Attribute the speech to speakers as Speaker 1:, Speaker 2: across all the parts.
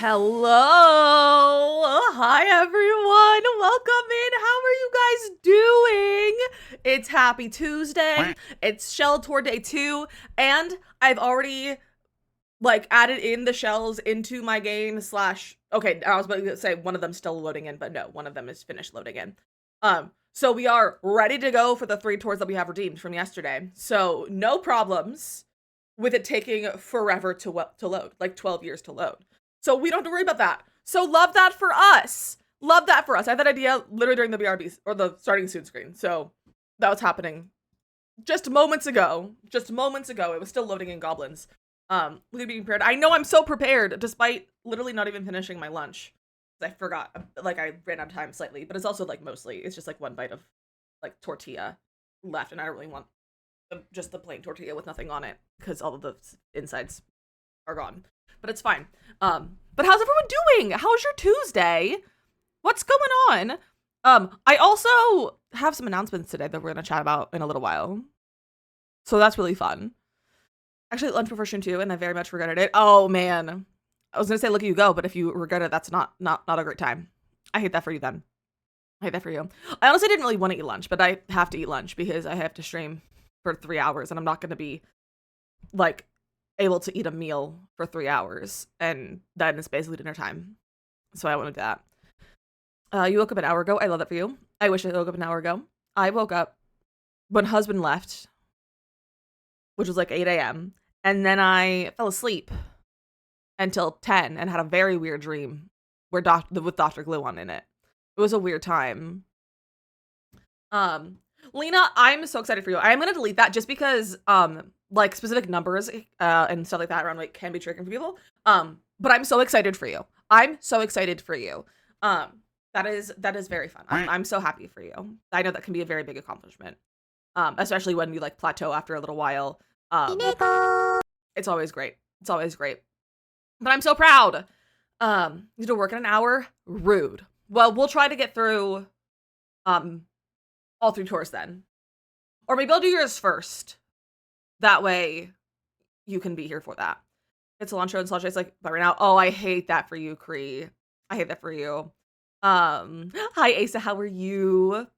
Speaker 1: Hello! Hi everyone! Welcome in! How are you guys doing? It's Happy Tuesday. It's Shell Tour Day 2, and I've already added in the shells into my game slash okay, I was about to say one of them's still loading in, but no, one of them is finished loading in. So we are ready to go for the 3 tours that we have redeemed from yesterday. So no problems with it taking forever to load, like 12 years to load. So we don't have to worry about that. So love that for us. Love that for us. I had that idea literally during the BRB or the starting soon screen. So that was happening just moments ago, it was still loading in goblins. Look at me being prepared. I know I'm so prepared, despite literally not even finishing my lunch. I forgot, like, I ran out of time slightly, but it's also, like, mostly, it's just, like, one bite of, like, tortilla left, and I don't really want just the plain tortilla with nothing on it, because all of the insides are gone. But it's fine. But how's everyone doing? How's your Tuesday? What's going on? I also have some announcements today that we're gonna chat about in a little while. So that's really fun. Actually, lunch before stream too, and I very much regretted it. Oh man. I was gonna say look at you go, but if you regret it, that's not a great time. I hate that for you then. I hate that for you. I honestly didn't really want to eat lunch, but I have to eat lunch because I have to stream for 3 hours, and I'm not gonna be like able to eat a meal for 3 hours, and then it's basically dinner time. So I wanted that. You woke up an hour ago. I love that for you. I wish I woke up an hour ago. I woke up when husband left, which was like 8 a.m. And then I fell asleep until 10 and had a very weird dream with Dr. Gluon in it. It was a weird time. Lena, I'm so excited for you. I'm gonna delete that just because like specific numbers and stuff like that around like can be triggering for people. But I'm so excited for you. I'm so excited for you. That is very fun. I'm so happy for you. I know that can be a very big accomplishment. Especially when you like plateau after a little while. It's always great. It's always great. But I'm so proud. You need to work in an hour? Rude. Well, we'll try to get through all 3 tours then. Or maybe I'll do yours first. That way you can be here for that. It's a cilantro and cilantro. It's like, but right now, oh, I hate that for you, Cree. I hate that for you. Hi Asa, how are you?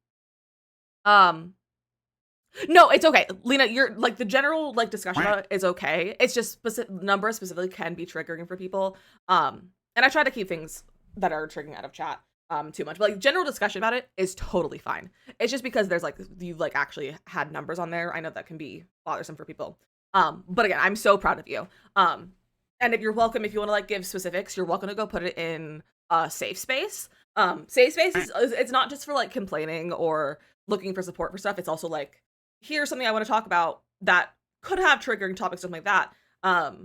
Speaker 1: No, it's okay. Lena, you're like the general like discussion about it is okay. It's just numbers specifically can be triggering for people. And I try to keep things that are triggering out of chat too much. But like general discussion about it is totally fine. It's just because there's like you've like actually had numbers on there. I know that can be bothersome for people. But again, I'm so proud of you. And if you're welcome, if you want to like give specifics, you're welcome to go put it in a safe space. Safe space is it's not just for like complaining or looking for support for stuff. It's also like, here's something I want to talk about that could have triggering topics, something like that.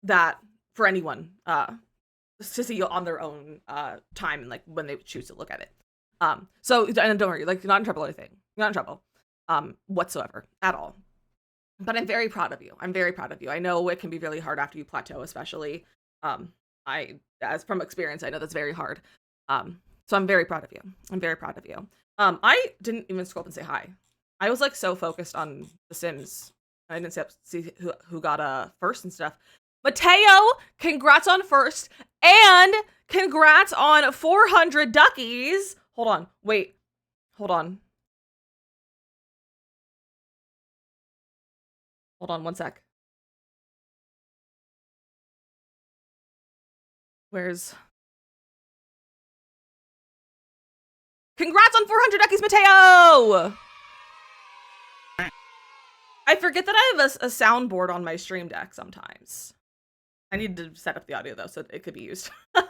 Speaker 1: That for anyone to see on their own time and like when they choose to look at it. So and don't worry, like you're not in trouble or anything. You're not in trouble whatsoever at all. But I'm very proud of you. I'm very proud of you. I know it can be really hard after you plateau, especially. I, as from experience, I know that's very hard. So I'm very proud of you. I'm very proud of you. I didn't even scroll up and say hi. I was like so focused on The Sims. I didn't see who got first and stuff. Mateo, congrats on first, and congrats on 400 duckies. Hold on, wait, hold on. Hold on 1 sec. Where's... Congrats on 400 duckies, Mateo! I forget that I have a soundboard on my stream deck sometimes. I need to set up the audio though, so it could be used. So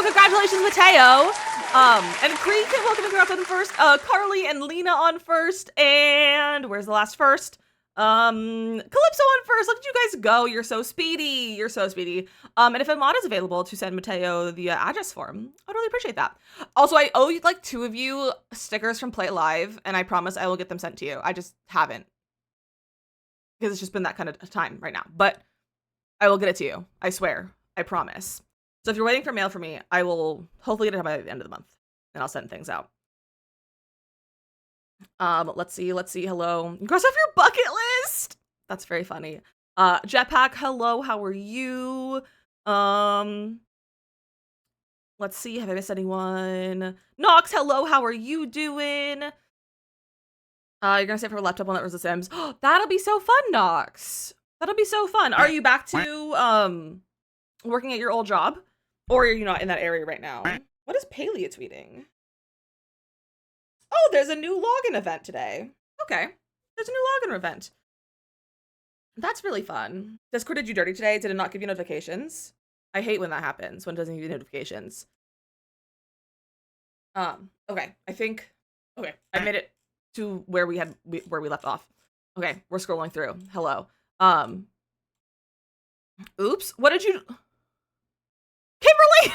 Speaker 1: congratulations, Mateo. And Creek, welcome and congrats on first. Carly and Lena on first. And where's the last first? Calypso on first. Look at you guys go. You're so speedy. You're so speedy. And if a mod is available to send Mateo the address form, I'd really appreciate that. Also, I owe like 2 of you stickers from Play It Live, and I promise I will get them sent to you. I just haven't, because it's just been that kind of time right now. But I will get it to you. I swear. I promise. So if you're waiting for mail from me, I will hopefully get it by the end of the month, and I'll send things out. Let's see. Hello. Cross off your bucket list. That's very funny. Jetpack, hello. How are you? Let's see. Have I missed anyone? Nox, hello. How are you doing? You're gonna say for a laptop one that was The Sims. That'll be so fun, Nox. That'll be so fun. Are you back to working at your old job, or are you not in that area right now? What is Palea tweeting? Oh, there's a new login event today. Okay, there's a new login event. That's really fun. Discord did you dirty today? Did it not give you notifications? I hate when that happens, when it doesn't give you notifications. Okay, I think, okay, I made it to where we left off. Okay, we're scrolling through. Hello. Oops. What did you... Kimberly!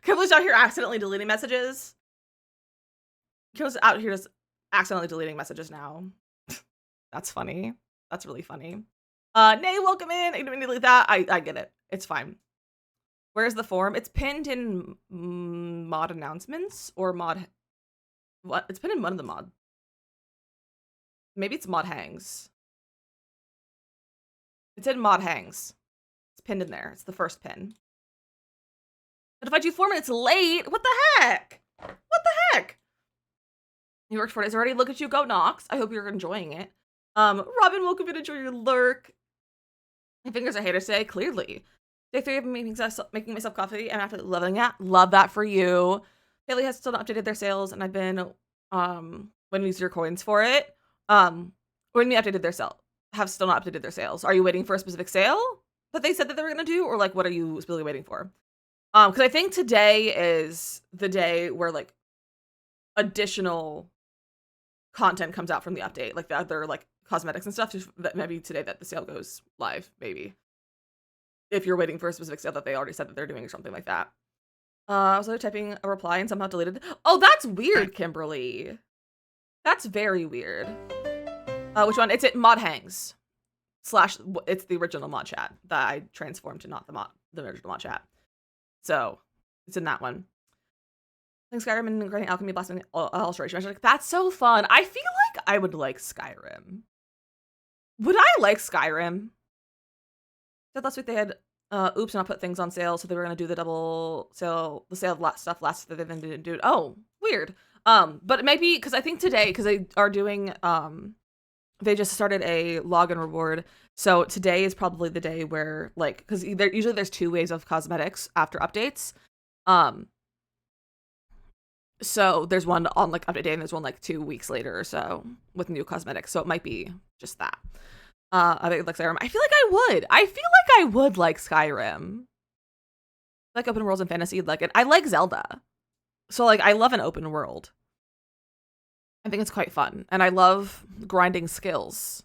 Speaker 1: Kimberly's out here accidentally deleting messages. Kimberly's out here just accidentally deleting messages now. That's funny. That's really funny. Nay, welcome in. I didn't mean to delete that. I get it. It's fine. Where's the form? It's pinned in mod announcements or mod... What? It's pinned in one of the mod. Maybe it's mod hangs. It's in mod hangs. It's pinned in there. It's the first pin. Notified you 4 minutes late? What the heck? What the heck? You worked 4 days already. Look at you go, Nox. I hope you're enjoying it. Robin, welcome in. Enjoy your lurk. My fingers are haters today, clearly. Day 3 of making myself coffee and after loving it. Love that for you. Haley has still not updated their sales, and I've been when we use your coins for it. When we updated their sale, have still not updated their sales. Are you waiting for a specific sale that they said that they were gonna do, or like what are you really waiting for? Because I think today is the day where like additional content comes out from the update, like the other like cosmetics and stuff. That maybe today that the sale goes live, maybe. If you're waiting for a specific sale that they already said that they're doing or something like that. I was typing a reply and somehow deleted. Oh, that's weird, Kimberly. That's very weird. Which one? It's at mod hangs / it's the original mod chat that I transformed to not the original mod chat. So it's in that one. Like Skyrim and Grinding Alchemy Blasting all story. Like, that's so fun. I feel like I would like Skyrim. Would I like Skyrim? Said last week they had oops, not put things on sale, so they were gonna do the double sale, the sale of stuff last that they then didn't do it. Oh, weird. But maybe because I think today, because they are doing they just started a login reward. So today is probably the day where like, because usually there's 2 waves of cosmetics after updates. So there's one on like update day and there's one like 2 weeks later or so with new cosmetics. So it might be just that. I think like Skyrim. I feel like I would. I feel like I would like Skyrim. Like open worlds and fantasy, like it. I like Zelda. So like I love an open world. I think it's quite fun. And I love grinding skills.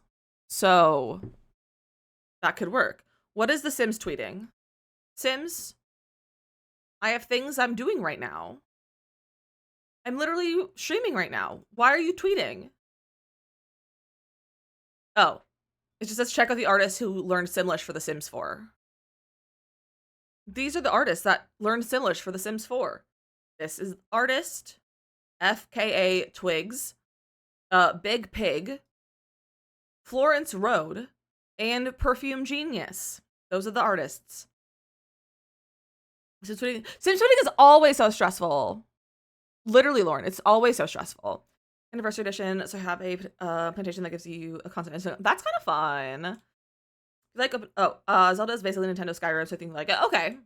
Speaker 1: So that could work. What is the Sims tweeting? Sims, I have things I'm doing right now. I'm literally streaming right now. Why are you tweeting? Oh, it just says check out the artists who learned Simlish for The Sims 4. These are the artists that learned Simlish for The Sims 4. This is artist, FKA Twigs, Big Pig, Florence Road, and Perfume Genius. Those are the artists. Sims tweeting is always so stressful. Literally, Lauren, it's always so stressful. Anniversary edition, so I have a plantation that gives you a constant instant. That's kind of fun. Like, Zelda is basically Nintendo Skyrim, so I think like, okay.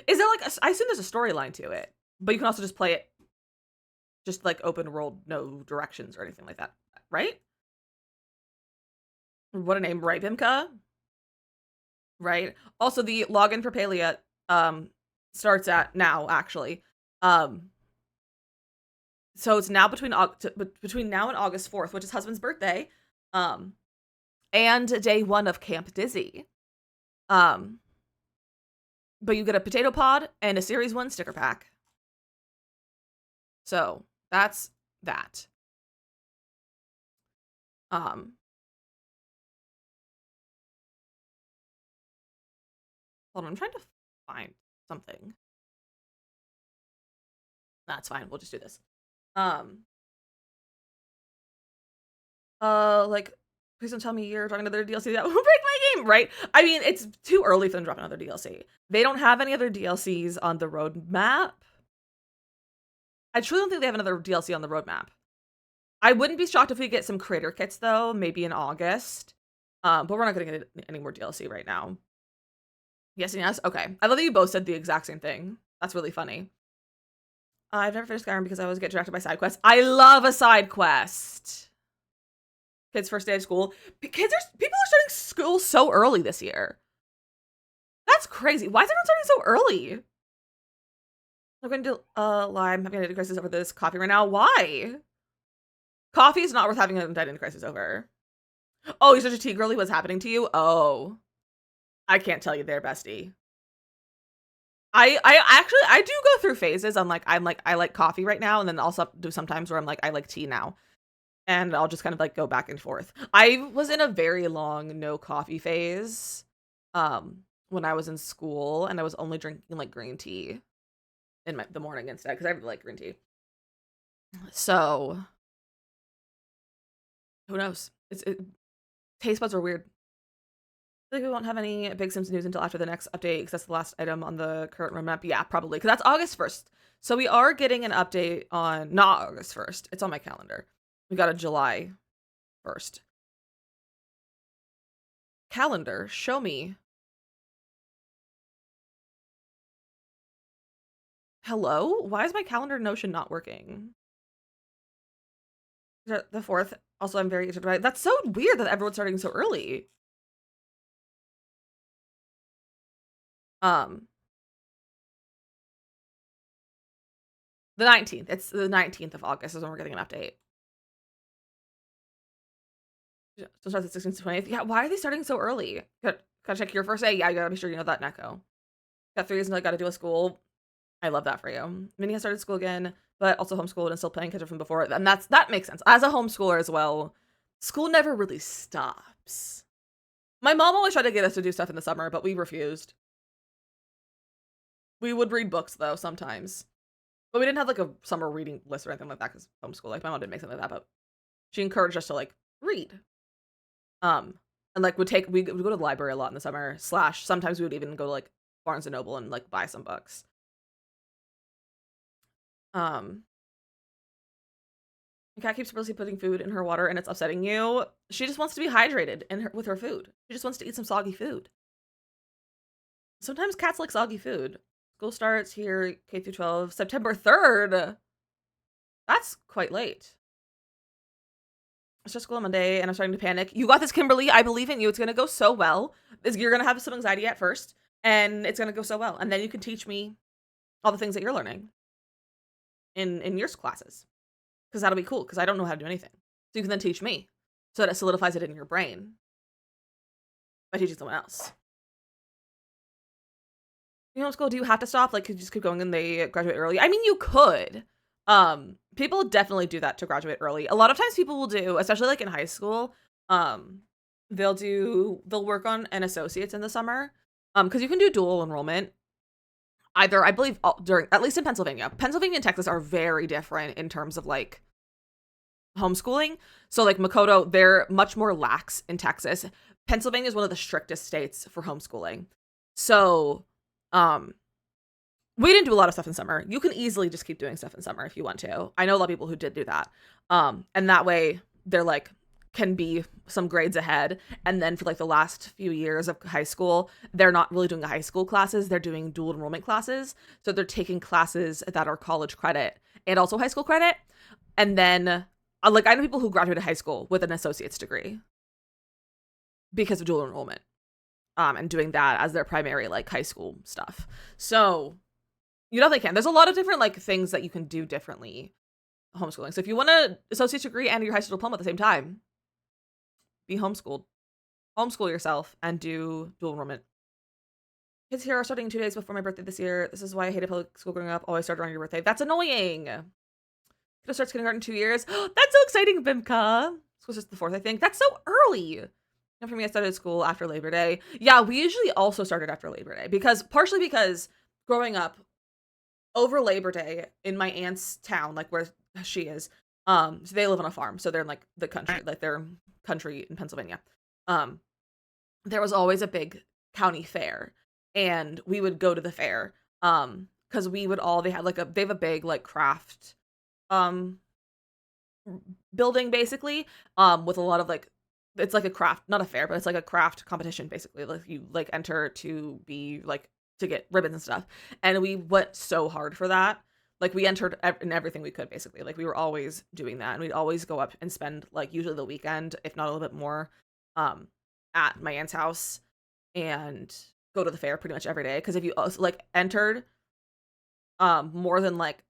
Speaker 1: Is there like, I assume there's a storyline to it, but you can also just play it just like open world, no directions or anything like that, right? What a name, right, Bimka? Right. Also, the login for Palia starts at now, actually. So it's now between now and August 4th, which is husband's birthday, and day 1 of Camp Dizzy. But you get a potato pod and a Series 1 sticker pack. So that's that. Hold on, I'm trying to find something. That's fine. We'll just do this. Like, please don't tell me you're dropping another DLC that will break my game, right? I mean, it's too early for them to drop another DLC. They don't have any other DLCs on the roadmap. I truly don't think they have another DLC on the roadmap. I wouldn't be shocked if we get some creator kits, though, maybe in August. But we're not going to get any more DLC right now. Yes and yes? Okay. I love that you both said the exact same thing. That's really funny. I've never finished Skyrim because I always get distracted by side quests. I love a side quest. Kids' first day of school. People are starting school so early this year. That's crazy. Why is everyone starting so early? I'm going to lie. I'm having a crisis over this coffee right now. Why? Coffee is not worth having an identity crisis over. Oh, you're such a tea girly. What's happening to you? Oh, I can't tell you there, bestie. I do go through phases. I like coffee right now, and then also do sometimes where I'm like I like tea now, and I'll just kind of like go back and forth. I was in a very long no coffee phase, when I was in school, and I was only drinking like green tea in the morning instead because I really like green tea. So who knows? Taste buds are weird. I think we won't have any Big Sims news until after the next update because that's the last item on the current roadmap. Yeah, probably because that's August 1st. So we are getting an update on not August 1st. It's on my calendar. We got a July 1st. Calendar, show me. Hello? Why is my calendar notion not working? The 4th. Also, I'm very excited about it. That's so weird that everyone's starting so early. The 19th. It's the 19th of August is when we're getting an update. So it starts the 16th to 20th. Yeah, why are they starting so early? Gotta check your first day. Yeah, you gotta be sure you know that, Neko. Got 3 years until I gotta do a school. I love that for you. Minnie has started school again, but also homeschooled and still playing catch up from before. And that makes sense. As a homeschooler as well, school never really stops. My mom always tried to get us to do stuff in the summer, but we refused. We would read books though sometimes. But we didn't have like a summer reading list or anything like that because homeschool. Like my mom didn't make something like that, but she encouraged us to like read. And like we would go to the library a lot in the summer. / sometimes we would even go to like Barnes and Noble and like buy some books. My cat keeps purposely putting food in her water and it's upsetting you. She just wants to be hydrated with her food. She just wants to eat some soggy food. Sometimes cats like soggy food. School starts here, K through 12, September 3rd. That's quite late. I start school on Monday and I'm starting to panic. You got this, Kimberly. I believe in you. It's going to go so well. You're going to have some anxiety at first and it's going to go so well. And then you can teach me all the things that you're learning in your classes. Because that'll be cool because I don't know how to do anything. So you can then teach me so that it solidifies it in your brain by teaching someone else. You homeschool, do you have to stop? Like, could you just keep going and they graduate early? I mean, you could. People definitely do that to graduate early. A lot of times people will do, especially like in high school, they'll work on an associate's in the summer. Because you can do dual enrollment. Either, I believe, at least in Pennsylvania. Pennsylvania and Texas are very different in terms of like homeschooling. So like Makoto, they're much more lax in Texas. Pennsylvania is one of the strictest states for homeschooling. So we didn't do a lot of stuff in summer. You can easily just keep doing stuff in summer if you want to. I know a lot of people who did do that. And that way they're like can be some grades ahead. And then for like the last few years of high school, they're not really doing the high school classes. They're doing dual enrollment classes. So they're taking classes that are college credit and also high school credit. And then like I know people who graduated high school with an associate's degree because of dual enrollment. And doing that as their primary like high school stuff. So you definitely can. There's a lot of different like things that you can do differently homeschooling. So if you want an associate's degree and your high school diploma at the same time, be homeschooled. Homeschool yourself and do dual enrollment. Kids here are starting 2 days before my birthday this year. This is why I hated public school growing up. Always started on your birthday. That's annoying. Kiddo starts kindergarten in 2 years. That's so exciting, Bimka. School starts the 4th, I think. That's so early. And for me, I started school after Labor Day. Yeah, we usually also started after Labor Day partially because growing up over Labor Day in my aunt's town, like where she is, so they live on a farm. So they're in like the country, like they're country in Pennsylvania. There was always a big county fair and we would go to the fair. Cause they have a big like craft, building basically, with a lot of like, it's like a craft, not a fair, but it's like a craft competition basically. Like you like enter to be like to get ribbons and stuff. And we went so hard for that. Like we entered in everything we could basically. Like we were always doing that, and we'd always go up and spend like usually the weekend, if not a little bit more, at my aunt's house and go to the fair pretty much every day. Because if you like entered more than like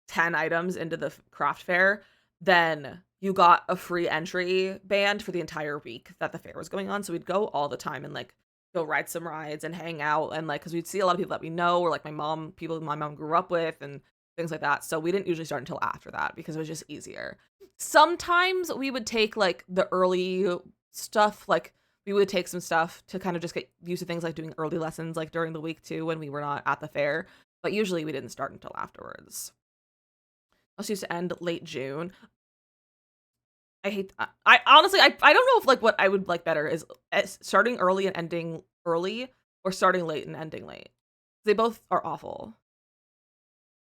Speaker 1: 10 items into the craft fair, then you got a free entry band for the entire week that the fair was going on. So we'd go all the time and like go ride some rides and hang out and like because we'd see a lot of people that we know or like people my mom grew up with and things like that. So we didn't usually start until after that because it was just easier. Sometimes we would take like the early stuff, like we would take some stuff to kind of just get used to things like doing early lessons like during the week too when we were not at the fair. But usually we didn't start until afterwards. Also used to end late June. I hate I honestly I don't know if like what I would like better is starting early and ending early or starting late and ending late. They both are awful.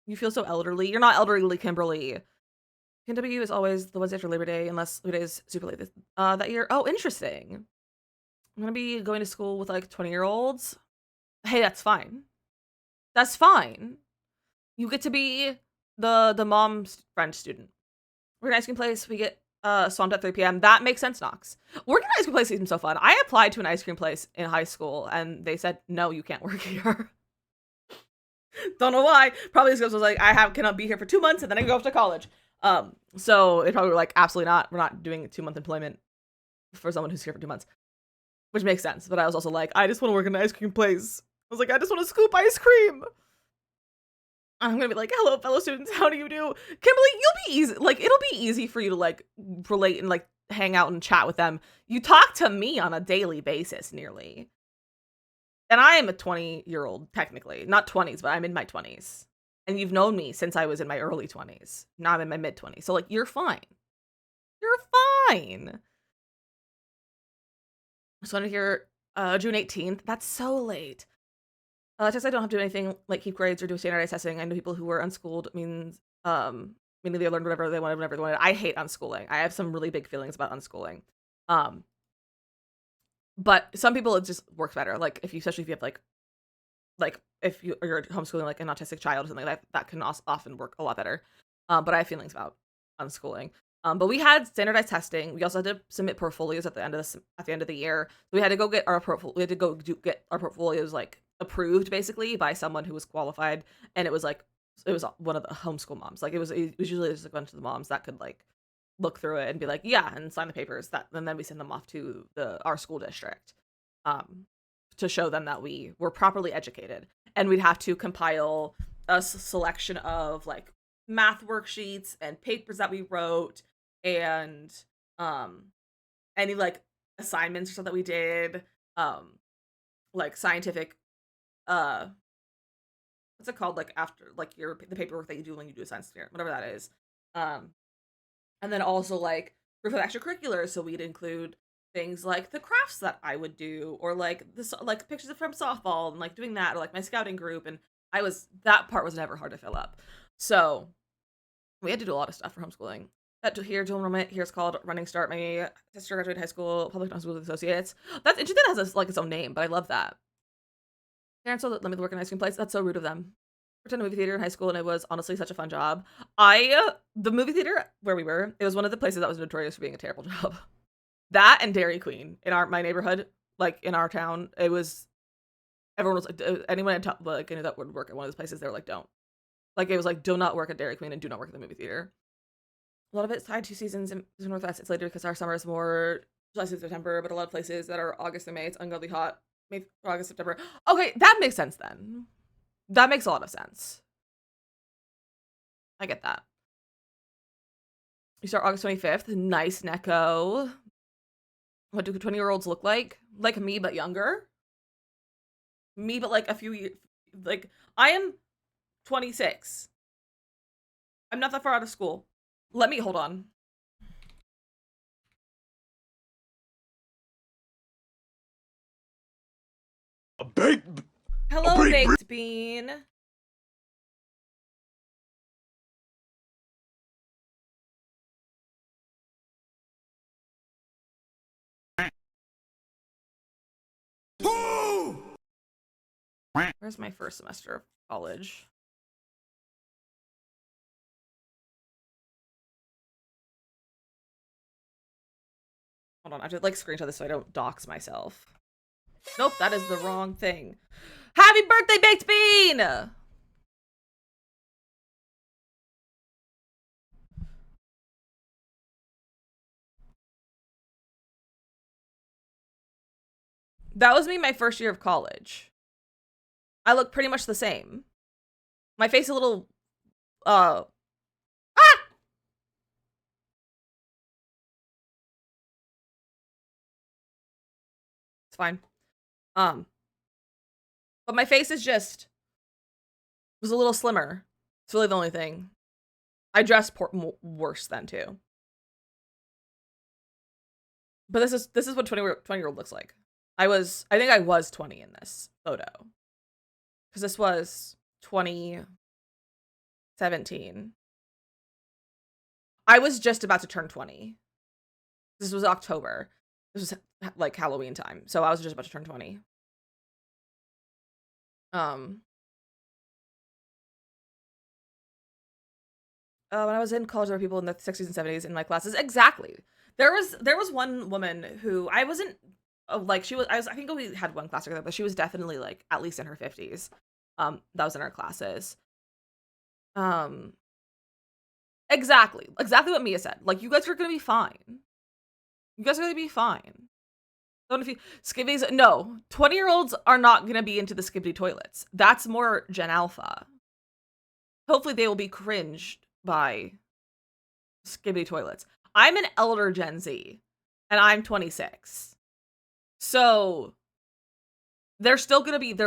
Speaker 1: You feel so elderly. You're not elderly, Kimberly. KW is always the Wednesday after Labor Day unless Labor Day is super late that year. Oh, interesting. I'm gonna be going to school with like 20-year-olds. Hey, that's fine. That's fine. You get to be the mom's friend student. We're an ice cream place. We get swamped at 3 p.m. That makes sense, Knox. Working at an ice cream place seems so fun. I applied to an ice cream place in high school, and they said, no, you can't work here. Don't know why. Probably because I was like, cannot be here for 2 months, and then I go off to college. So they probably were like, absolutely not. We're not doing a 2-month employment for someone who's here for 2 months, which makes sense. But I was also like, I just want to work in an ice cream place. I was like, I just want to scoop ice cream. I'm gonna be like, hello, fellow students, how do you do? Kimberly, you'll be easy. Like, it'll be easy for you to like relate and like hang out and chat with them. You talk to me on a daily basis, nearly. And I am a 20-year-old, technically. Not 20s, but I'm in my 20s. And you've known me since I was in my early 20s. Now I'm in my mid 20s. So like, you're fine. You're fine. So I want to hear June 18th. That's so late. Test I don't have to do anything like keep grades or do standardized testing. I know people who were unschooled meaning they learned whatever they wanted whenever they wanted. I hate unschooling. I have some really big feelings about unschooling. But some people it just works better. Like especially if you have like if you're homeschooling like an autistic child or something like that can also often work a lot better. But I have feelings about unschooling. But we had standardized testing. We also had to submit portfolios at the end of the year. So we had to go get our get our portfolios like approved basically by someone who was qualified, and it was one of the homeschool moms. Like it was usually just a bunch of the moms that could like look through it and be like, yeah, and sign the papers and then we send them off to our school district to show them that we were properly educated. And we'd have to compile a selection of like math worksheets and papers that we wrote and any like assignments or stuff that we did, like scientific what's it called, like after like the paperwork that you do when you do a science fair, whatever that is. And then also like proof of extracurriculars, so we'd include things like the crafts that I would do, or like this like pictures from softball and like doing that, or like my scouting group. And that part was never hard to fill up. So we had to do a lot of stuff for homeschooling. That here, dual enrollment, here's called Running Start. My sister graduated high school, public school with associates. That's interesting. That has like its own name, but I love that. Parents told let me work in an ice cream place. That's so rude of them. I worked in a movie theater in high school, and it was honestly such a fun job. The movie theater where we were, it was one of the places that was notorious for being a terrible job. That and Dairy Queen in my neighborhood, like in our town, it was. Everyone was like, anyone like any that would work at one of those places, they were like, don't. Like it was like, do not work at Dairy Queen and do not work at the movie theater. A lot of it's tied to seasons in the Northwest. It's later because our summer is more July to September, but a lot of places that are August and May, it's ungodly hot. May, August, September. Okay, that makes sense then. That makes a lot of sense. I get that. You start August 25th. Nice, Neko. What do 20-year-olds look like? Like me, but younger. Me, but like a few years. Like, I am 26. I'm not that far out of school. Let me hold on. Hello, baked bean. Where's my first semester of college? Hold on, I have to like screenshot this so I don't dox myself. Nope, that is the wrong thing. Happy birthday, baked bean! That was me my first year of college. I look pretty much the same. My face a little, it's fine. But my face is just, was a little slimmer. It's really the only thing. I dressed worse then too. But this is what 20-year-old looks like. I think I was 20 in this photo. Because this was 2017. I was just about to turn 20. This was October. This was like Halloween time. So I was just about to turn 20. When I was in college, there were people in the 60s and 70s in my classes. Exactly. There was one woman who I wasn't like, I think we had one class together, but she was definitely like at least in her 50s. That was in our classes. Exactly what Mia said. Like, you guys are gonna be fine. You guys are gonna be fine. Don't if you skibbies. No, 20-year-olds are not gonna be into the skibbity toilets. That's more Gen Alpha. Hopefully, they will be cringed by skibbity toilets. I'm an elder Gen Z, and I'm 26. So they're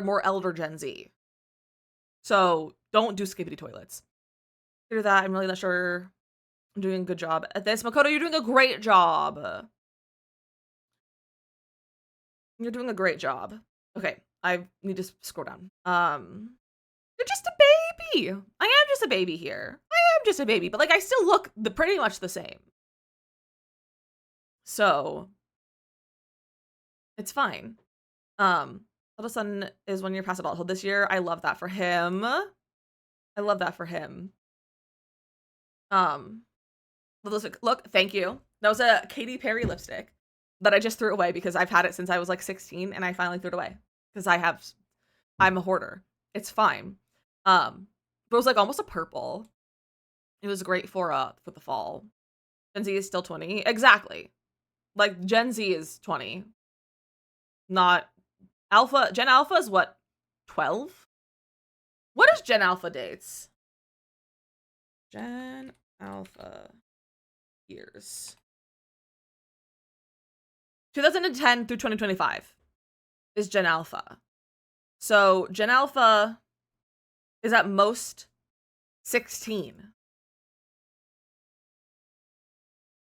Speaker 1: more elder Gen Z. So don't do skibbity toilets. After that, I'm really not sure I'm doing a good job at this. Makoto, you're doing a great job. You're doing a great job. Okay, I need to scroll down. You're just a baby. I am just a baby here. I am just a baby, but like I still look pretty much the same. So it's fine. Little son is 1 year past adulthood this year. I love that for him. Look, thank you. That was a Katy Perry lipstick that I just threw away because I've had it since I was like 16 and I finally threw it away because I'm a hoarder. It's fine. But it was like almost a purple. It was great for the fall. Gen Z is still 20. Exactly. Like Gen Z is 20. Not Alpha. Gen Alpha is what? 12? What is Gen Alpha dates? Gen Alpha years. 2010 through 2025 is Gen Alpha. So Gen Alpha is at most 16.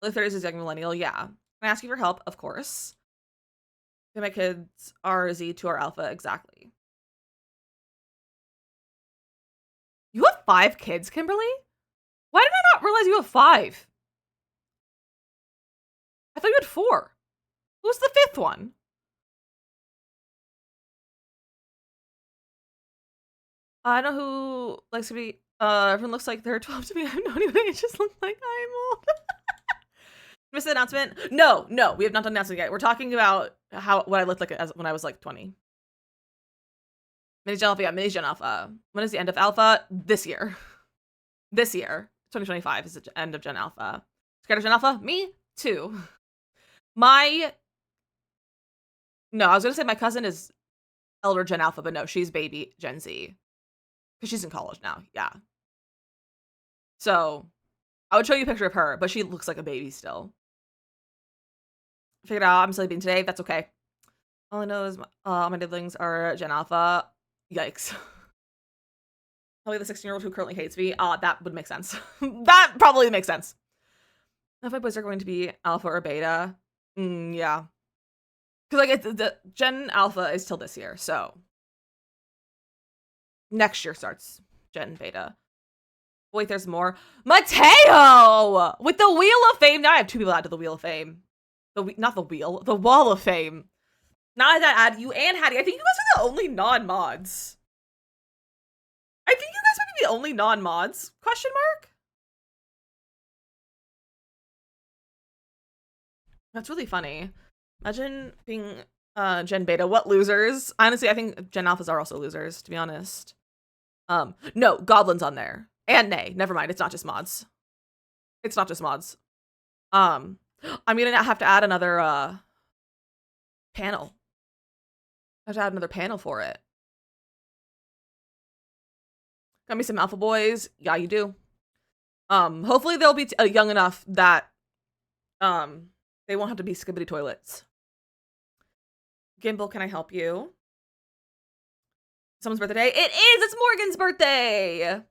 Speaker 1: Early 30s is young millennial, yeah. Can I ask you for help? Of course. My kids are Z to our Alpha, exactly. You have 5 kids, Kimberly? Why did I not realize you have 5? I thought you had 4. Who's the 5th one? I know who likes to be, everyone looks like they're 12 to me. I have no idea. It just looks like I'm old. Missed the announcement? No, we have not done the announcement yet. We're talking about what I looked like when I was like 20. Mini Gen Alpha, yeah, Mini Gen Alpha. When is the end of Alpha? This year. 2025 is the end of Gen Alpha. Scared of Gen Alpha? Me too. No, I was gonna say my cousin is elder Gen Alpha, but no, she's baby Gen Z. Because she's in college now, yeah. So, I would show you a picture of her, but she looks like a baby still. Figured out I'm sleeping today, that's okay. All I know is my siblings are Gen Alpha. Yikes. Probably the 16-year-old who currently hates me. That would make sense. That probably makes sense. If my boys are going to be Alpha or Beta, yeah. Because like the Gen Alpha is till this year, so next year starts Gen Beta. Wait, there's more. Mateo with the Wheel of Fame. Now I have 2 people added to the Wheel of Fame. Not the wheel, the Wall of Fame. Now that I add you and Hattie, I think you guys are the only non-mods. I think you guys might be the only non-mods? Question mark? That's really funny. Imagine being Gen Beta. What losers? Honestly, I think Gen Alphas are also losers, to be honest. No, Goblin's on there. And Nay. Never mind, it's not just mods. It's not just mods. I'm gonna have to add another panel. have to add another panel for it. Got me some alpha boys. Yeah, you do. Hopefully they'll be young enough that they won't have to be skibbity toilets. Gimbal, can I help you? Someone's birthday? It is! It's Morgan's birthday!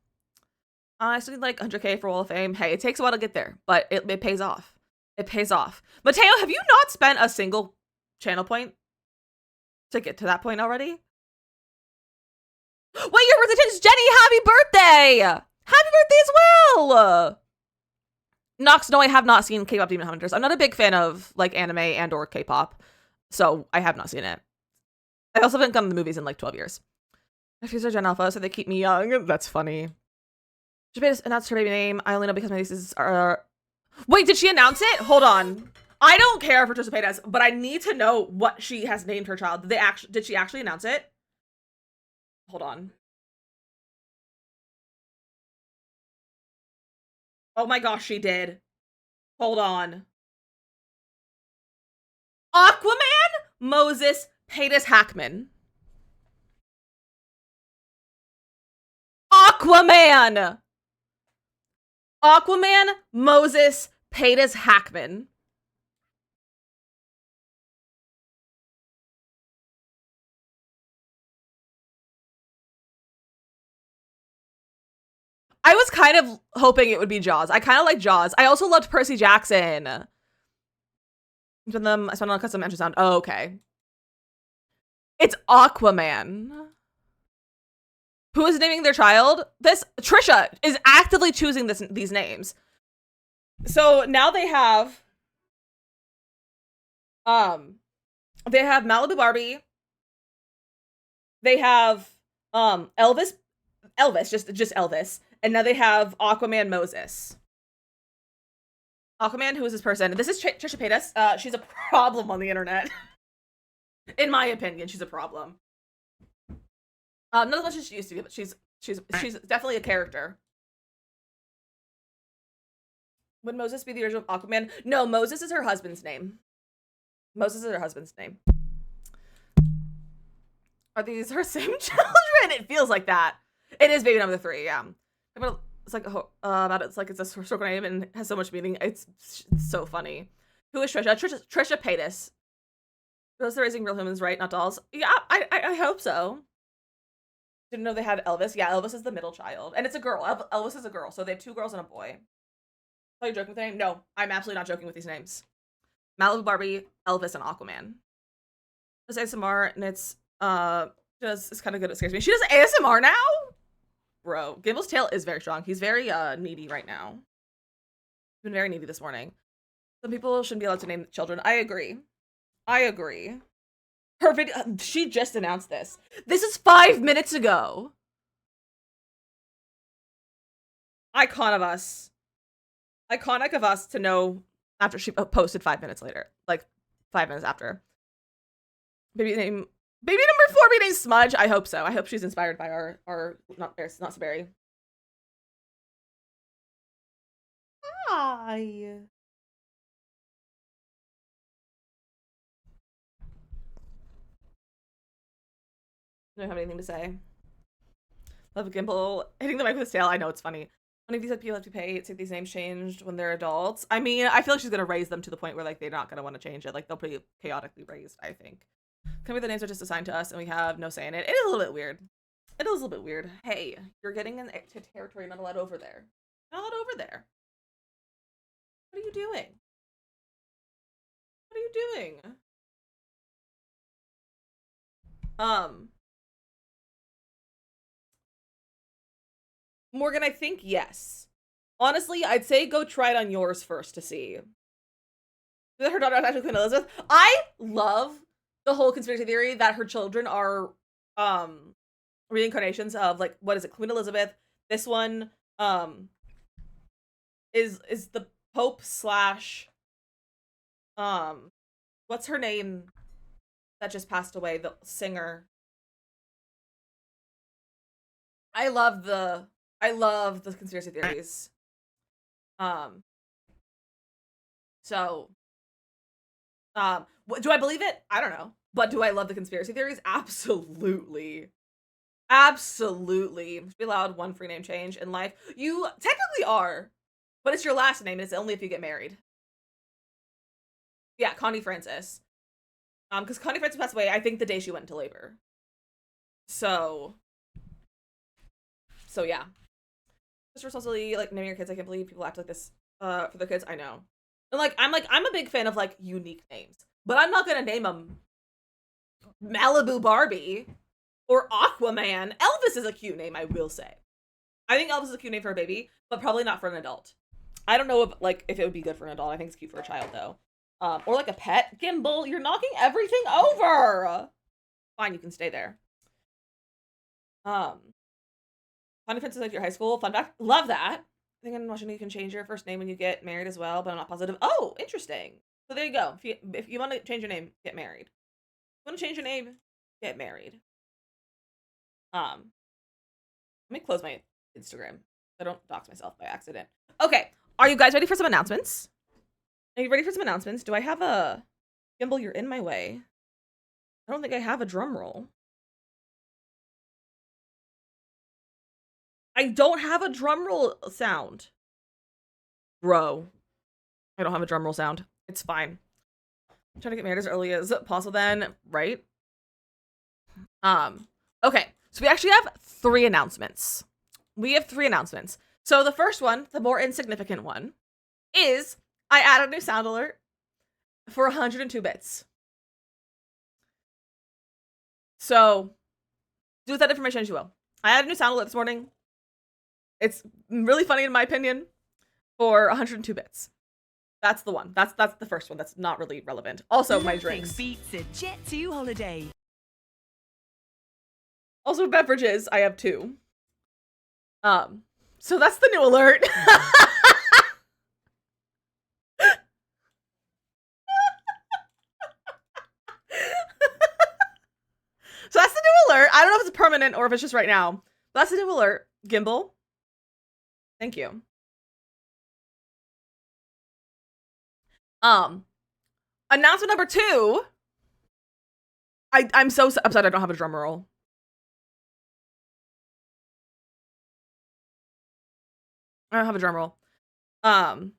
Speaker 1: I still need like 100K for Wall of Fame. Hey, it takes a while to get there, but it pays off. It pays off. Mateo, have you not spent a single channel point to get to that point already? Wait, your birthday is Jenny! Happy birthday! Happy birthday as well! Nox, no, I have not seen K-pop Demon Hunters. I'm not a big fan of like anime and or K-pop, so I have not seen it. I also haven't gone to the movies in like 12 years. My fees are Gen Alpha, so they keep me young. That's funny. She announced her baby name. I only know because my nieces are... Wait, did she announce it? Hold on. I don't care if Patricia Patas, but I need to know what she has named her child. Did she actually announce it? Hold on. Oh my gosh, she did. Hold on. Aquaman Moses Patas Hackman. Aquaman! Aquaman Moses Patas Hackman. I was kind of hoping it would be Jaws. I kind of like Jaws. I also loved Percy Jackson. I spent on a custom ultrasound. Oh, okay. It's Aquaman. Who is naming their child? Trisha is actively choosing these names. So now they have Malibu Barbie. They have Elvis, just Elvis. And now they have Aquaman Moses. Aquaman, who is this person? This is Trisha Paytas. She's a problem on the internet. In my opinion, she's a problem. Not as much as she used to be, but she's definitely a character. Would Moses be the original Aquaman? No, Moses is her husband's name. Moses is her husband's name. Are these her same children? It feels like that. It is baby number 3, yeah. It's like it's a circle name and has so much meaning. It's so funny. Who is Trisha? Trisha Paytas. Those are raising real humans, right? Not dolls. Yeah, I hope so. Didn't know they had Elvis. Yeah, Elvis is the middle child, and it's a girl. Elvis is a girl, so they have 2 girls and a boy. Are you joking with the name? No, I'm absolutely not joking with these names. Malibu Barbie, Elvis, and Aquaman. Does ASMR, and it's kind of good. It scares me. She does ASMR now. Bro, Gimble's tail is very strong. He's very needy right now. He's been very needy this morning. Some people shouldn't be allowed to name children. I agree. Her video, she just announced this. This is 5 minutes ago. Iconic of us to know after she posted 5 minutes later. Like 5 minutes after. Baby number 4 be named Smudge. I hope so. I hope she's inspired by our not so berry. Hi. I don't have anything to say. Love a Gimple hitting the mic with his tail. I know, it's funny. One of these people have to pay to get these names changed when they're adults. I mean, I feel like she's gonna raise them to the point where like they're not gonna want to change it. Like they'll be chaotically raised, I think. Can be the names are just assigned to us and we have no say in it. It is a little bit weird. It is a little bit weird. Hey, you're getting into territory you're not allowed over there. Not allowed over there. What are you doing? What are you doing? Morgan, I think yes. Honestly, I'd say go try it on yours first to see. Her daughter is actually Queen Elizabeth. I love the whole conspiracy theory that her children are reincarnations of like, what is it, Queen Elizabeth. This one is the Pope slash what's her name that just passed away, the singer. I love the conspiracy theories. So do I believe it? I don't know. But do I love the conspiracy theories? Absolutely. Absolutely. You should be allowed one free name change in life. You technically are, but it's your last name, and it's only if you get married. Yeah, Connie Francis. Because Connie Francis passed away, I think, the day she went into labor. So yeah. Just responsibly, like, naming your kids. I can't believe people act like this for their kids. I know. And I'm a big fan of like unique names, but I'm not gonna name them Malibu Barbie or Aquaman. Elvis is a cute name, I will say. I think Elvis is a cute name for a baby, but probably not for an adult. I don't know if it would be good for an adult. I think it's cute for a child though. Or like a pet. Gimbal, you're knocking everything over. Fine, you can stay there. Fun differences like your high school. Fun fact. Love that. I think in Washington you can change your first name when you get married as well, but I'm not positive. Oh, interesting. So there you go. If you want to change your name, get married. If you want to change your name, get married. Let me close my Instagram. I don't dox myself by accident. Okay, are you guys ready for some announcements? Are you ready for some announcements? Do I have a... Gimbal, you're in my way. I don't think I have a drum roll. I don't have a drum roll sound. Bro. I don't have a drum roll sound. It's fine. I'm trying to get married as early as possible then, right? Okay. So we actually have 3 announcements. We have 3 announcements. So the first one, the more insignificant one, is I added a new sound alert for 102 bits. So do with that information as you will. I added a new sound alert this morning. It's really funny in my opinion for 102 bits. That's the one. That's the first one. That's not really relevant. Also, my drinks.
Speaker 2: Beats a jet to holiday.
Speaker 1: Also, beverages. I have 2. So that's the new alert. So that's the new alert. I don't know if it's permanent or if it's just right now. But that's the new alert. Gimbal. Thank you. Announcement number 2. I'm so upset I don't have a drum roll. I don't have a drum roll. I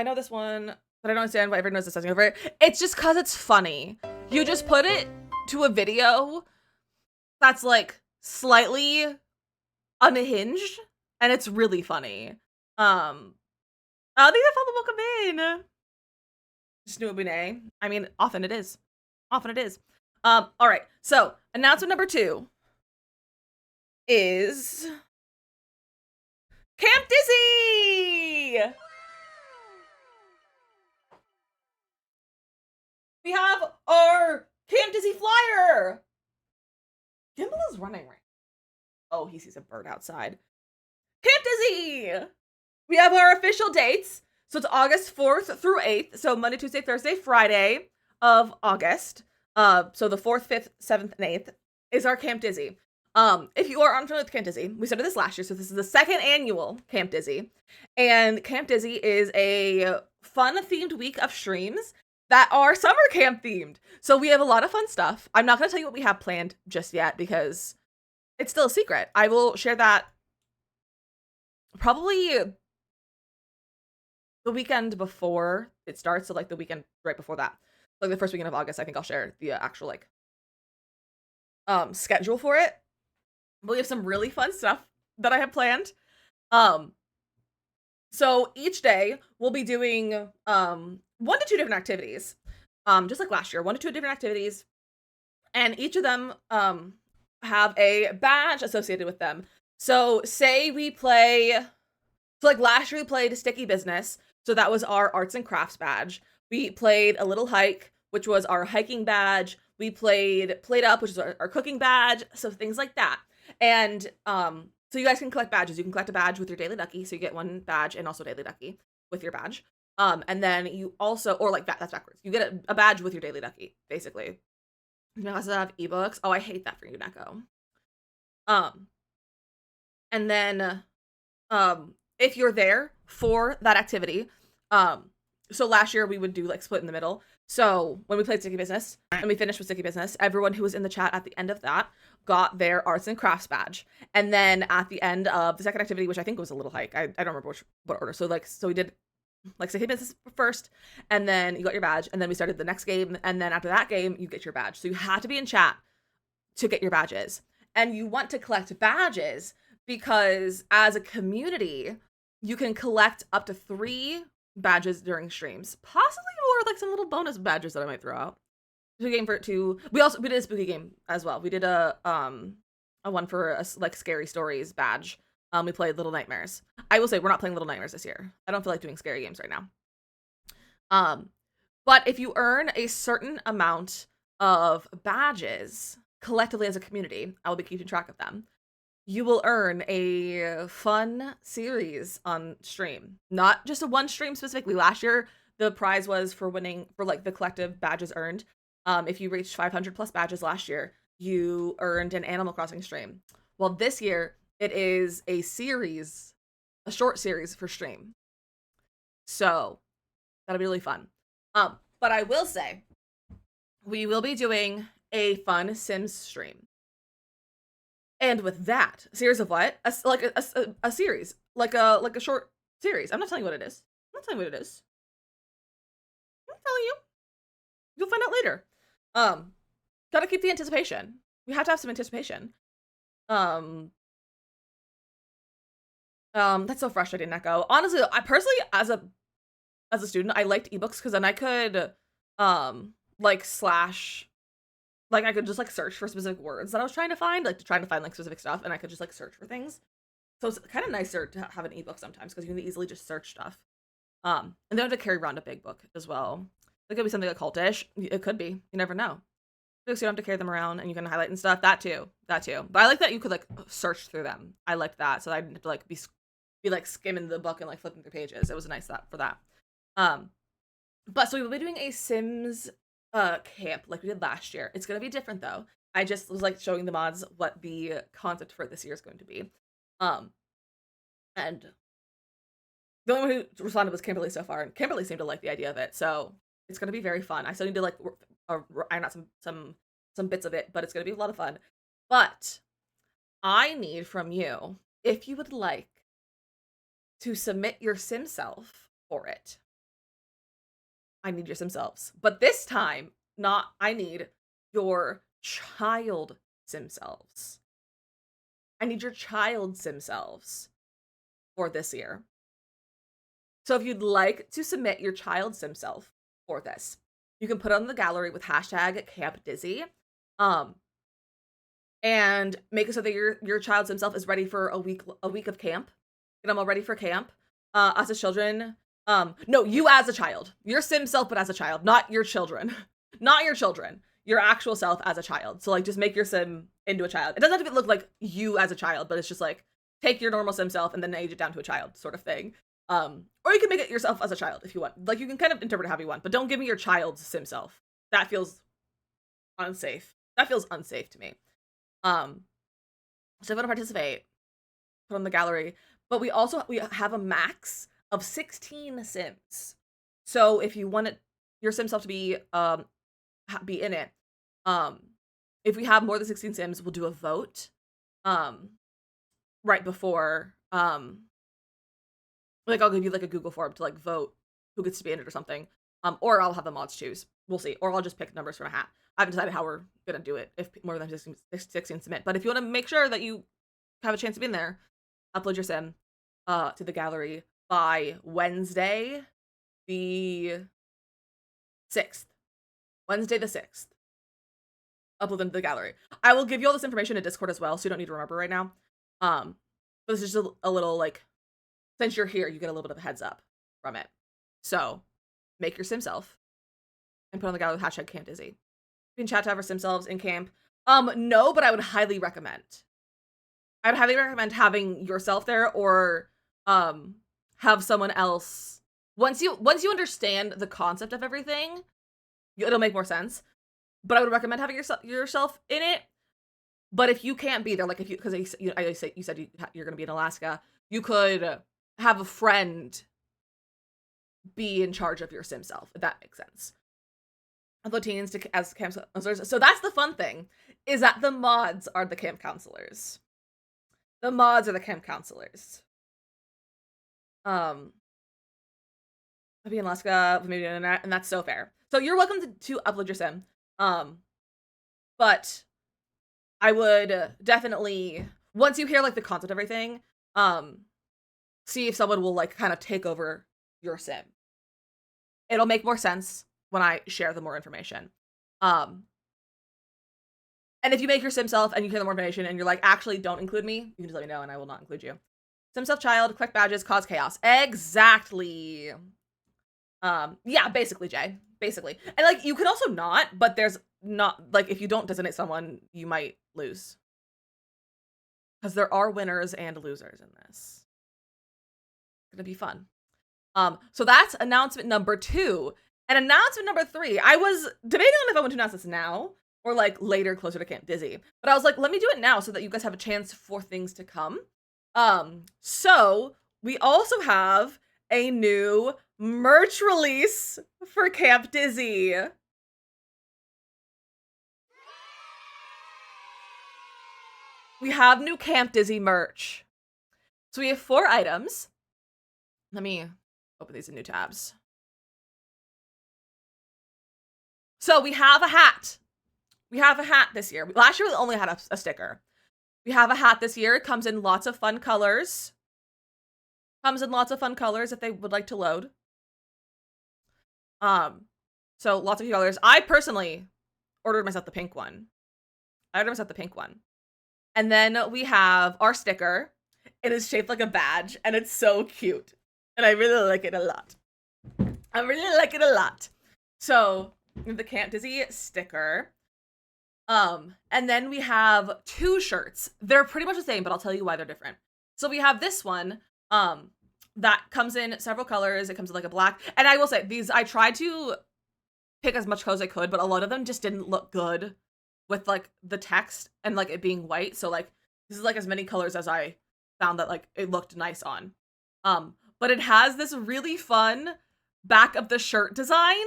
Speaker 1: know this one, but I don't understand why everyone knows this over it. It's just because it's funny. You just put it to a video that's like slightly unhinged, and it's really funny. I think that's all the welcome in. Just knew it would be I mean, often it is. Often it is. All right. So announcement number 2 is Camp Dizzy. We have our Camp Dizzy flyer. Gimbal is running right. Oh, he sees a bird outside. Camp Dizzy. We have our official dates. So it's August 4th through 8th. So Monday, Tuesday, Thursday, Friday of August. So the 4th, 5th, 7th, and 8th is our Camp Dizzy. If you are unfamiliar with Camp Dizzy, we started this last year, so this is the 2nd annual Camp Dizzy. And Camp Dizzy is a fun-themed week of streams that are summer camp themed. So we have a lot of fun stuff. I'm not going to tell you what we have planned just yet because it's still a secret. I will share that probably the weekend before it starts, so like the weekend right before that. Like the first weekend of August, I think I'll share the actual like schedule for it. But we have some really fun stuff that I have planned. So each day we'll be doing 1 to 2 different activities. Just like last year, 1 to 2 different activities. And each of them have a badge associated with them. So say we play, so like last year we played Sticky Business. So that was our arts and crafts badge. We played A Little Hike, which was our hiking badge. We played Plate Up, which is our cooking badge. So things like that. And so you guys can collect badges. You can collect a badge with your Daily Ducky. So you get 1 badge and also Daily Ducky with your badge. And then you also, or like that's backwards. You get a badge with your Daily Ducky, basically. You also have ebooks. Oh, I hate that for you, Neko. And then if you're there for that activity, so last year we would do like split in the middle. So when we played Sticky Business and we finished with Sticky Business, everyone who was in the chat at the end of that got their arts and crafts badge. And then at the end of the second activity, which I think was a little hike, I don't remember what order. So we did like Sticky Business first, and then you got your badge, and then we started the next game, and then after that game, you get your badge. So you had to be in chat to get your badges. And you want to collect badges because as a community, you can collect up to 3 badges during streams, possibly more, like some little bonus badges that I might throw out. Spooky game for it too. We did a spooky game as well. We did a one for a like scary stories badge. We played Little Nightmares. I will say we're not playing Little Nightmares this year. I don't feel like doing scary games right now. But if you earn a certain amount of badges collectively as a community, I will be keeping track of them. You will earn a fun series on stream. Not just a one stream specifically. Last year, the prize was for winning for like the collective badges earned. If you reached 500 plus badges last year, you earned an Animal Crossing stream. Well, this year it is a series, a short series for stream. So that'll be really fun. But I will say, we will be doing a fun Sims stream. And with that, series of what? A series, like a short series. I'm not telling you what it is. I'm not telling you what it is. I'm telling you. You'll find out later. Gotta keep the anticipation. We have to have some anticipation. That's so frustrating, Echo. Honestly, I personally, as a student, I liked ebooks because then I could, I could just like search for specific words that I was trying to find, like like specific stuff, and I could just like search for things. So it's kind of nicer to have an ebook sometimes because you can easily just search stuff. And they don't have to carry around a big book as well. It could be something occultish. It could be. You never know. So you don't have to carry them around and you can highlight and stuff. That too. But I like that you could like search through them. I liked that. So I didn't have to like be like skimming the book and like flipping through pages. It was nice for that. But so we will be doing a Sims camp like we did last year. It's gonna be different though. I just was like showing the mods what the concept for this year is going to be. And the only one who responded was Kimberly so far, and Kimberly seemed to like the idea of it. So it's gonna be very fun. I still need to like iron out some bits of it, but it's gonna be a lot of fun. But I need from you, if you would like, to submit your Sim self for it. I need your Sim selves. But this time, I need your child Sim selves. I need your child Sim selves for this year. So if you'd like to submit your child Sim self for this, you can put it on the gallery with hashtag #CampDizzy. And make it so that your child Sim self is ready for a week of camp. Get them all ready for camp. Us as children. No, you as a child. Your Sim self, but as a child, not your children. Not your children. Your actual self as a child. So like just make your Sim into a child. It doesn't have to look like you as a child, but it's just like take your normal Sim self and then age it down to a child sort of thing. Or you can make it yourself as a child if you want. Like you can kind of interpret it however you want, but don't give me your child's Sim self. That feels unsafe. That feels unsafe to me. So if you want to participate, put on the gallery. But we have a max of 16 Sims. So if you want your Sim self to be in it, if we have more than 16 Sims, we'll do a vote right before like I'll give you like a Google form to like vote who gets to be in it or something. Or I'll have the mods choose. We'll see. Or I'll just pick numbers from a hat. I haven't decided how we're gonna do it if more than 16 submit. But if you want to make sure that you have a chance to be in there, upload your Sim to the gallery by Wednesday the 6th. Wednesday the 6th. Upload them to the gallery. I will give you all this information in Discord as well, so you don't need to remember right now. But this is just a little like, since you're here, you get a little bit of a heads up from it. So make your Sim self and put on the gallery with hashtag #CampDizzy. You can chat to have our Sim selves in camp. No, but I would highly recommend. I would highly recommend having yourself there or have someone else. Once you understand the concept of everything, it'll make more sense. But I would recommend having yourself in it. But if you can't be there, like if you, because you said you're going to be in Alaska, you could have a friend be in charge of your sim self, if that makes sense. Upload teens as camp counselors. So that's the fun thing, is that the mods are the camp counselors. The mods are the camp counselors. I'll be in Alaska, maybe internet, and that's so fair. So you're welcome to upload your sim. But I would definitely, once you hear like the concept of everything, see if someone will like kind of take over your sim. It'll make more sense when I share the more information. And if you make your sim self and you hear the more information and you're like, actually don't include me, you can just let me know and I will not include you. Sim self child, collect badges, cause chaos. Exactly. Yeah, basically, Jay. Basically. And like you can also not, but there's not like if you don't designate someone, you might lose. Because there are winners and losers in this. It's gonna be fun. So that's announcement number 2. And announcement number 3, I was debating on if I want to announce this now or like later closer to Camp Dizzy. But I was like, let me do it now so that you guys have a chance for things to come. So we also have a new merch release for Camp Dizzy. We have new Camp Dizzy merch. So we have 4 items. Let me open these in new tabs. So we have a hat. We have a hat this year. Last year we only had a sticker. We have a hat this year. It comes in lots of fun colors. Comes in lots of fun colors if they would like to load. So lots of colors. I personally ordered myself the pink one. And then we have our sticker. It is shaped like a badge and it's so cute. And I really like it a lot. So the Camp Dizzy sticker. And then we have 2 shirts. They're pretty much the same, but I'll tell you why they're different. So we have this one, that comes in several colors. It comes in like a black. And I will say, these, I tried to pick as much colors as I could, but a lot of them just didn't look good with like the text and like it being white. So like, this is like as many colors as I found that like it looked nice on. But it has this really fun back of the shirt design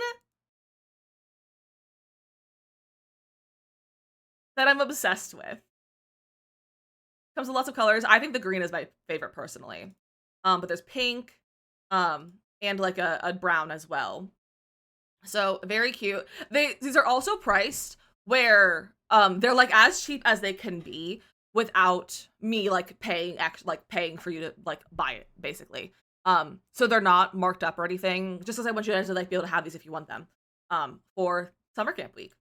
Speaker 1: that I'm obsessed with. Comes with lots of colors. I think the green is my favorite personally. But there's pink, and like a brown as well. So very cute. These are also priced where they're like as cheap as they can be without me like paying for you to like buy it basically. So they're not marked up or anything. Just because I want you guys to like be able to have these if you want them for summer camp week.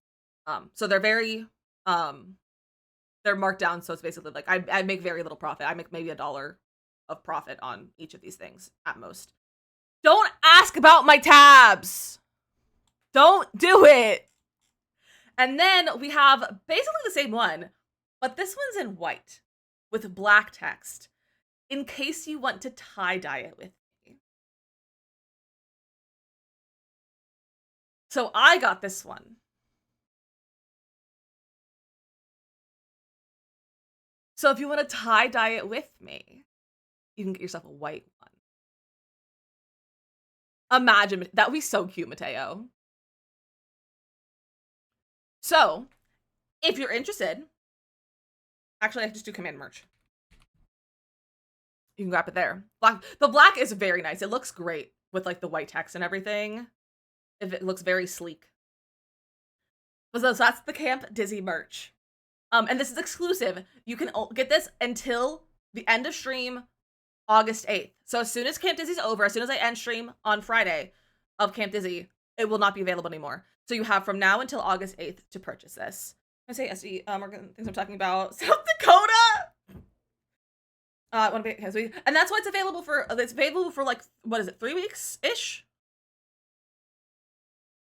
Speaker 1: So they're very they're marked down, so it's basically like I make very little profit. I make maybe $1 of profit on each of these things at most. Don't ask about my tabs. Don't do it. And then we have basically the same one, but this one's in white with black text in case you want to tie-dye it with me. So I got this one. So if you want to tie-dye it with me, you can get yourself a white one. Imagine, that would be so cute, Mateo. So, if you're interested, actually I just do command merch. You can grab it there. The black is very nice. It looks great with like the white text and everything. It looks very sleek. So that's the Camp Dizzy merch. And this is exclusive. You can get this until the end of stream, August 8th. So as soon as Camp Dizzy's over, as soon as I end stream on Friday of Camp Dizzy, it will not be available anymore. So you have from now until August 8th to purchase this. I say SD, things I'm talking about. South Dakota! And that's why it's available for like, what is it, 3 weeks-ish?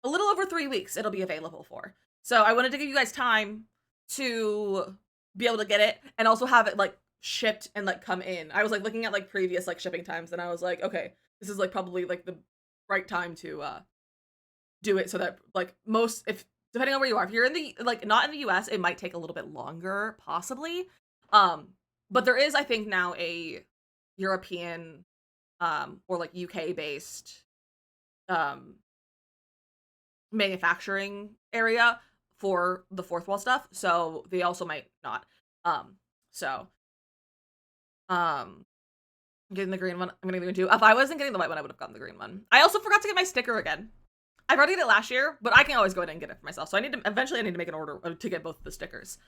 Speaker 1: A little over 3 weeks it'll be available for. So I wanted to give you guys time to be able to get it and also have it like shipped and like come in. I was like looking at like previous like shipping times and I was like, okay, this is like probably like the right time to do it so that like if depending on where you are, if you're in the like not in the US, it might take a little bit longer possibly. But there is I think now a European or like UK based manufacturing area for the fourth wall stuff, so they also might not. So I'm getting the green one. I'm getting the green too. If I wasn't getting the white one, I would have gotten the green one. I also forgot to get my sticker again. I've already did it last year, but I can always go in and get it for myself. So I need to make an order to get both of the stickers.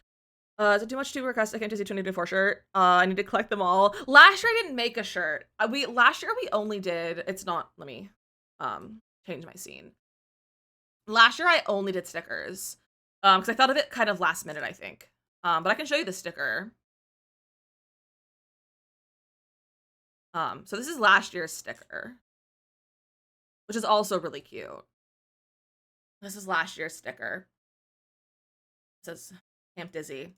Speaker 1: Is it too much to request a Fantasy 2024 shirt? I need to collect them all. Last year I didn't make a shirt. Last year we only did, it's not, let me change my scene. Last year I only did stickers. Because I thought of it kind of last minute, I think. But I can show you the sticker. So this is last year's sticker, which is also really cute. This is last year's sticker. It says Camp Dizzy.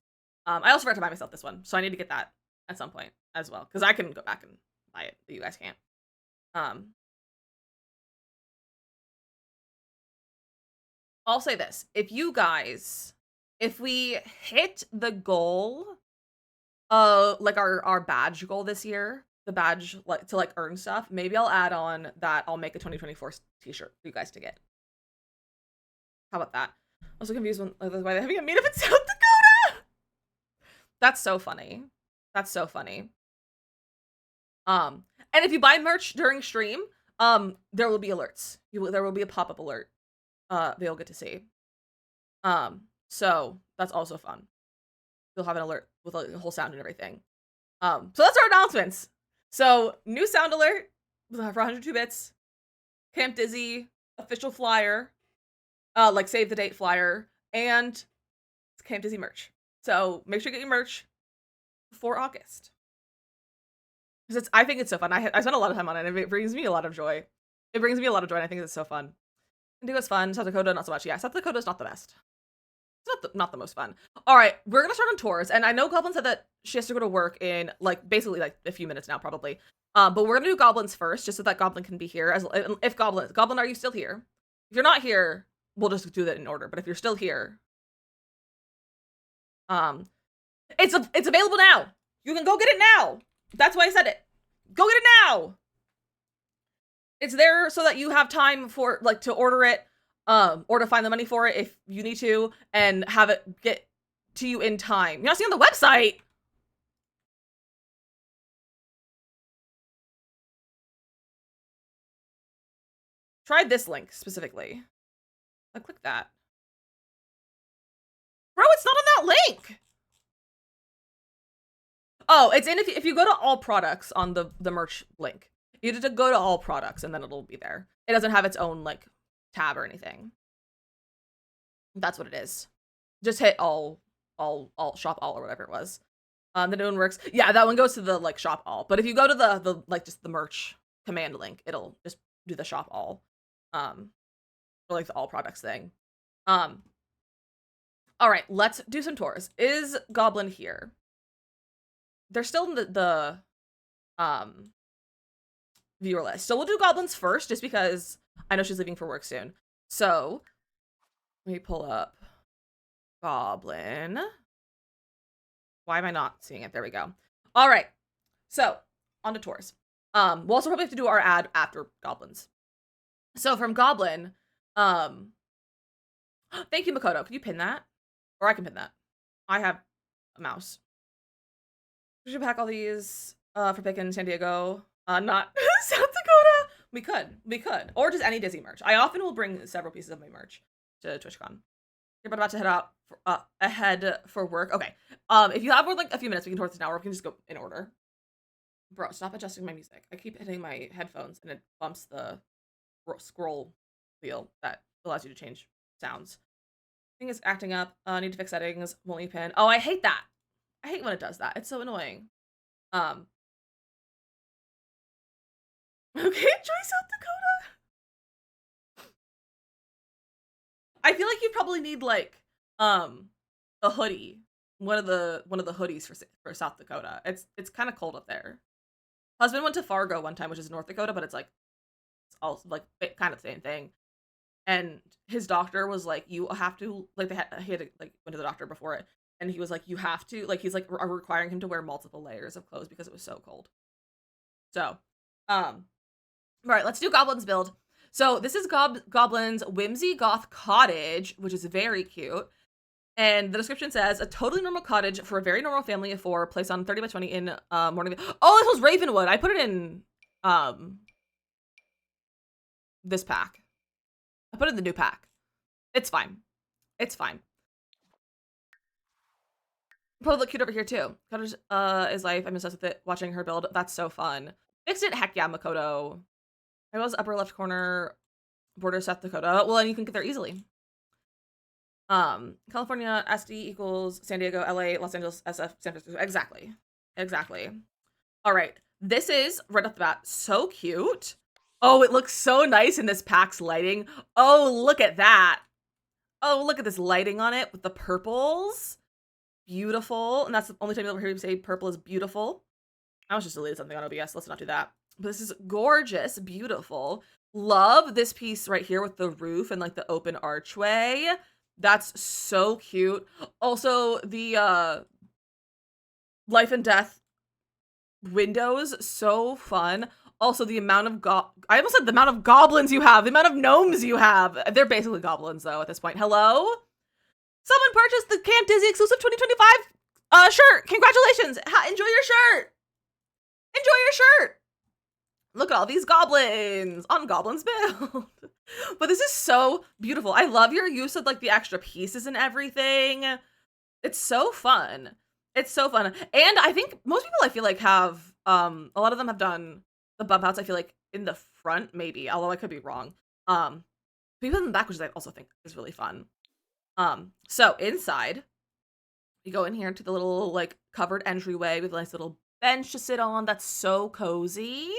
Speaker 1: I also forgot to buy myself this one, so I need to get that at some point as well, because I can go back and buy it, but you guys can't. I'll say this. If we hit the goal, like our badge goal this year, the badge to earn stuff, maybe I'll add on that I'll make a 2024 t-shirt for you guys to get. How about that? I'm also confused why they're having a meetup in South Dakota. That's so funny. That's so funny. And if you buy merch during stream, there will be alerts. There will be a pop-up alert. They'll get to see. So that's also fun. You'll have an alert with the whole sound and everything. So that's our announcements. So new sound alert for 102 bits. Camp Dizzy official flyer, like save the date flyer, and Camp Dizzy merch. So make sure you get your merch before August. Because I think it's so fun. I spent a lot of time on it, and it brings me a lot of joy. It brings me a lot of joy, and I think it's so fun. Indigo's fun. South Dakota, not so much. Yeah, South Dakota's not the best. It's not the most fun. All right, we're gonna start on tours, and I know Goblin said that she has to go to work in basically a few minutes now, probably. But we're gonna do Goblins first, just so that Goblin can be here. If Goblin, are you still here? If you're not here, we'll just do that in order. But if you're still here, it's available now. You can go get it now. That's why I said it. Go get it now. It's there so that you have time for to order it, or to find the money for it if you need to, and have it get to you in time. You're not seeing on the website. Try this link specifically. I click that. Bro, it's not on that link. Oh, it's in if you go to all products on the merch link. You have to go to all products and then it'll be there. It doesn't have its own tab or anything. That's what it is. Just hit all shop all or whatever it was. The new one works. Yeah, that one goes to the shop all. But if you go to the just the merch command link, it'll just do the shop all. Or the all products thing. All right, let's do some tours. Is Goblin here? They're still in the viewer list. So we'll do Goblins first, just because I know she's leaving for work soon. So let me pull up Goblin. Why am I not seeing it? There we go. All right. So on to tours. We'll also probably have to do our ad after Goblins. So from Goblin, thank you, Makoto. Could you pin that? Or I can pin that. I have a mouse. We should pack all these for picking San Diego. Not South Dakota. We could. Or just any Dizzy merch. I often will bring several pieces of my merch to TwitchCon. You're about to head out ahead for work. Okay. If you have more a few minutes, we can tour this now, or we can just go in order. Bro, stop adjusting my music. I keep hitting my headphones and it bumps the scroll wheel that allows you to change sounds. Thing is acting up. Need to fix settings. Won't let me pin. Oh, I hate that. I hate when it does that. It's so annoying. Okay, enjoy South Dakota. I feel like you probably need a hoodie. One of the hoodies for South Dakota. It's kind of cold up there. Husband went to Fargo one time, which is North Dakota, but it's all kind of the same thing. And his doctor was like, you have to he had to went to the doctor before it, and he was like, you have to he's requiring him to wear multiple layers of clothes because it was so cold. So, all right, let's do Goblins build. So this is Goblin's Whimsy Goth Cottage, which is very cute. And the description says, a totally normal cottage for a very normal family of 4, placed on 30 by 20 in morning. Oh, this was Ravenwood. I put it in this pack. I put it in the new pack. It's fine. It's fine. Probably look cute over here too. Cottage is life. I'm obsessed with it. Watching her build. That's so fun. Fixed it. Heck yeah, Makoto. I was upper left corner, border South Dakota. Well, and you can get there easily. California, SD equals San Diego, LA, Los Angeles, SF, San Francisco. Exactly. Exactly. All right. This is, right off the bat, so cute. Oh, it looks so nice in this pack's lighting. Oh, look at that. Oh, look at this lighting on it with the purples. Beautiful. And that's the only time you'll ever hear me say purple is beautiful. I was just deleted something on OBS. Let's not do that. But this is gorgeous. Beautiful. Love this piece right here with the roof and like the open archway. That's so cute. Also, the life and death windows, so fun. Also, the amount of I almost said the amount of goblins you have, the amount of gnomes you have. They're basically goblins though at this point. Hello? Someone purchased the Camp Dizzy exclusive 2025 shirt. Congratulations. Enjoy your shirt. Enjoy your shirt. Look at all these goblins on Goblin's build. But this is so beautiful. I love your use of like the extra pieces and everything. It's so fun. It's so fun. And I think most people I feel like have, a lot of them have done the bump outs, I feel like in the front maybe, although I could be wrong. People in the back, which I also think is really fun. So inside, you go in here to the little like covered entryway with a nice little bench to sit on. That's so cozy.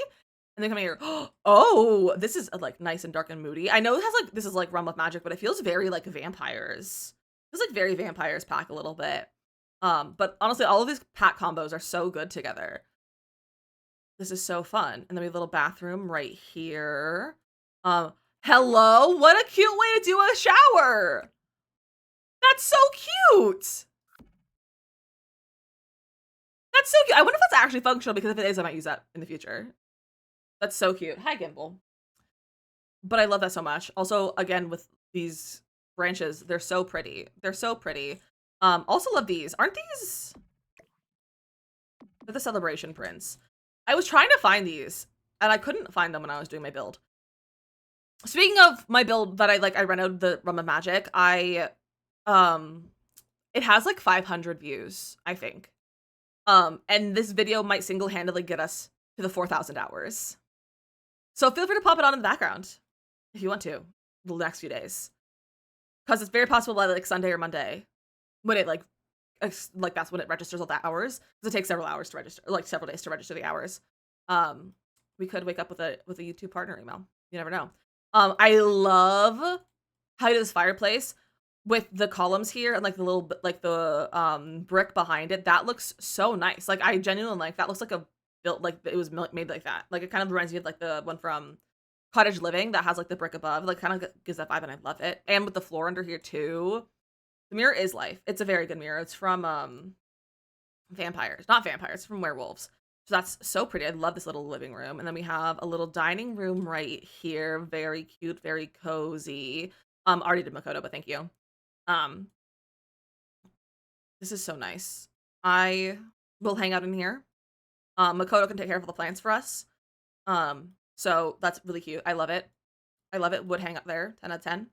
Speaker 1: And then come here. Oh, this is like nice and dark and moody. I know it has like, this is like Realm of Magic, but it feels very like vampires. It feels like very vampires pack a little bit. But honestly, all of these pack combos are so good together. This is so fun. And then we have a little bathroom right here. Hello, what a cute way to do a shower. That's so cute. That's so cute. I wonder if that's actually functional, because if it is, I might use that in the future. That's so cute. Hi, Gimbal. But I love that so much. Also, again, with these branches, they're so pretty. They're so pretty. Also love these. Aren't these... They're the celebration prints. I was trying to find these, and I couldn't find them when I was doing my build. Speaking of my build that I ran out of the Realm of Magic, it has like 500 views, I think. And this video might single-handedly get us to the 4,000 hours. So feel free to pop it on in the background if you want to the next few days, because it's very possible by like Sunday or Monday when it like that's when it registers all the hours, because it takes several hours to register, like several days to register the hours. We could wake up with a YouTube partner email. You never know. I love how you do this fireplace with the columns here and like the little like the brick behind it. That looks so nice. Like I genuinely like that. Looks like a built like it was made like that. Like it kind of reminds me of like the one from Cottage Living that has like the brick above. Like kind of gives that vibe, and I love it. And with the floor under here too. The mirror is life. It's a very good mirror. It's from vampires, not vampires, from werewolves. So that's so pretty. I love this little living room. And then we have a little dining room right here. Very cute, very cozy. Already did Makoto, but thank you. This is so nice. I will hang out in here. Makoto can take care of all the plants for us. So that's really cute. I love it. I love it. Would hang up there. 10 out of 10.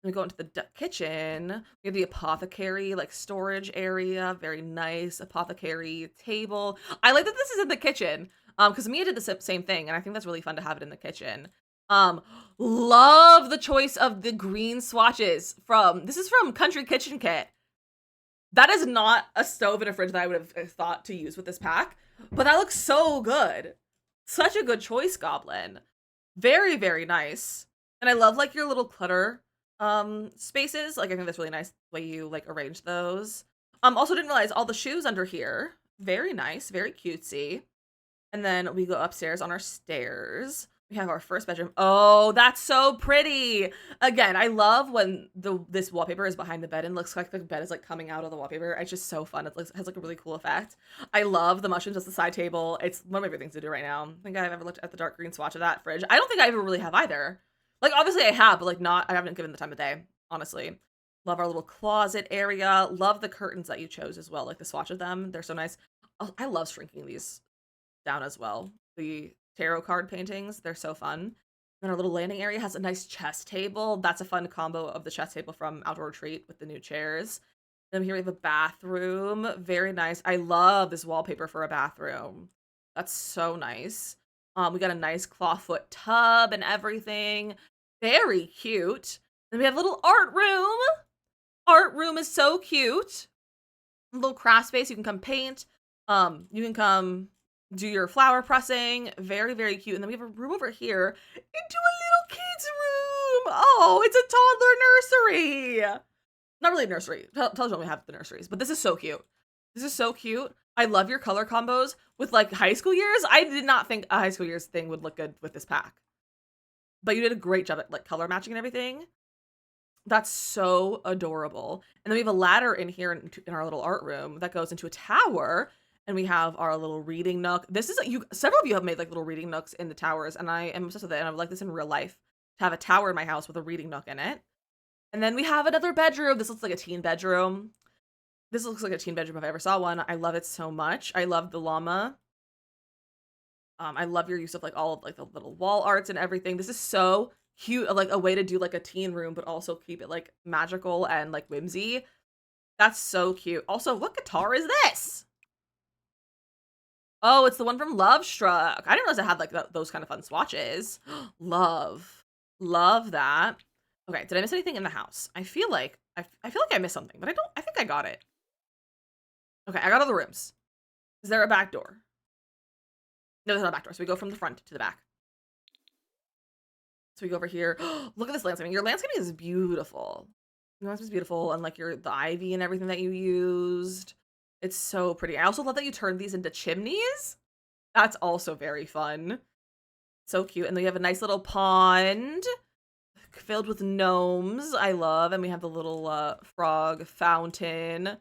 Speaker 1: Then we go into the kitchen. We have the apothecary like storage area. Very nice apothecary table. I like that this is in the kitchen. Because Mia did the same thing, and I think that's really fun to have it in the kitchen. Love the choice of the green swatches this is from Country Kitchen Kit. That is not a stove and a fridge that I would have thought to use with this pack, but that looks so good. Such a good choice, Goblin. Very, very nice. And I love like your little clutter spaces. Like I think that's really nice the way you like arrange those. Also didn't realize all the shoes under here. Very nice, very cutesy. And then we go upstairs on our stairs. We have our first bedroom. Oh, that's so pretty. Again, I love when this wallpaper is behind the bed and looks like the bed is like coming out of the wallpaper. It's just so fun. It has like a really cool effect. I love the mushrooms as the side table. It's one of my favorite things to do right now. I think I've ever looked at the dark green swatch of that fridge. I don't think I ever really have either. Like, obviously I have, but like I haven't given the time of day, honestly. Love our little closet area. Love the curtains that you chose as well, like the swatch of them. They're so nice. Oh, I love shrinking these down as well. The tarot card paintings, they're so fun. Then our little landing area has a nice chess table. That's a fun combo of the chess table from Outdoor Retreat with the new chairs. Then here we have a bathroom. Very nice. I love this wallpaper for a bathroom. That's so nice. We got a nice clawfoot tub and everything. Very cute. Then we have a little art room. Art room is so cute. A little craft space. You can come paint. You can come do your flower pressing. Very, very cute. And then we have a room over here into a little kid's room. Oh, it's a toddler nursery. Not really a nursery. Tell us when we have the nurseries, but this is so cute. This is so cute. I love your color combos with like high school years. I did not think a high school years thing would look good with this pack, but you did a great job at like color matching and everything. That's so adorable. And then we have a ladder in here in our little art room that goes into a tower. And we have our little reading nook. This is several of you have made like little reading nooks in the towers, and I am obsessed with it. And I would like this in real life to have a tower in my house with a reading nook in it. And then we have another bedroom. This looks like a teen bedroom. This looks like a teen bedroom if I ever saw one. I love it so much. I love the llama. I love your use of like all of like the little wall arts and everything. This is so cute, like a way to do like a teen room, but also keep it like magical and like whimsy. That's so cute. Also, what guitar is this? Oh, it's the one from Love Struck. I didn't realize it had like those kind of fun swatches. Love that. Okay, did I miss anything in the house? I feel like I missed something, but I think I got it. Okay, I got all the rooms. Is there a back door? No, there's not a back door. So we go from the front to the back. So we go over here. Look at this landscaping. Your landscaping is beautiful. Your landscaping is beautiful, and like the ivy and everything that you used. It's so pretty. I also love that you turned these into chimneys. That's also very fun. So cute. And then we have a nice little pond filled with gnomes. I love. And we have the little frog fountain.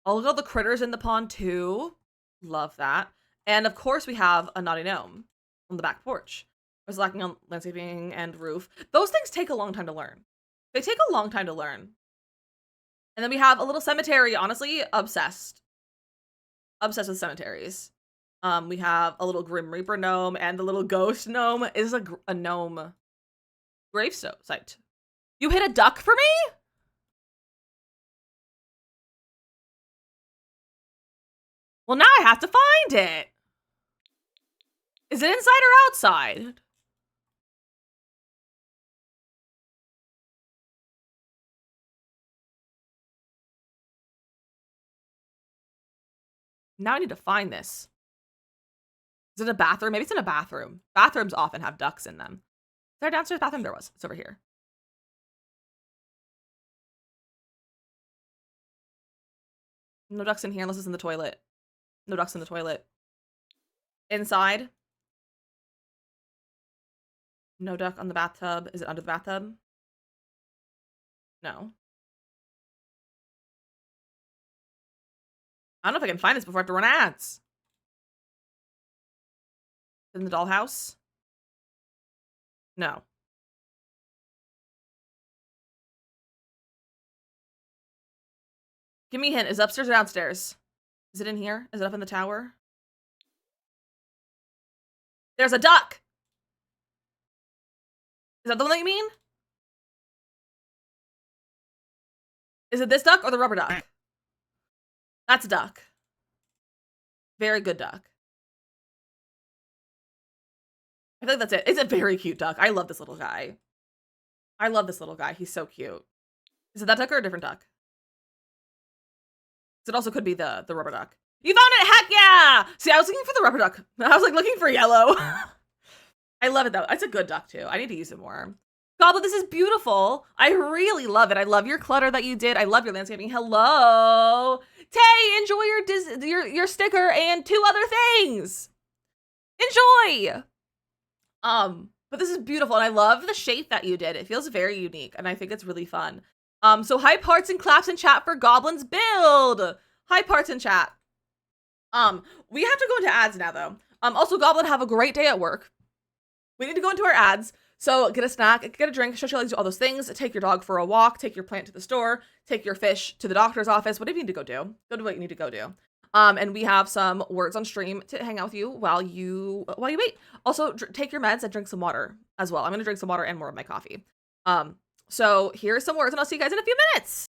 Speaker 1: Oh, look at all the critters in the pond too. Love that. And of course we have a naughty gnome on the back porch. I was lacking on landscaping and roof. Those things take a long time to learn. They take a long time to learn. And then we have a little cemetery. Honestly, obsessed with cemeteries. We have a little Grim Reaper gnome, and the little ghost gnome is a gnome gravestone site. You hit a duck for me? Well, now I have to find it. Is it inside or outside? Now I need to find this. Is it a bathroom? Maybe it's in a bathroom. Bathrooms often have ducks in them. Is there a downstairs bathroom? There was. It's over here. No ducks in here unless it's in the toilet. No ducks in the toilet. Inside. No duck on the bathtub. Is it under the bathtub? No. I don't know if I can find this before I have to run ads. In the dollhouse? No. Give me a hint. Is it upstairs or downstairs? Is it in here? Is it up in the tower? There's a duck! Is that the one that you mean? Is it this duck or the rubber duck? That's a duck. Very good duck. I think that's it. It's a very cute duck. I love this little guy. I love this little guy. He's so cute. Is it that duck or a different duck? It also could be the rubber duck. You found it! Heck yeah! See, I was looking for the rubber duck. I was like looking for yellow. I love it though. It's a good duck too. I need to use it more. Goblin, this is beautiful. I really love it. I love your clutter that you did. I love your landscaping. Hello. Tay, enjoy your sticker and 2 other things. Enjoy. But this is beautiful, and I love the shape that you did. It feels very unique, and I think it's really fun. So hype hearts and claps in chat for Goblin's build. Hype hearts in chat. We have to go into ads now, though. Also, Goblin, have a great day at work. We need to go into our ads. So get a snack, get a drink, stretch your legs, do all those things. Take your dog for a walk. Take your plant to the store. Take your fish to the doctor's office. Whatever you need to go do, go do what you need to go do. And we have some words on stream to hang out with you while you wait. Also, take your meds and drink some water as well. I'm gonna drink some water and more of my coffee. So here's some words, and I'll see you guys in a few minutes.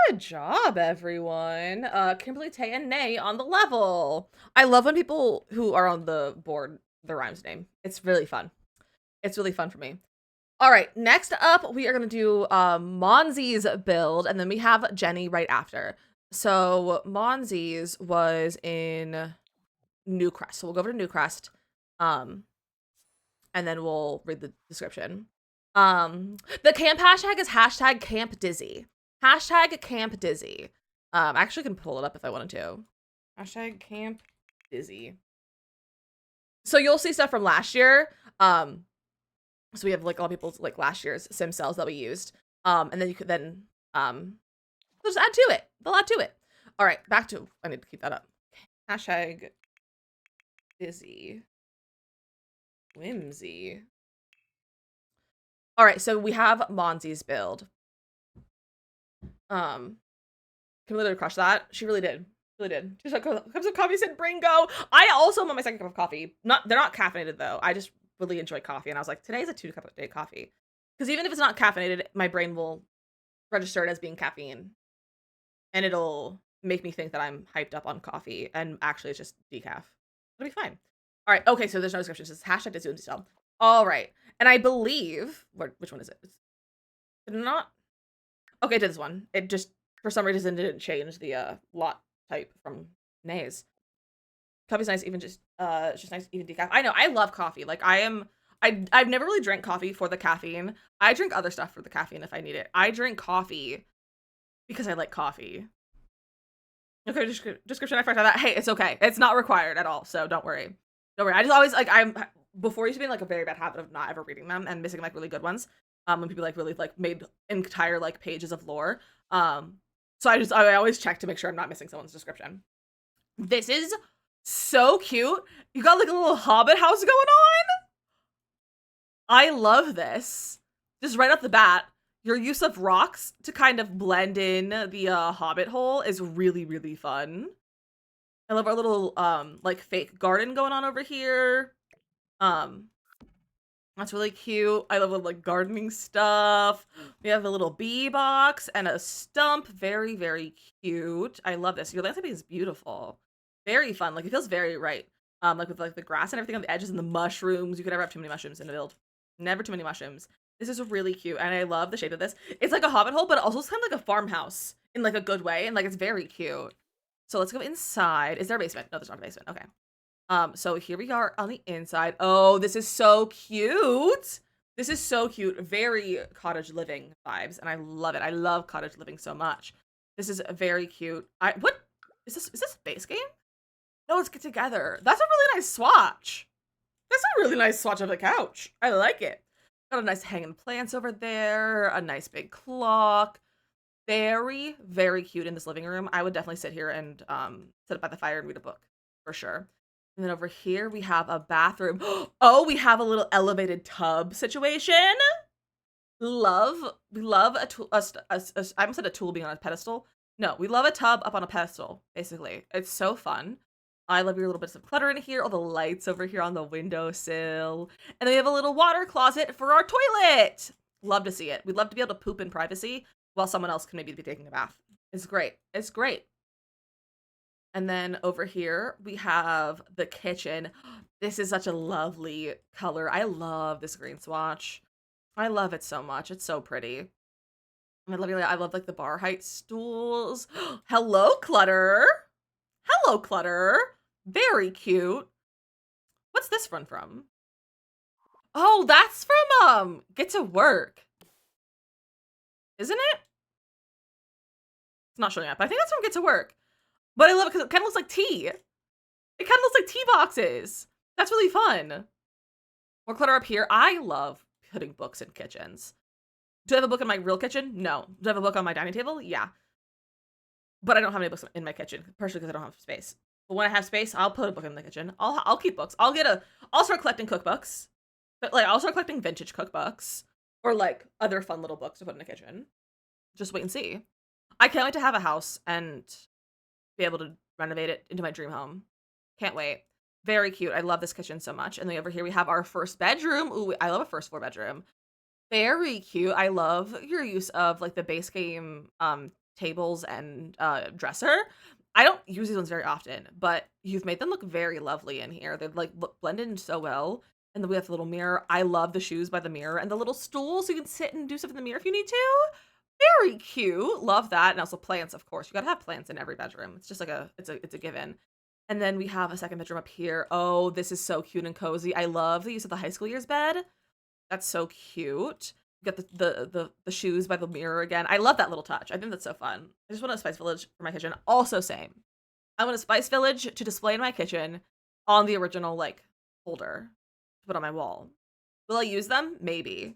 Speaker 1: Good job, everyone. Kimberly, Tay, and Nay on the level. I love when people who are on the board the rhymes name. It's really fun. It's really fun for me. All right, next up, we are going to do Monzi's build, and then we have Jenny right after. So Monzi's was in Newcrest. So we'll go over to Newcrest, and then we'll read the description. The camp hashtag is hashtag Camp Dizzy. Hashtag Camp Dizzy. I actually can pull it up if I wanted to. Hashtag Camp Dizzy. So you'll see stuff from last year. So we have like all people's like last year's sim cells that we used. And then you could then just add to it. They'll add to it. All right, back to I need to keep that up. Hashtag Dizzy. Whimsy. All right, so we have Monzi's build. Can we literally crush that? She really did. Really did. She's like, cups of coffee said bring go. I also want my second cup of coffee. They're not caffeinated though. I just really enjoy coffee, and I was like, today's a 2 cup a day coffee. Because even if it's not caffeinated, my brain will register it as being caffeine. And it'll make me think that I'm hyped up on coffee, and actually it's just decaf. It'll be fine. All right, okay, so there's no description. It says hashtag DizzyMissLizzy. All right, and I believe, which one is it? Did it not? Okay, I did this one. It just, for some reason, didn't change the lot type from Nays. Coffee's nice, even just it's just nice, even decaf. I know, I love coffee. Like I've never really drank coffee for the caffeine. I drink other stuff for the caffeine if I need it. I drink coffee because I like coffee. Okay, description, I forgot that. Hey, it's okay. It's not required at all, so don't worry. Don't worry. I just always, like, before I used to be in, like, a very bad habit of not ever reading them and missing, like, really good ones. When people, like, really, like, made entire, like, pages of lore. So I always check to make sure I'm not missing someone's description. This is so cute. You got, like, a little hobbit house going on. I love this. Just right off the bat, your use of rocks to kind of blend in the hobbit hole is really, really fun. I love our little like fake garden going on over here. That's really cute. I love like gardening stuff. We have a little bee box and a stump. Very, very cute. I love this. Your landscape is beautiful. Very fun. Like it feels very right. Like with like the grass and everything on the edges and the mushrooms. You could never have too many mushrooms in a build. Never too many mushrooms. This is really cute, and I love the shape of this. It's like a hobbit hole, but also it's kind of like a farmhouse in like a good way, and like it's very cute. So let's go inside. Is there a basement? No, there's not a basement. Okay. So here we are on the inside. Oh, this is so cute. This is so cute. Very cottage living vibes, and I love it. I love cottage living so much. This is very cute. What is this? Is this a base game? No, let's get together. That's a really nice swatch. That's a really nice swatch of the couch. I like it. Got a nice hanging plants over there. A nice big clock. Very, very cute in this living room. I would definitely sit here and sit by the fire and read a book for sure. And then over here we have a bathroom. Oh, we have a little elevated tub situation. We love a tool. I almost said a tool being on a pedestal. No, we love a tub up on a pedestal. Basically, it's so fun. I love your little bits of clutter in here. All the lights over here on the windowsill, and then we have a little water closet for our toilet. Love to see it. We'd love to be able to poop in privacy while someone else can maybe be taking a bath. It's great. It's great. And then over here, we have the kitchen. This is such a lovely color. I love this green swatch. I love it so much. It's so pretty. I love like the bar height stools. Hello, clutter. Hello, clutter. Very cute. What's this one from? Oh, that's from Get to Work. Isn't it? It's not showing up. I think that's from Get to Work. But I love it because it kind of looks like tea. It kind of looks like tea boxes. That's really fun. More clutter up here. I love putting books in kitchens. Do I have a book in my real kitchen? No. Do I have a book on my dining table? Yeah. But I don't have any books in my kitchen, partially because I don't have space. But when I have space, I'll put a book in the kitchen. I'll keep books. I'll start collecting cookbooks. But like I'll start collecting vintage cookbooks or like other fun little books to put in the kitchen. Just wait and see. I can't wait to have a house and be able to renovate it into my dream home. Can't wait. Very cute. I love this kitchen so much. And then over here we have our first bedroom. Ooh, I love a first floor bedroom. Very cute. I love your use of like the base game tables and dresser. I don't use these ones very often, but you've made them look very lovely in here. They like blend in so well. And then we have the little mirror. I love the shoes by the mirror and the little stool so you can sit and do stuff in the mirror if you need to. Very cute. Love that. And also plants, of course. You gotta have plants in every bedroom. It's just like it's a given. And then we have a second bedroom up here. Oh, this is so cute and cozy. I love the use of the high school years bed. That's so cute. You got the shoes by the mirror again. I love that little touch. I think that's so fun. I just want a Spice Village for my kitchen. Also same. I want a Spice Village to display in my kitchen on the original like holder to put on my wall. Will I use them? Maybe.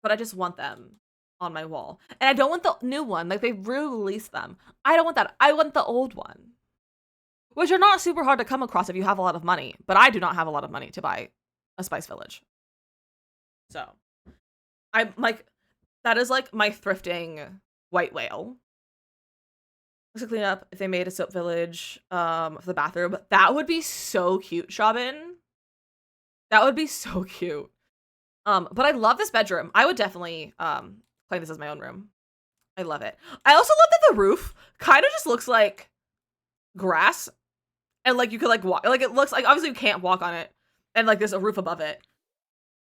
Speaker 1: But I just want them on my wall. And I don't want the new one. Like, they re-released them. I don't want that. I want the old one. Which are not super hard to come across if you have a lot of money. But I do not have a lot of money to buy a Spice Village. So, I'm like, that is like my thrifting white whale. Let's clean up if they made a soap village for the bathroom. That would be so cute, Shabin. That would be so cute. But I love this bedroom. I would definitely claim this as my own room. I love it. I also love that the roof kind of just looks like grass. And like you could like walk, like it looks like, obviously you can't walk on it. And like there's a roof above it.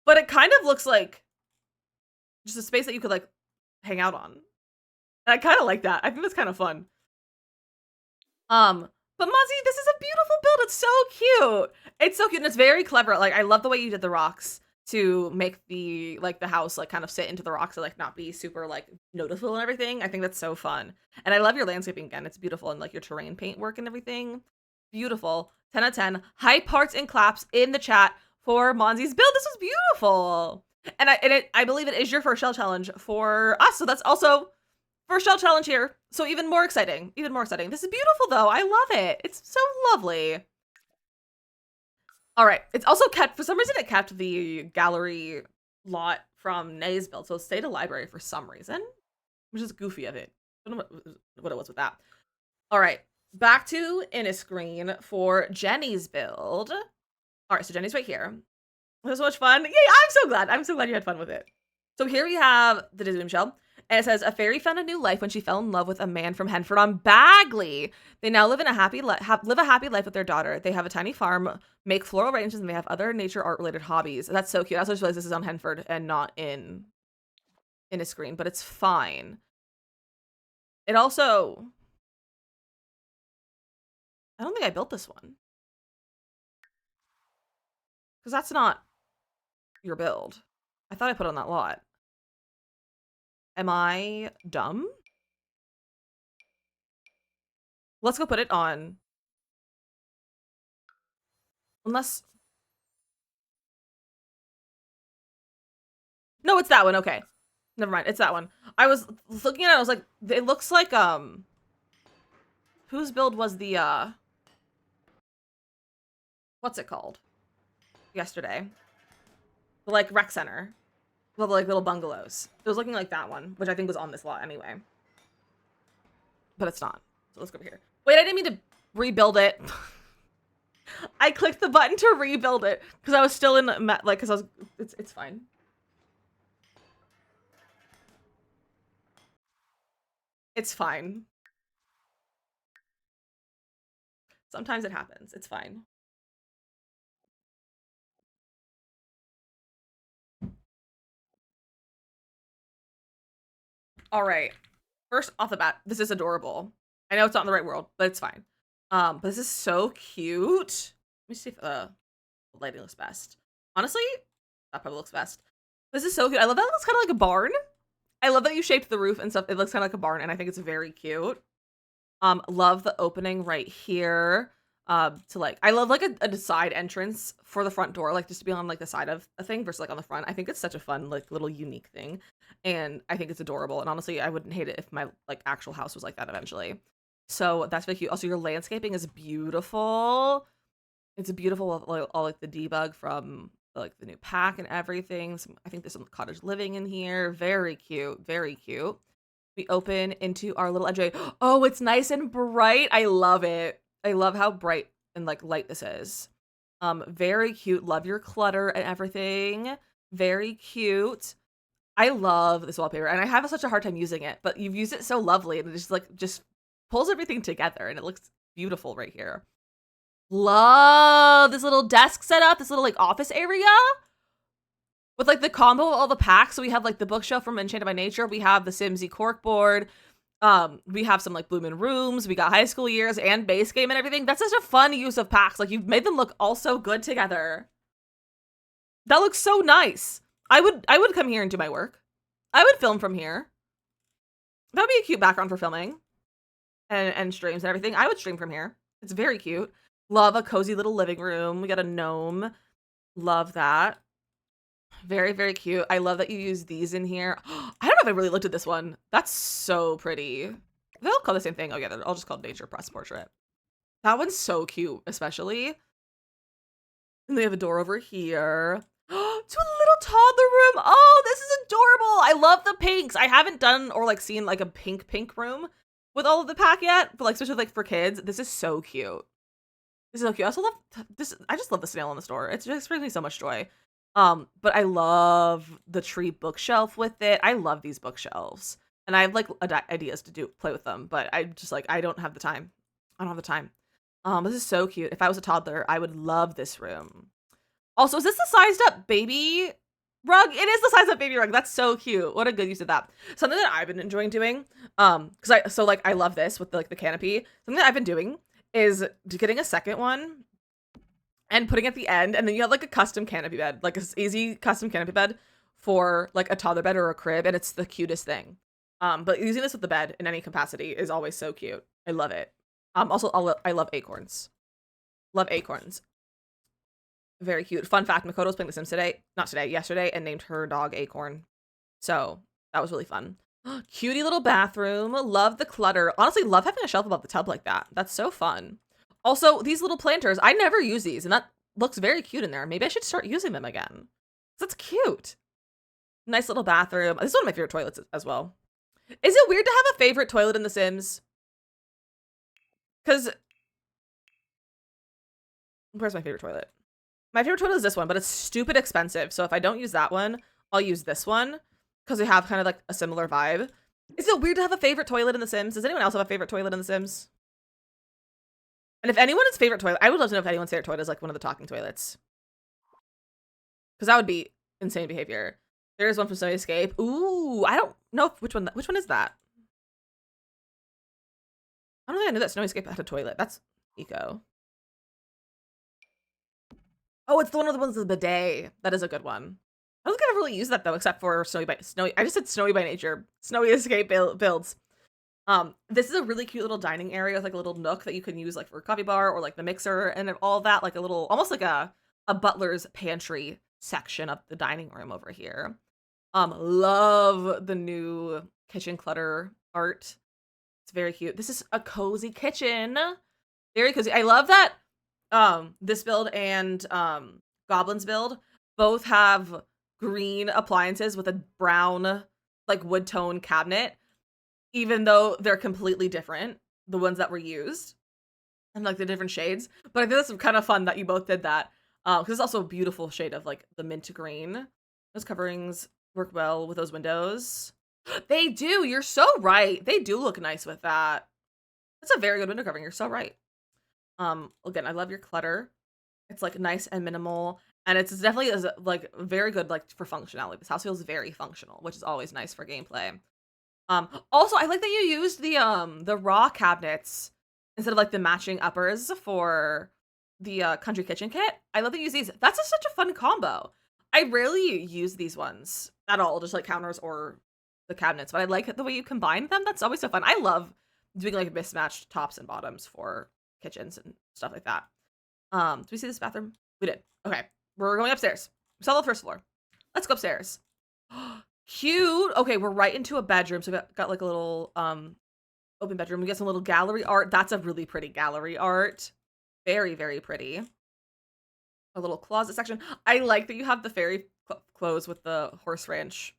Speaker 1: But it kind of looks like just a space that you could like hang out on. And I kind of like that. I think that's kind of fun. But Mozzie, this is a beautiful build. It's so cute. It's so cute and it's very clever. Like I love the way you did the rocks to make the like the house like kind of sit into the rocks and like not be super like noticeable and everything. I think that's so fun. And I love your landscaping again. It's beautiful and like your terrain paint work and everything. Beautiful. 10 out of 10. Hype hearts and claps in the chat for Monzi's build. This was beautiful. And I believe it is your first shell challenge for us. So that's also first shell challenge here. So even more exciting. Even more exciting. This is beautiful though. I love it. It's so lovely. All right. It's also kept, for some reason it kept the gallery lot from Nay's build. So it stayed a library for some reason, which is goofy of it. I don't know what it was with that. All right. Back to Inniscreen for Jenny's build. All right. So Jenny's right here. It was so much fun. Yay. I'm so glad. I'm so glad you had fun with it. So here we have the Disney Shell. And it says, a fairy found a new life when she fell in love with a man from Henford on Bagley. They now live in a happy live a happy life with their daughter. They have a tiny farm, make floral arrangements, and they have other nature art related hobbies. That's so cute. I also just realized this is on Henford and not in a screen, but it's fine. It also, I don't think I built this one because that's not your build. I thought I put it on that lot. Am I dumb? Let's go put it on. Unless... No, it's that one. Okay. Never mind. It's that one. I was looking at it. I was like, it looks like, whose build was the, what's it called? Yesterday. The, like, rec center. The, like, little bungalows. It was looking like that one, which I think was on this lot anyway. But it's not. So let's go over here. Wait, I didn't mean to rebuild it. I clicked the button to rebuild it because I was still in, like, because I was, it's fine. It's fine. Sometimes it happens. It's fine. All right. First off the bat, this is adorable. I know it's not in the right world, but it's fine. But this is so cute. Let me see if the lighting looks best. Honestly, that probably looks best. This is so cute. I love that it looks kind of like a barn. I love that you shaped the roof and stuff. It looks kind of like a barn, and I think it's very cute. Love the opening right here. To like, I love like a side entrance for the front door, like just to be on like the side of a thing versus like on the front. I think it's such a fun, like little unique thing. And I think it's adorable. And honestly, I wouldn't hate it if my like actual house was like that eventually. So that's very cute. Also, your landscaping is beautiful. It's beautiful, all like the debug from like the new pack and everything. I think there's some cottage living in here. Very cute. Very cute. We open into our little entryway. Oh, it's nice and bright. I love it. I love how bright and like light this is. Very cute. Love your clutter and everything. Very cute. I love this wallpaper and I have such a hard time using it, but you've used it so lovely and it just pulls everything together and it looks beautiful right here. Love this little desk setup, this little like office area with like the combo of all the packs. So we have like the bookshelf from Enchanted by Nature. We have the Simsy corkboard. We have some like Bloomin' Rooms. We got High School Years and base game and everything. That's such a fun use of packs. Like you've made them look all so good together. That looks so nice. I would come here and do my work. I would film from here. That would be a cute background for filming and streams and everything. I would stream from here. It's very cute. Love a cozy little living room. We got a gnome. Love that. Very, very cute. I love that you use these in here. I don't know if I really looked at this one. That's so pretty. They all call the same thing. Oh yeah, they're all just called Nature Press Portrait. That one's so cute, especially. And they have a door over here. To a little toddler room. Oh, this is adorable. I love the pinks. I haven't done or like seen like a pink room with all of the pack yet, but like especially like for kids. This is so cute. This is so cute. I also love this. I just love the snail in the store. It just brings me so much joy. But I love the tree bookshelf with it. I love these bookshelves. And I have like ideas to play with them, but I just like, I don't have the time. I don't have the time. This is so cute. If I was a toddler, I would love this room. Also, is this the sized up baby rug? It is the sized up baby rug. That's so cute. What a good use of that. Something that I've been enjoying doing, I love this with the canopy. Something that I've been doing is getting a second one and putting it at the end, and then you have like a custom canopy bed, like an easy custom canopy bed for like a toddler bed or a crib, and it's the cutest thing. But using this with the bed in any capacity is always so cute. I love it. Also, I love acorns. Love acorns. Very cute. Fun fact, Makoto was playing The Sims yesterday, and named her dog Acorn. So that was really fun. Cutie little bathroom. Love the clutter. Honestly, love having a shelf above the tub like that. That's so fun. Also, these little planters. I never use these, and that looks very cute in there. Maybe I should start using them again. That's cute. Nice little bathroom. This is one of my favorite toilets as well. Is it weird to have a favorite toilet in The Sims? Because where's my favorite toilet? My favorite toilet is this one, but it's stupid expensive. So if I don't use that one, I'll use this one because they have kind of like a similar vibe. Is it weird to have a favorite toilet in The Sims? Does anyone else have a favorite toilet in The Sims? And if anyone's favorite toilet, I would love to know if anyone's favorite toilet is like one of the talking toilets. Because that would be insane behavior. There's one from Snowy Escape. Ooh, I don't know which one is that. I don't think I knew that Snowy Escape had a toilet. That's eco. Oh, it's the one of the ones with the bidet. That is a good one. I don't think I've really used that though, except for Snowy. I just said Snowy by Nature. Snowy Escape builds. This is a really cute little dining area with like a little nook that you can use like for a coffee bar or like the mixer and all that, like a little, almost like a butler's pantry section of the dining room over here. Love the new kitchen clutter art. It's very cute. This is a cozy kitchen. Very cozy. I love that this build and Goblin's build both have green appliances with a brown like wood tone cabinet, even though they're completely different, the ones that were used and like the different shades. But I think that's kind of fun that you both did that because it's also a beautiful shade of like the mint green. Those coverings work well with those windows. They do. You're so right. They do look nice with that. That's a very good window covering. You're so right. Again, I love your clutter. It's like nice and minimal, and it's definitely like very good like for functionality. This house feels very functional, which is always nice for gameplay. Also, I like that you used the raw cabinets instead of like the matching uppers for the country kitchen kit. I love that you use these. That's such a fun combo. I rarely use these ones at all, just like counters or the cabinets, but I like the way you combine them. That's always so fun. I love doing like mismatched tops and bottoms for kitchens and stuff like that. Do we see this bathroom? We did. Okay, we're going upstairs. We saw the first floor. Let's go upstairs. Cute. Okay, we're right into a bedroom. So we got like a little open bedroom. We got some little gallery art. That's a really pretty gallery art. Very, very pretty. A little closet section. I like that you have the fairy clothes with the horse ranch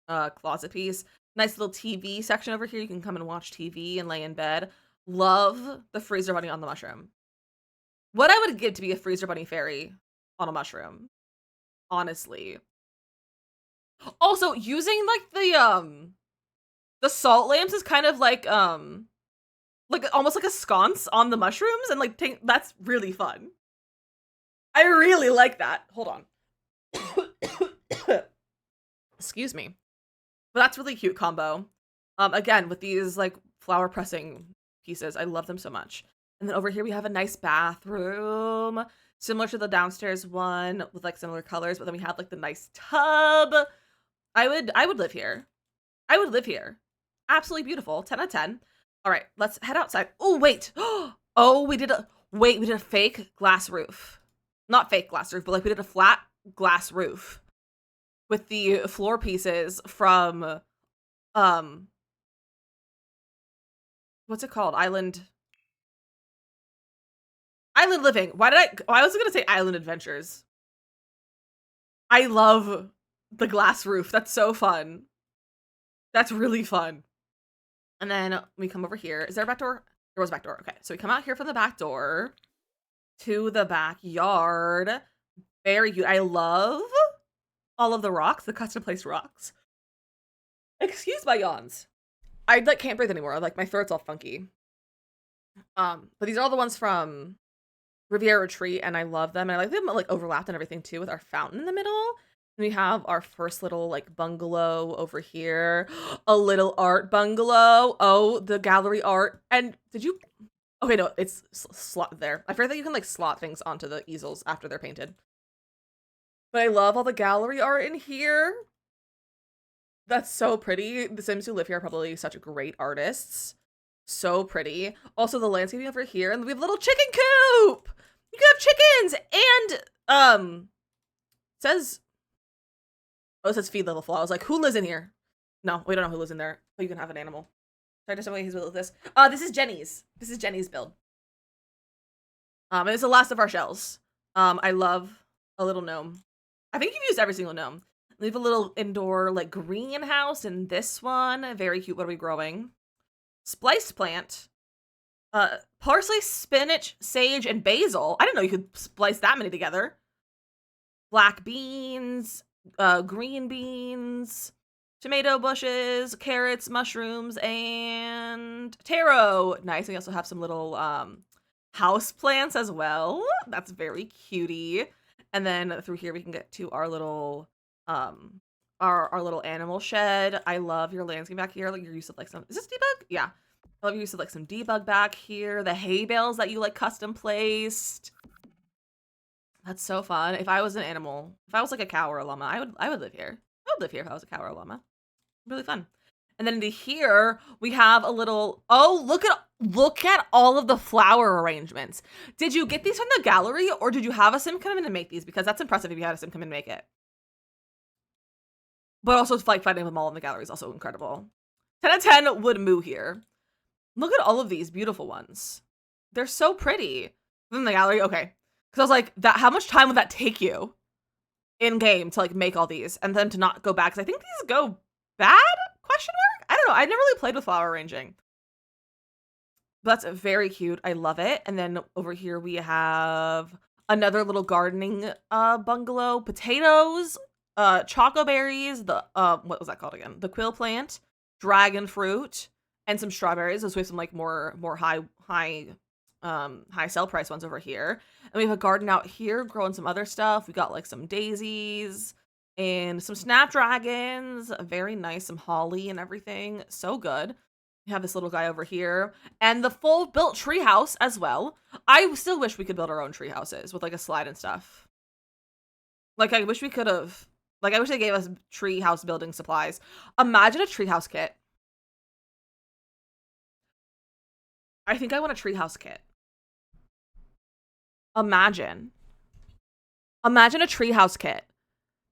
Speaker 1: closet piece. Nice little TV section over here. You can come and watch TV and lay in bed. Love the freezer bunny on the mushroom. What I would give to be a freezer bunny fairy on a mushroom. Honestly. Also, using like the salt lamps is kind of like like almost like a sconce on the mushrooms and like that's really fun. I really like that. Hold on. Excuse me. But that's really cute combo. Again, with these like flower pressing pieces. I love them so much. And then over here we have a nice bathroom, similar to the downstairs one with like similar colors, but then we have like the nice tub. I would live here. I would live here. Absolutely beautiful. 10 out of 10. All right, let's head outside. Oh, wait. Oh, we did a fake glass roof. Not fake glass roof, but like we did a flat glass roof with the floor pieces from what's it called? Island Living. Why was I gonna say Island Adventures? I love the glass roof. That's so fun. That's really fun. And then we come over here. Is there a back door? There was a back door. Okay, so we come out here from the back door to the backyard. Very cute. I love all of the rocks, the custom placed rocks. Excuse my yawns. I like can't breathe anymore. Like my throat's all funky. But these are all the ones from Riviera Retreat, and I love them. And I like them like overlapped and everything too, with our fountain in the middle. And we have our first little like bungalow over here, a little art bungalow. Oh, the gallery art. And did you? Okay, no, it's slot there. I forget that you can like slot things onto the easels after they're painted. But I love all the gallery art in here. That's so pretty. The Sims who live here are probably such great artists. So pretty. Also, the landscaping over here, and we have a little chicken coop. You can have chickens, and says, oh, it says feed little flaw. I was like, who lives in here? No, we don't know who lives in there. But you can have an animal. Sorry to somebody who's built this. This is Jenny's. This is Jenny's build. And it's the last of our shells. I love a little gnome. I think you've used every single gnome. Leave a little indoor like greenhouse in this one. Very cute. What are we growing? Splice plant. Parsley, spinach, sage, and basil. I didn't know you could splice that many together. Black beans, green beans, tomato bushes, carrots, mushrooms, and taro. Nice. We also have some little house plants as well. That's very cutie. And then through here we can get to our little our little animal shed. I love your landscape back here. Like your use of like some, is this debug? Yeah. I love your use of like some debug back here. The hay bales that you like custom placed. That's so fun. If I was an animal, if I was like a cow or a llama, I would live here. I would live here if I was a cow or a llama. Really fun. And then into here we have a little, oh, look at all of the flower arrangements. Did you get these from the gallery, or did you have a sim come in and make these? Because that's impressive if you had a sim come in and make it. But also like finding them all in the gallery is also incredible. 10 out of 10 would moo here. Look at all of these beautiful ones. They're so pretty. In the gallery, okay. Because I was like, how much time would that take you in game to like make all these and then to not go back? Because I think these go bad? Question mark? I don't know. I never really played with flower arranging. But that's very cute. I love it. And then over here we have another little gardening bungalow. Potatoes, choco berries, the what was that called again? The quill plant, dragon fruit, and some strawberries. Those with some like more high sell price ones over here. And we have a garden out here growing some other stuff. We got like some daisies and some snapdragons. Very nice. Some holly and everything. So good. We have this little guy over here and the full built tree house as well. I still wish we could build our own tree houses with like a slide and stuff. Like I wish we could have, like I wish they gave us tree house building supplies. Imagine a tree house kit. I think I want a treehouse kit. Imagine a treehouse kit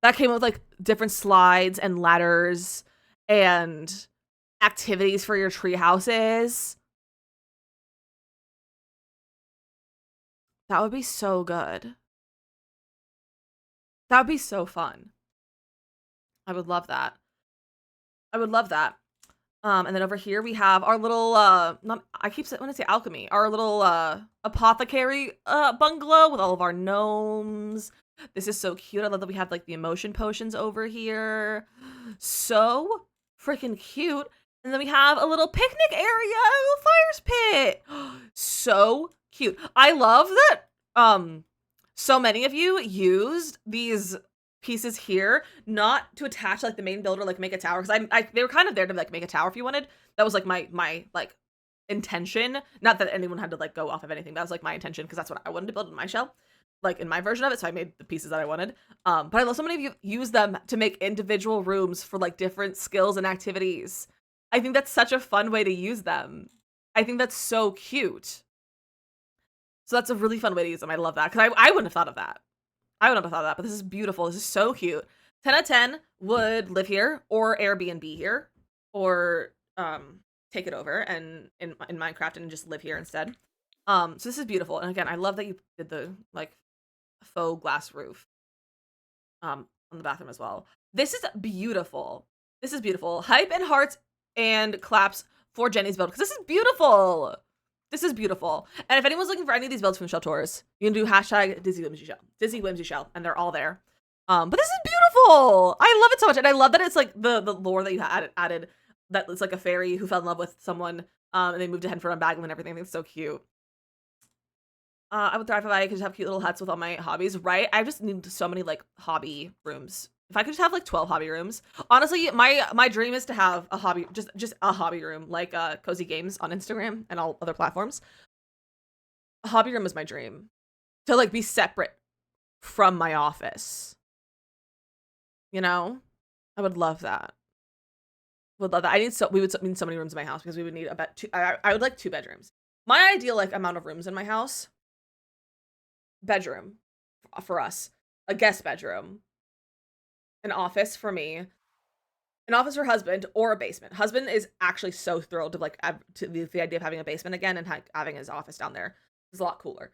Speaker 1: that came with like different slides and ladders and activities for your tree houses. That would be so good. That would be so fun. I would love that. I would love that. And then over here we have our little, I keep saying, when I say alchemy, our little, apothecary, bungalow with all of our gnomes. This is so cute. I love that we have like the emotion potions over here. So freaking cute. And then we have a little picnic area, a little fires pit. So cute. I love that so many of you used these pieces here not to attach like the main builder, like make a tower, because they were kind of there to like make a tower if you wanted. That was like my like intention. Not that anyone had to like go off of anything. That was like my intention because that's what I wanted to build in my shell, like in my version of it. So I made the pieces that I wanted. But I love so many of you use them to make individual rooms for like different skills and activities. I think that's such a fun way to use them. I think that's so cute. So that's a really fun way to use them. I love that because I wouldn't have thought of that. I wouldn't have thought of that, but this is beautiful. This is so cute. 10 out of 10 would live here or Airbnb here or take it over and in Minecraft and just live here instead. So this is beautiful. And again, I love that you did the like faux glass roof on the bathroom as well. This is beautiful. This is beautiful. Hype and hearts and claps for Jenny's build because this is beautiful. This is beautiful. And if anyone's looking for any of these builds from Shell Tours, you can do hashtag DizzyMissLizzy, and they're all there. But this is beautiful. I love it so much. And I love that it's like the lore that you added that it's like a fairy who fell in love with someone and they moved to Henford on Bagley and everything. I think it's so cute. I would thrive if I could just have cute little huts with all my hobbies, right? I just need so many like hobby rooms. If I could just have like 12 hobby rooms. Honestly, my dream is to have a hobby, just a hobby room, like Cozy Games on Instagram and all other platforms. A hobby room is my dream. To like be separate from my office. You know? I would love that. Would love that. We would need so many rooms in my house because we would need about I would like 2 bedrooms. My ideal like amount of rooms in my house. Bedroom for us. A guest bedroom. An office for me, an office for husband, or a basement. Husband is actually so thrilled to like to the idea of having a basement again and having his office down there. It's a lot cooler.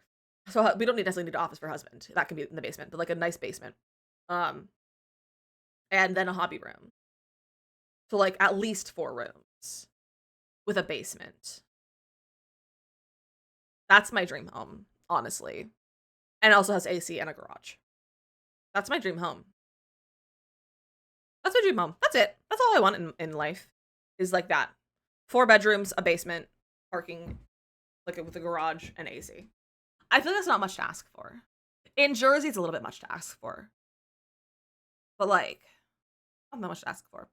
Speaker 1: So we don't necessarily need an office for husband. That can be in the basement, but like a nice basement. And then a hobby room. So like at least 4 rooms with a basement. That's my dream home, honestly. And it also has AC and a garage. That's my dream home. That's my dream home. That's it. That's all I want in life is like that. 4 bedrooms, a basement, parking, like with a garage and AC. I feel like that's not much to ask for. In Jersey, it's a little bit much to ask for. But like, not much to ask for.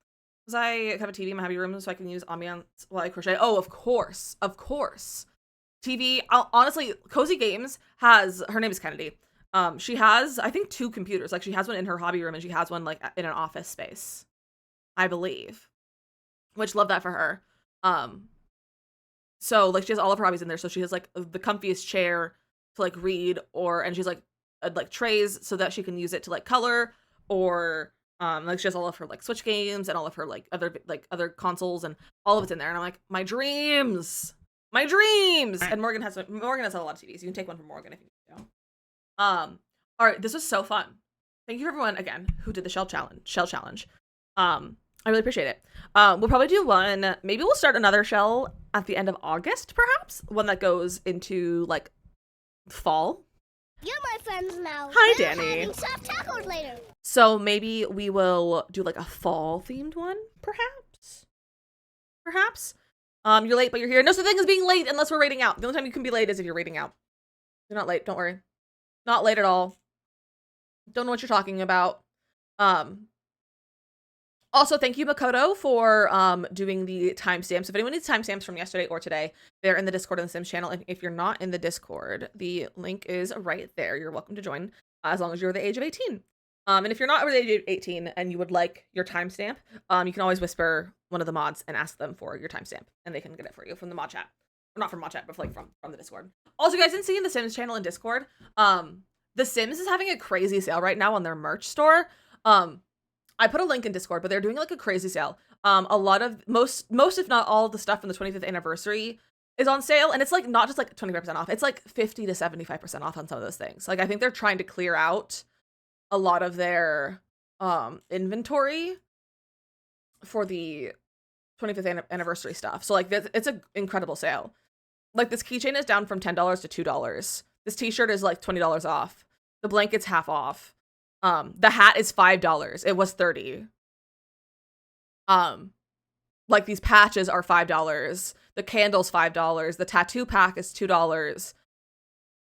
Speaker 1: Because I have a TV in my hobby room so I can use ambiance while I crochet. Oh, of course. Of course. TV. Honestly, Cozy Games has, her name is Kennedy. She has, I think, 2 computers. Like, she has one in her hobby room and she has one, like, in an office space, I believe. Which, love that for her. So, like, she has all of her hobbies in there. So she has, like, the comfiest chair to, like, read, and she's, like trays so that she can use it to, like, color, or, like, she has all of her, like, Switch games and all of her, like, other consoles, and all of it's in there. And I'm like, my dreams! My dreams! And Morgan has a lot of TVs. You can take one from Morgan if you need to. All right, this was so fun. Thank you for everyone again who did the shell challenge. I really appreciate it. We'll probably do one. Maybe we'll start another shell at the end of August, perhaps. One that goes into like fall.
Speaker 3: You're my friends now.
Speaker 1: Hi,
Speaker 3: We're
Speaker 1: Danny.
Speaker 3: having soft tacos later.
Speaker 1: So maybe we will do like a fall themed one, perhaps. Perhaps. You're late, but you're here. No such thing as being late unless we're rating out. The only time you can be late is if you're rating out. You're not late. Don't worry. Not late at all. Don't know what you're talking about. Also, thank you, Makoto, for doing the timestamps. If anyone needs timestamps from yesterday or today, they're in the Discord and the Sims channel. And if you're not in the Discord, the link is right there. You're welcome to join as long as you're the age of 18. And if you're not over the age of 18 and you would like your timestamp, you can always whisper one of the mods and ask them for your timestamp, and they can get it for you from the mod chat. Or not from mod chat, but like from the Discord. Also, guys, didn't see in the Sims channel and Discord, the Sims is having a crazy sale right now on their merch store. I put a link in Discord, but they're doing like a crazy sale. A lot of most if not all of the stuff from the 25th anniversary is on sale, and it's like not just like 25% off. It's like 50 to 75% off on some of those things. Like I think they're trying to clear out a lot of their inventory for the 25th anniversary stuff. So like it's an incredible sale. Like this keychain is down from $10 to $2. This t-shirt is like $20 off. The blanket's half off. The hat is $5. It was $30. Like these patches are $5. The candle's $5. The tattoo pack is $2.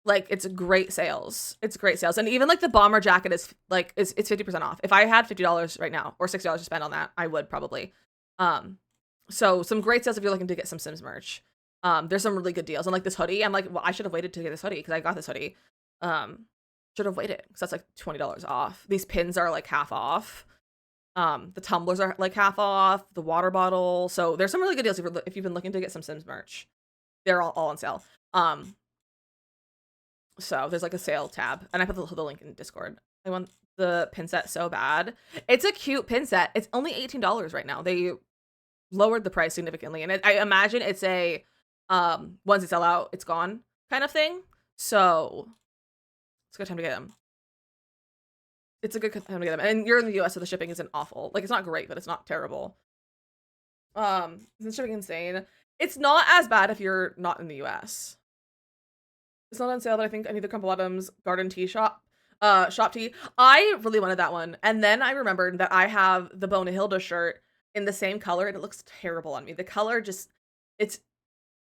Speaker 1: Like it's great sales. It's great sales. And even like the bomber jacket is like it's 50% off. If I had $50 right now or $60 to spend on that, I would probably. So some great sales if you're looking to get some Sims merch. There's some really good deals. And like this hoodie, I'm like, well, I should have waited to get this hoodie because I got this hoodie. Should have waited because that's like $20 off. These pins are like half off. The tumblers are like half off. The water bottle. So there's some really good deals if you've been looking to get some Sims merch. They're all on sale. So there's like a sale tab, and I put the link in Discord. I want the pin set so bad. It's a cute pin set. It's only $18 right now. They lowered the price significantly, and I imagine it's a once they sell out, it's gone kind of thing. So it's a good time to get them. It's a good time to get them, and you're in the US, so the shipping isn't awful. Like it's not great, but it's not terrible. Isn't shipping insane? It's not as bad if you're not in the US. It's not on sale, but I think I need the Crumple Bottoms Garden Tea shop tea. I really wanted that one. And then I remembered that I have the Bona Hilda shirt in the same color and it looks terrible on me. The color just, it's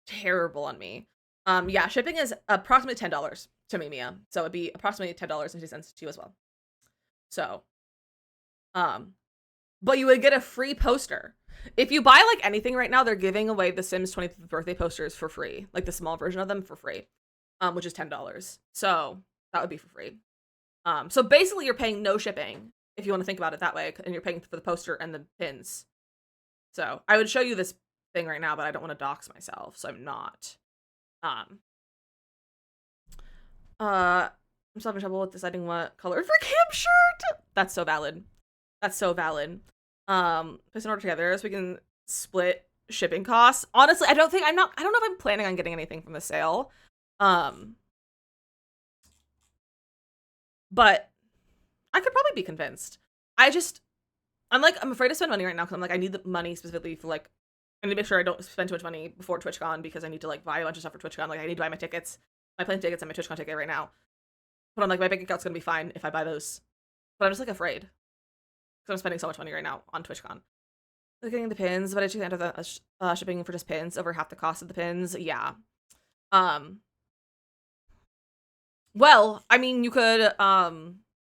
Speaker 1: terrible on me. Yeah, shipping is approximately $10 to me, Mia. So it'd be approximately $10.50 to you as well. So, but you would get a free poster. If you buy like anything right now, they're giving away the Sims 25th birthday posters for free. Like the small version of them for free. Which is $10. So that would be for free. So basically you're paying no shipping if you want to think about it that way, and you're paying for the poster and the pins. So I would show you this thing right now, but I don't want to dox myself, so I'm not. I'm still having trouble with deciding what color for camp shirt. That's so valid. That's so valid. Place an order together so we can split shipping costs. Honestly, I don't know if I'm planning on getting anything from the sale. But I could probably be convinced. I'm afraid to spend money right now because I'm like, I need the money specifically for like, I need to make sure I don't spend too much money before TwitchCon because I need to like buy a bunch of stuff for TwitchCon. Like I need to buy my tickets, my plane tickets and my TwitchCon ticket right now. But I'm like, my bank account's gonna be fine if I buy those. But I'm just like afraid because I'm spending so much money right now on TwitchCon. Looking at the pins, but I actually enter the shipping for just pins over half the cost of the pins. Yeah. Well, I mean, you could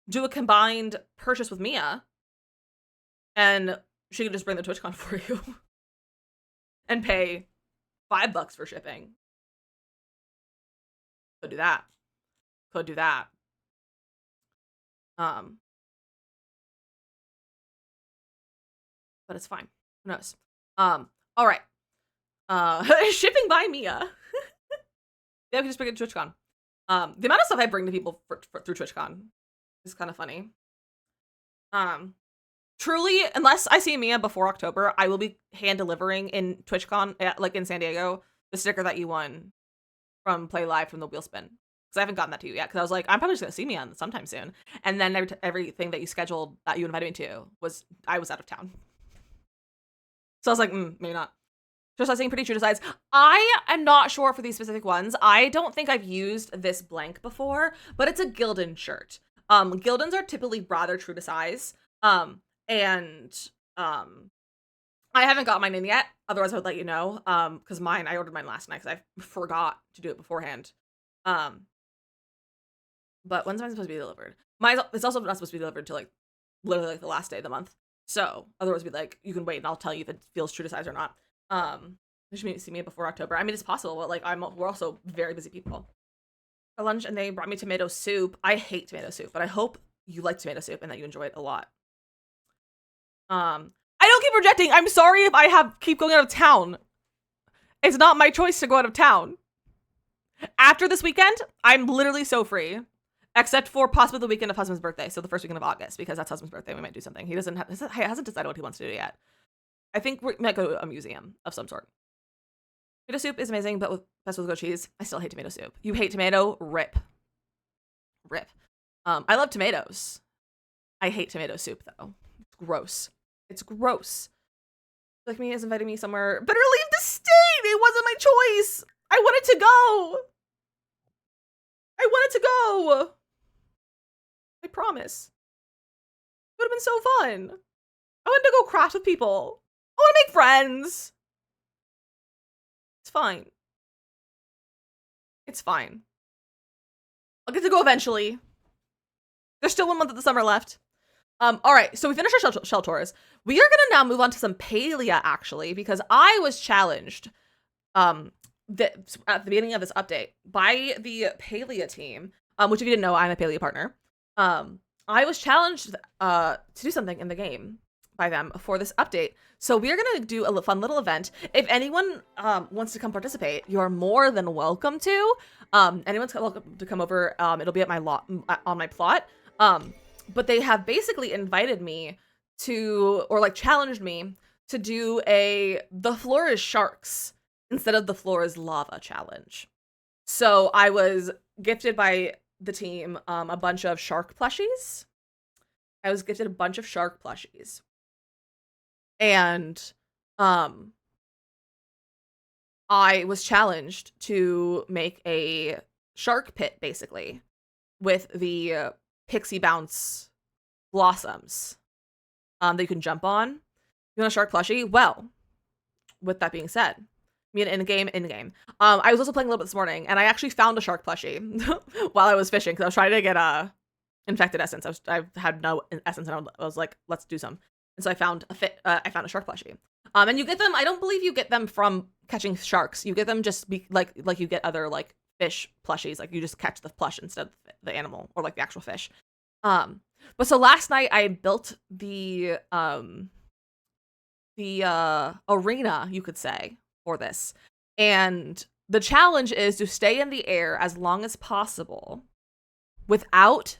Speaker 1: do a combined purchase with Mia, and she could just bring the TwitchCon for you and pay $5 for shipping. Could do that. Could do that. But it's fine. Who knows? All right. Shipping by Mia. Yeah, we can just bring it to TwitchCon. The amount of stuff I bring to people through TwitchCon is kind of funny. Truly, unless I see Mia before October, I will be hand delivering in TwitchCon, like in San Diego, the sticker that you won from Play Live from the Wheel Spin. Because I haven't gotten that to you yet. Because I was like, I'm probably just going to see Mia sometime soon. And then everything that you scheduled that you invited me to I was out of town. So I was like, maybe not. Just saying pretty true to size. I am not sure for these specific ones. I don't think I've used this blank before, but it's a Gildan shirt. Gildans are typically rather true to size. I haven't got mine in yet. Otherwise I would let you know. Because I ordered mine last night because I forgot to do it beforehand. But when's mine supposed to be delivered? It's also not supposed to be delivered until like literally like the last day of the month. So otherwise it'd be like, you can wait and I'll tell you if it feels true to size or not. You should see me before October. I mean, it's possible, but like we're also very busy people. For lunch, and they brought me tomato soup. I hate tomato soup, but I hope you like tomato soup and that you enjoy it a lot. I don't keep rejecting. I'm sorry if I keep going out of town. It's not my choice to go out of town. After this weekend, I'm literally so free, except for possibly the weekend of husband's birthday. So the first weekend of August, because that's husband's birthday. We might do something. He hasn't decided what he wants to do yet. I think we might go to a museum of some sort. Tomato soup is amazing, but best with goat cheese. I still hate tomato soup. You hate tomato? Rip. Rip. I love tomatoes. I hate tomato soup, though. It's gross. It's gross. Like me has invited me somewhere. Better leave the state! It wasn't my choice! I wanted to go! I wanted to go! I promise. It would have been so fun. I wanted to go craft with people. want to make friends. It's fine. It's fine. I'll get to go eventually. There's still 1 month of the summer left. All right, so we finished our shell tours. We are gonna now move on to some Palia, actually, because I was challenged at the beginning of this update by the Palia team, which if you didn't know, I'm a Palia partner. I was challenged to do something in the game by them for this update. So we are gonna do a fun little event. If anyone wants to come participate, you're more than welcome to. Anyone's welcome to come over. It'll be at my on my plot. But they have basically invited me to, or like challenged me to do the floor is sharks instead of the floor is lava challenge. So I was gifted by the team a bunch of shark plushies. I was gifted a bunch of shark plushies. And I was challenged to make a shark pit, basically, with the pixie bounce blossoms that you can jump on. You want a shark plushie? Well, with that being said, me in game. I was also playing a little bit this morning, and I actually found a shark plushie while I was fishing because I was trying to get infected essence. I had no essence, and I was like, let's do some. And so I found a shark plushie. And you get them. I don't believe you get them from catching sharks. You get them just like you get other like fish plushies. Like you just catch the plush instead of the animal or like the actual fish. But so last night I built the arena, you could say, for this. And the challenge is to stay in the air as long as possible without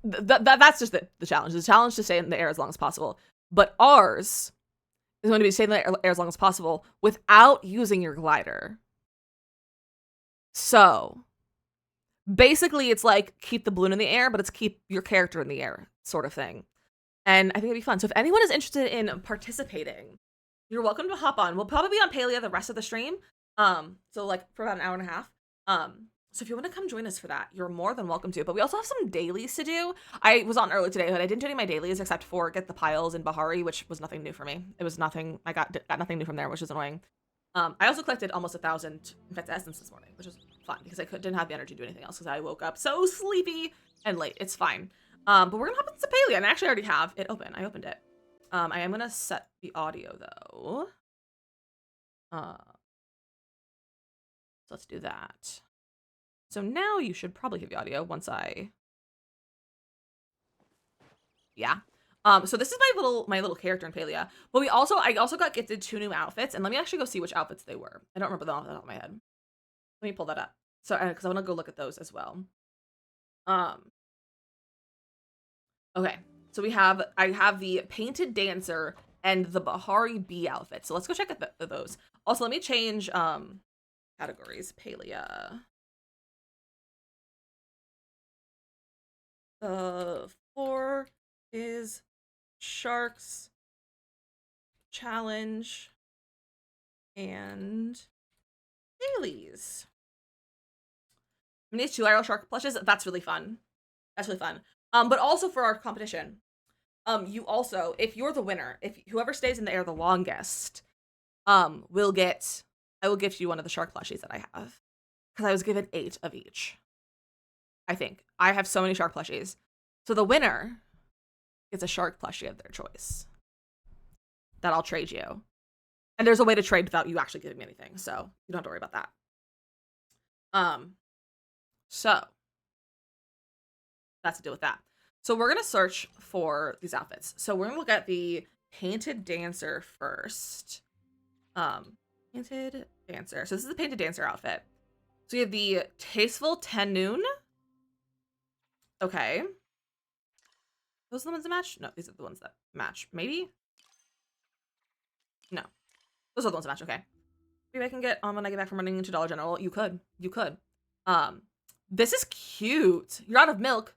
Speaker 1: that's just the challenge. The challenge to stay in the air as long as possible. But ours is going to be stay in the air as long as possible without using your glider. So basically it's like keep the balloon in the air, but it's keep your character in the air sort of thing. And I think it'd be fun. So if anyone is interested in participating, you're welcome to hop on. We'll probably be on Palia the rest of the stream. So like for about an hour and a half. So if you want to come join us for that, you're more than welcome to. But we also have some dailies to do. I was on early today, but I didn't do any of my dailies except for get the piles in Bahari, which was nothing new for me. It was nothing. I got nothing new from there, which is annoying. I also collected almost 1,000 infected essence this morning, which was fun because I didn't have the energy to do anything else because I woke up so sleepy and late. It's fine. But we're gonna hop into Palia, and I actually already have it open. I opened it. I am gonna set the audio though. So let's do that. So now you should probably hear the audio once yeah. So this is my little character in Palia. But I also got gifted 2 new outfits, and let me actually go see which outfits they were. I don't remember them off the top of my head. Let me pull that up. So because I want to go look at those as well. Okay. So I have the Painted Dancer and the Bahari Bee outfit. So let's go check out those. Also, let me change categories. Palia. The floor is sharks challenge and dailies. These 2 aerial shark plushes. That's really fun. That's really fun. But also for our competition, you also, if you're the winner, if whoever stays in the air the longest, I will gift you one of the shark plushies that I have because I was given 8 of each. I think I have so many shark plushies, so the winner gets a shark plushie of their choice that I'll trade you. And there's a way to trade without you actually giving me anything, so you don't have to worry about that. So that's to deal with that. So we're gonna search for these outfits. So we're gonna look at the Painted Dancer first. Painted Dancer. So this is the Painted Dancer outfit. So you have the Tasteful Tenoon. Okay. Those are the ones that match? No, these are the ones that match. Maybe? No. Those are the ones that match. Okay. Maybe I can get when I get back from running into Dollar General. You could. This is cute. You're out of milk.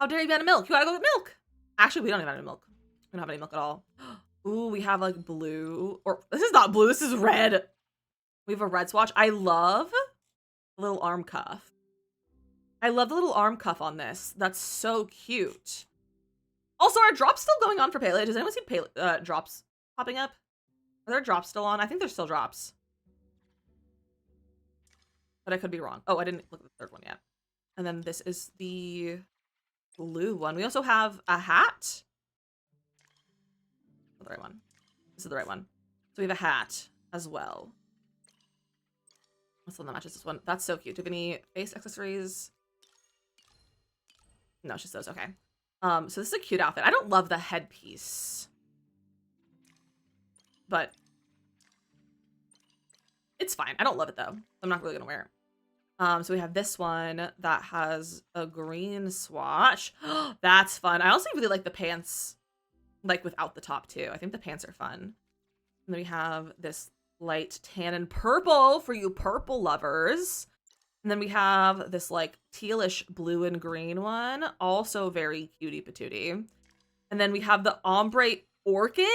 Speaker 1: How dare you be out of milk? You gotta go get milk. Actually, we don't have any milk. We don't have any milk at all. Ooh, we have like blue. Or this is not blue. This is red. We have a red swatch. I love the little arm cuff. I love the little arm cuff on this. That's so cute. Also, are drops still going on for Palia? Does anyone see drops popping up? Are there drops still on? I think there's still drops. But I could be wrong. Oh, I didn't look at the third one yet. And then this is the blue one. We also have a hat. Oh, the right one. This is the right one. So we have a hat as well. What's the one that matches this one? That's so cute. Do you have any face accessories? No, it's just those. Okay. So this is a cute outfit. I don't love the headpiece. But it's fine. I don't love it though. I'm not really gonna wear it. So we have this one that has a green swatch. That's fun. I also really like the pants, like without the top too. I think the pants are fun. And then we have this light tan and purple for you purple lovers. And then we have this like tealish blue and green one, also very cutie patootie. And then we have the ombre orchid.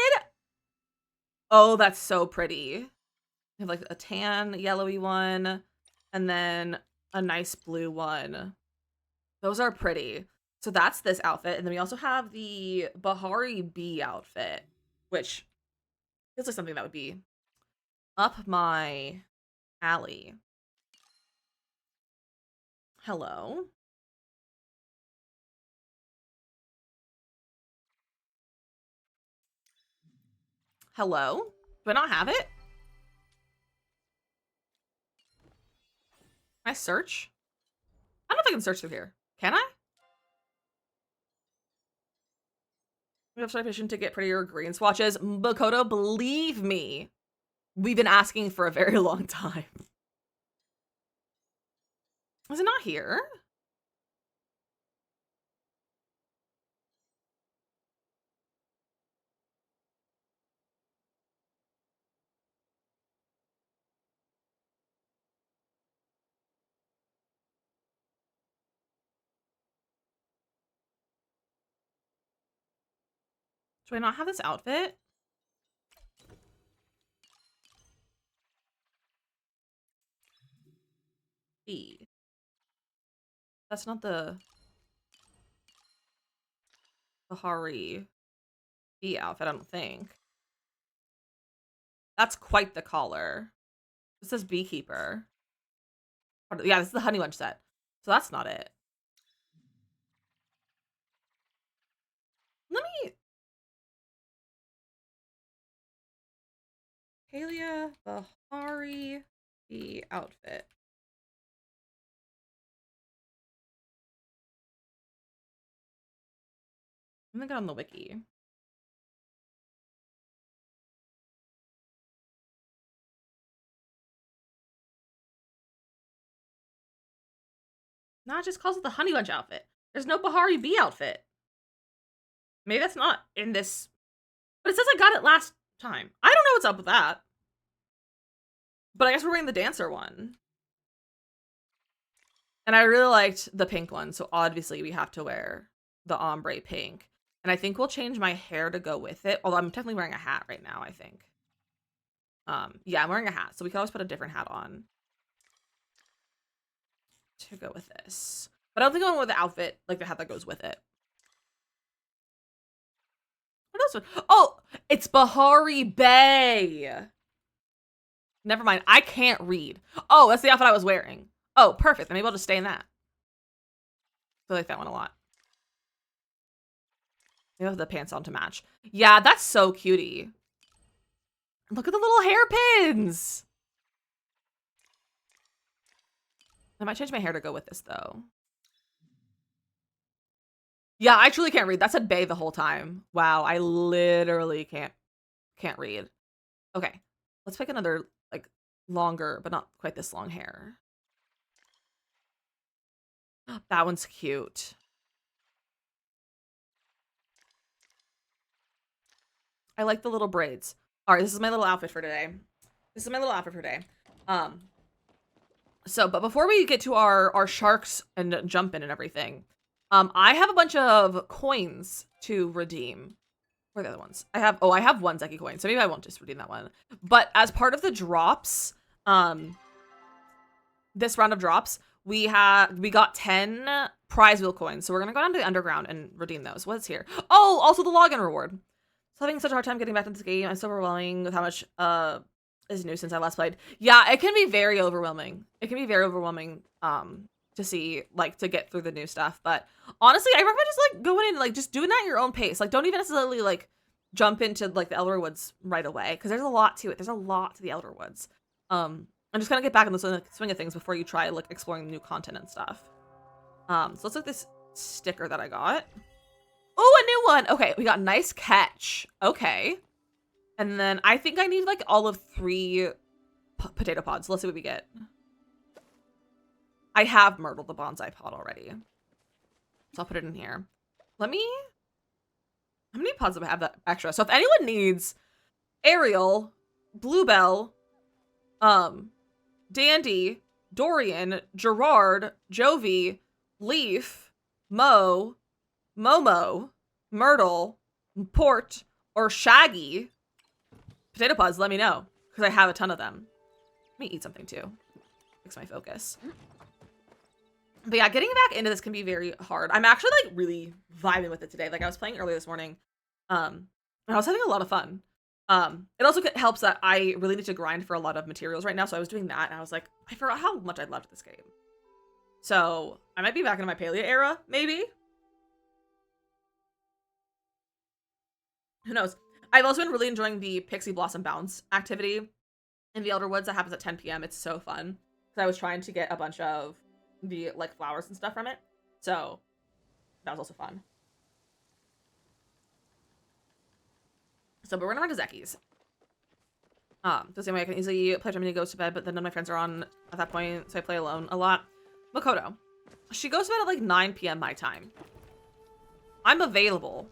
Speaker 1: Oh, that's so pretty. We have like a tan yellowy one and then a nice blue one. Those are pretty. So that's this outfit. And then we also have the Bahari Bee outfit, which feels like something that would be up my alley. Hello. Hello? Do I not have it? Can I search? I don't know if I can search through here. Can I? We have starvation to get prettier green swatches. Makoto, believe me, we've been asking for a very long time. Is it not here? Do I not have this outfit? B. That's not the Bahari B outfit, I don't think. That's quite the collar. This says beekeeper. Yeah, this is the honey bunch set. So that's not it. Let me... Halia Bahari B outfit. I'm gonna go on the wiki. No, it just calls it the honey bunch outfit. There's no Bahari Bee outfit. Maybe that's not in this, but it says I got it last time. I don't know what's up with that. But I guess we're wearing the dancer one. And I really liked the pink one, so obviously we have to wear the ombre pink. And I think we'll change my hair to go with it. Although I'm definitely wearing a hat right now, I think. Yeah, I'm wearing a hat, so we can always put a different hat on to go with this. But I don't think I went with the outfit, like the hat that goes with it. What else? Oh, it's Bahari Bay. Never mind. I can't read. Oh, that's the outfit I was wearing. Oh, perfect. I'm able to stay in that. I like that one a lot. I have the pants on to match. Yeah, that's so cutie. Look at the little hairpins. I might change my hair to go with this though. Yeah, I truly can't read. That said Bay the whole time. Wow, I literally can't read. Okay, let's pick another like longer, but not quite this long hair. That one's cute. I like the little braids. All right, this is my little outfit for today. So, but before we get to our sharks and jumping and everything, I have a bunch of coins to redeem. Where are the other ones? I have one Zeki coin, so maybe I won't just redeem that one. But as part of the drops, this round of drops, we got 10 prize wheel coins. So we're gonna go down to the underground and redeem those. What's here? Oh, also the login reward. So having such a hard time getting back into this game. I'm so overwhelming with how much is new since I last played. Yeah, it can be very overwhelming. It can be very overwhelming to see, like, to get through the new stuff. But honestly, I recommend just like going in and like just doing that at your own pace. Like, don't even necessarily like jump into like the Elder Woods right away, because there's a lot to it. There's a lot to the Elder Woods. And just kind of get back in the swing of things before you try like exploring new content and stuff. So let's look at this sticker that I got. Oh, a new one. Okay, we got nice catch. Okay. And then I think I need like all of 3 potato pods. Let's see what we get. I have myrtled the bonsai pod already, so I'll put it in here. Let me... How many pods do I have that extra? So if anyone needs Ariel, Bluebell, Dandy, Dorian, Gerard, Jovi, Leaf, Momo, Myrtle, Port, or Shaggy potato pods, let me know, because I have a ton of them. Let me eat something too. Fix my focus. But yeah, getting back into this can be very hard. I'm actually like really vibing with it today. Like I was playing earlier this morning, and I was having a lot of fun. It also helps that I really need to grind for a lot of materials right now, so I was doing that, and I was like, I forgot how much I loved this game. So I might be back into my Palea era, maybe. Who knows? I've also been really enjoying the Pixie Blossom Bounce activity in the Elder Woods that happens at 10 p.m. It's so fun. Because I was trying to get a bunch of the like flowers and stuff from it. So that was also fun. So, but we're gonna run to Zeki's. The same way I can easily play when he goes to bed, but then none of my friends are on at that point, so I play alone a lot. Makoto. She goes to bed at like 9 p.m. my time. I'm available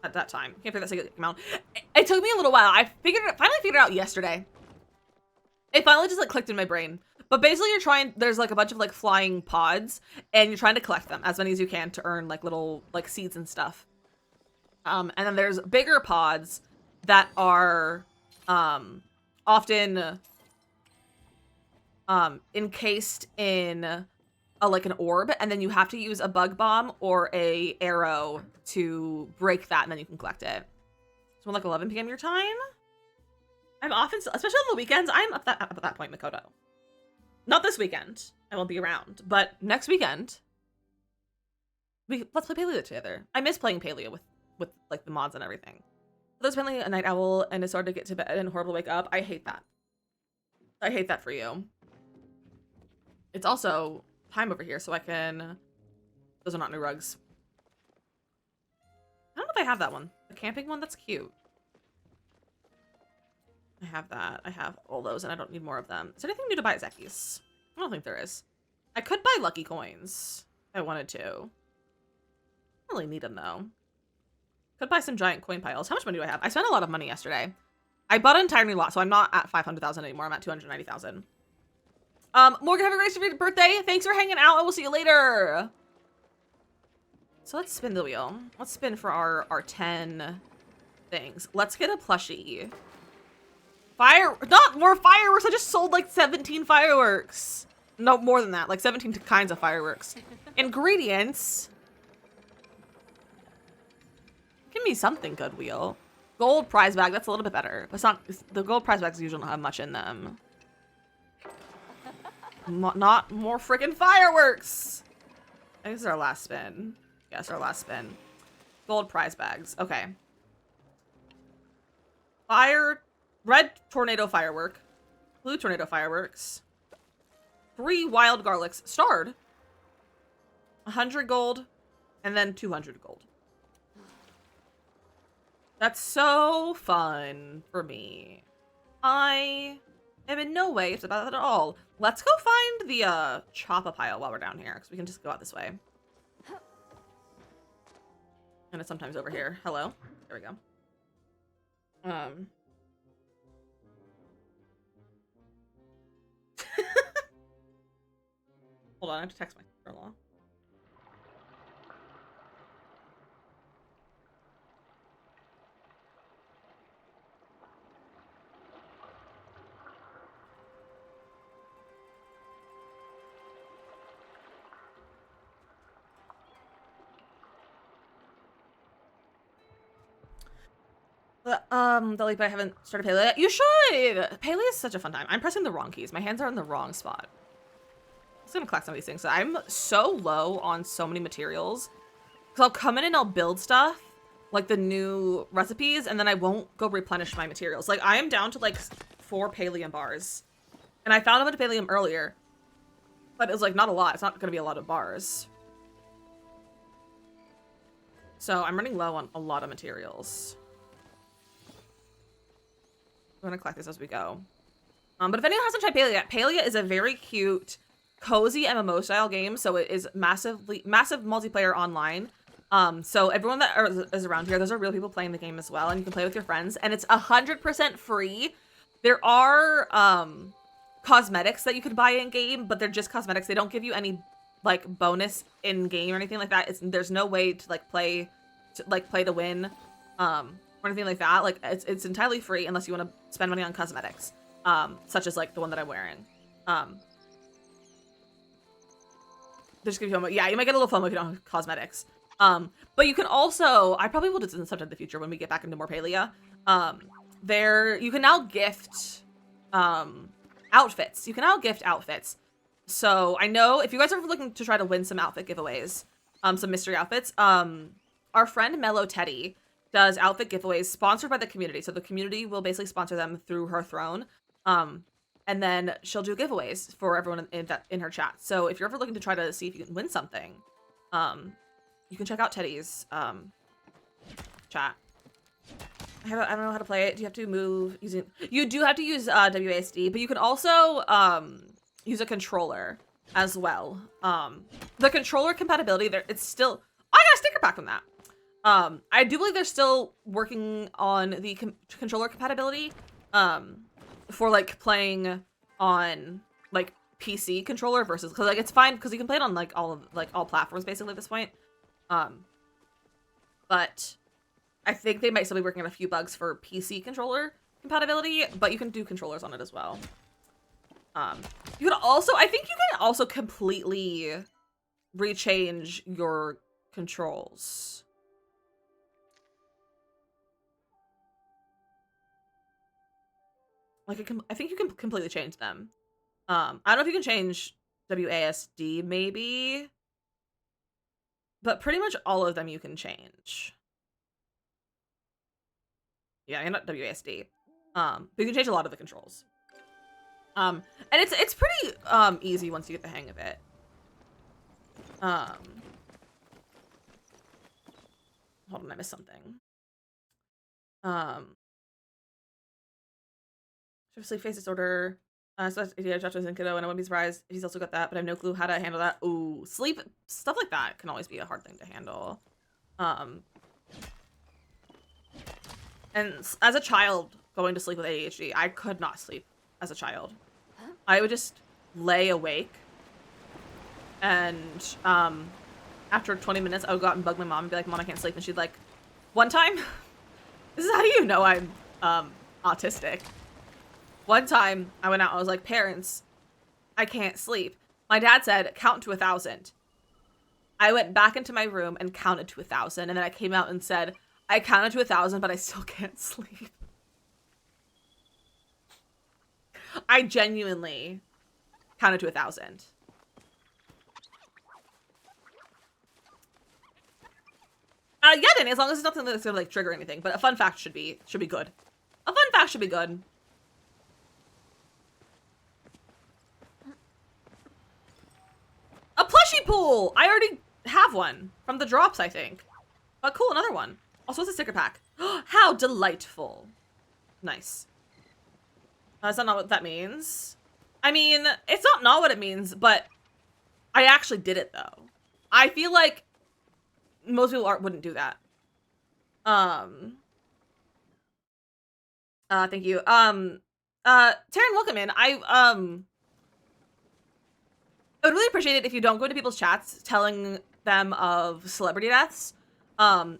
Speaker 1: at that time. Can't figure that second out. It took me a little while. I finally figured it out yesterday. It finally just like clicked in my brain. But basically there's like a bunch of like flying pods, and you're trying to collect them, as many as you can, to earn like little like seeds and stuff. And then there's bigger pods that are often encased in like an orb, and then you have to use a bug bomb or a arrow to break that, and then you can collect it. So like 11 p.m. your time? I'm often, especially on the weekends, I'm up at that point, Makoto. Not this weekend. I won't be around, but next weekend, let's play Paleo together. I miss playing Paleo with like the mods and everything. There's apparently a night owl, and it's hard to get to bed and horrible to wake up. I hate that. I hate that for you. It's also time over here, so I can... Those are not new rugs. I don't know if I have that one. The camping one? That's cute. I have that. I have all those, and I don't need more of them. Is there anything new to buy at Zeki's? I don't think there is. I could buy lucky coins if I wanted to. I don't really need them, though. Could buy some giant coin piles. How much money do I have? I spent a lot of money yesterday. I bought an entire new lot, so I'm not at 500,000 anymore. I'm at 290,000. Morgan, have a great birthday. Thanks for hanging out, and we'll see you later. So let's spin the wheel. Let's spin for our 10 things. Let's get a plushie. Not more fireworks. I just sold like 17 fireworks. No, more than that. Like 17 kinds of fireworks. Ingredients. Give me something good, wheel. Gold prize bag. That's a little bit better. But it's not. The gold prize bags usually don't have much in them. Not more freaking fireworks. I think this is our last spin. Yes, our last spin. Gold prize bags. Okay. Red tornado firework. Blue tornado fireworks. 3 wild garlics. Starred. 100 gold. And then 200 gold. That's so fun for me. I am in no way upset about that at all. Let's go find the choppa pile while we're down here, because we can just go out this way. And it's sometimes over here. Hello. There we go. Hold on, I have to text my sister-in-law. Delete, but I haven't started Paleo yet. You should! Paleo is such a fun time. I'm pressing the wrong keys. My hands are in the wrong spot. I'm just gonna collect some of these things. I'm so low on so many materials. Because I'll come in and I'll build stuff, like the new recipes, and then I won't go replenish my materials. Like, I am down to like 4 pallium bars. And I found a bunch of pallium earlier. But it was like not a lot. It's not gonna be a lot of bars. So I'm running low on a lot of materials. I'm gonna collect this as we go. But if anyone hasn't tried Palia yet, Palia is a very cute, cozy MMO style game. So it is massive multiplayer online. So everyone that is around here, those are real people playing the game as well, and you can play with your friends. And it's 100% free. There are cosmetics that you can buy in game, but they're just cosmetics. They don't give you any like bonus in game or anything like that. There's no way to play to win. Or anything like that. Like it's entirely free unless you want to spend money on cosmetics, such as like the one that I'm wearing. Just give you FOMO. Yeah, you might get a little FOMO if you don't have cosmetics. But you can also, I probably will do this sometime in the future when we get back into more Palia. You can now gift outfits. You can now gift outfits. So I know if you guys are looking to try to win some outfit giveaways, some mystery outfits, our friend Mellow Teddy does outfit giveaways sponsored by the community. So the community will basically sponsor them through her throne. And then she'll do giveaways for everyone in her chat. So if you're ever looking to try to see if you can win something, you can check out Teddy's chat. I don't know how to play it. Do you have to move using... You do have to use WASD, but you can also use a controller as well. The controller compatibility, it's still... I got a sticker pack from that. I do believe they're still working on the controller compatibility for like playing on like PC controller versus, because like it's fine because you can play it on like all platforms basically at this point. But I think they might still be working on a few bugs for PC controller compatibility, but you can do controllers on it as well. You can also, I think you can also completely rechange your controls. Like I think you can completely change them. I don't know if you can change WASD maybe, but pretty much all of them you can change. Yeah, not WASD. But you can change a lot of the controls. And it's pretty easy once you get the hang of it. Hold on, I missed something. Sleep phase disorder. So yeah, Josh was in kiddo, and I wouldn't be surprised if he's also got that, but I have no clue how to handle that. Ooh, sleep stuff like that can always be a hard thing to handle. And as a child going to sleep with ADHD, I could not sleep as a child. I would just lay awake, and after 20 minutes, I would go out and bug my mom and be like, "Mom, I can't sleep," and she'd like, one time, this is how you know I'm autistic. One time, I went out, I was like, "Parents, I can't sleep." My dad said, "Count to 1,000. I went back into my room and counted to 1,000, and then I came out and said, "I counted to 1,000, but I still can't sleep." I genuinely counted to 1,000. Yeah, then as long as it's nothing that's gonna like trigger anything, but a fun fact should be good. A fun fact should be good. A plushie pool! I already have one from the drops, I think. But cool, another one. Also, it's a sticker pack. How delightful. Nice. That's not what that means. I mean, it's not what it means, but I actually did it, though. I feel like most people wouldn't do that. Thank you. Taryn, welcome in. I would really appreciate it if you don't go into people's chats telling them of celebrity deaths.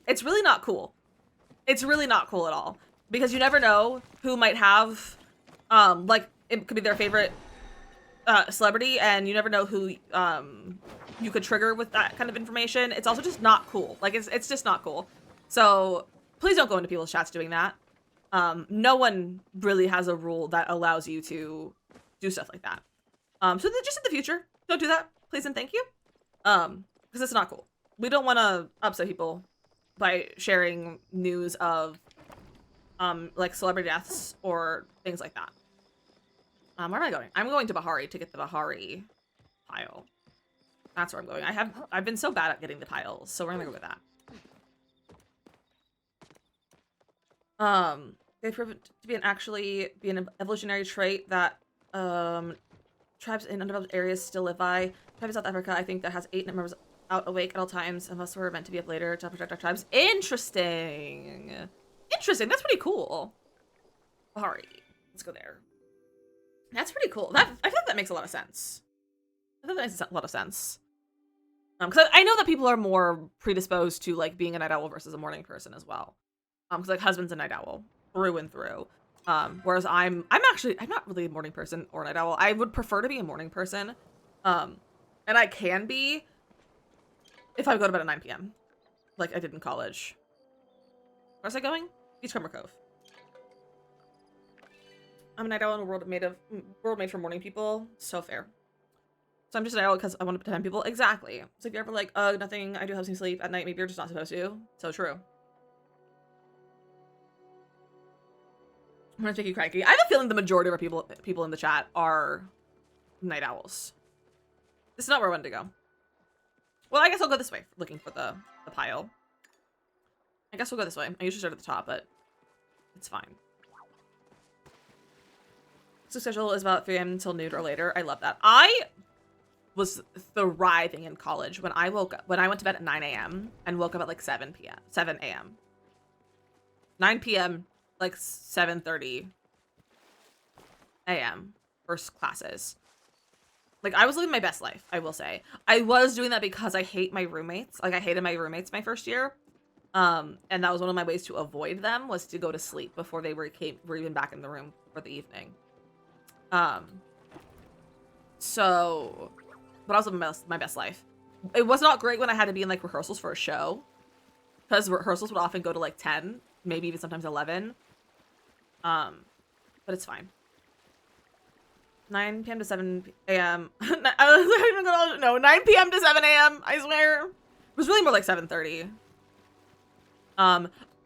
Speaker 1: It's really not cool. It's really not cool at all. Because you never know who might have, like, it could be their favorite celebrity, and you never know who you could trigger with that kind of information. It's also just not cool. Like, it's just not cool. So, please don't go into people's chats doing that. No one really has a rule that allows you to do stuff like that. So just in the future, don't do that, please and thank you. Because it's not cool. We don't want to upset people by sharing news of like celebrity deaths or things like that. Where am I going? I'm going to Bahari to get the Bahari tile. That's where I'm going. I've been so bad at getting the tiles, so we're gonna go with that. They prove it to be an evolutionary trait that tribes in undeveloped areas still live by. Tribe in South Africa, I think, that has 8 members out awake at all times, unless we're meant to be up later to protect our tribes. Interesting. Interesting. That's pretty cool. Bahari. Let's go there. That's pretty cool. I feel like that makes a lot of sense. I think that makes a lot of sense. Because I know that people are more predisposed to like being a night owl versus a morning person as well. Because like husband's a night owl through and through. Whereas I'm not really a morning person or a night owl. I would prefer to be a morning person. And I can be if I go to bed at 9 p.m. like I did in college. Where's I going? Beachcomber Cove. I'm a night owl in a world made for morning people. So fair. So I'm just a night owl because I want to pretend people. Exactly. So if you're ever like, nothing, I do have some sleep at night, maybe you're just not supposed to. So true. I'm gonna make you cranky. I have a feeling the majority of our people in the chat are night owls. This is not where I wanted to go. Well, I guess I'll go this way, looking for the pile. I guess we'll go this way. I usually start at the top, but it's fine. So schedule is about 3 a.m. until noon or later. I love that. I was thriving in college when I went to bed at 9 a.m. and woke up at like 7 a.m. 9 p.m. like 7:30 a.m. first classes. Like I was living my best life, I will say. I was doing that because I hate my roommates. Like I hated my roommates my first year. And that was one of my ways to avoid them was to go to sleep before they were even back in the room for the evening. So, but I was living my best life. It was not great when I had to be in like rehearsals for a show, because rehearsals would often go to like 10, maybe even sometimes 11. But it's fine. 9 p.m. to 7 a.m. No, 9 p.m. to 7 a.m. I swear. It was really more like 7:30.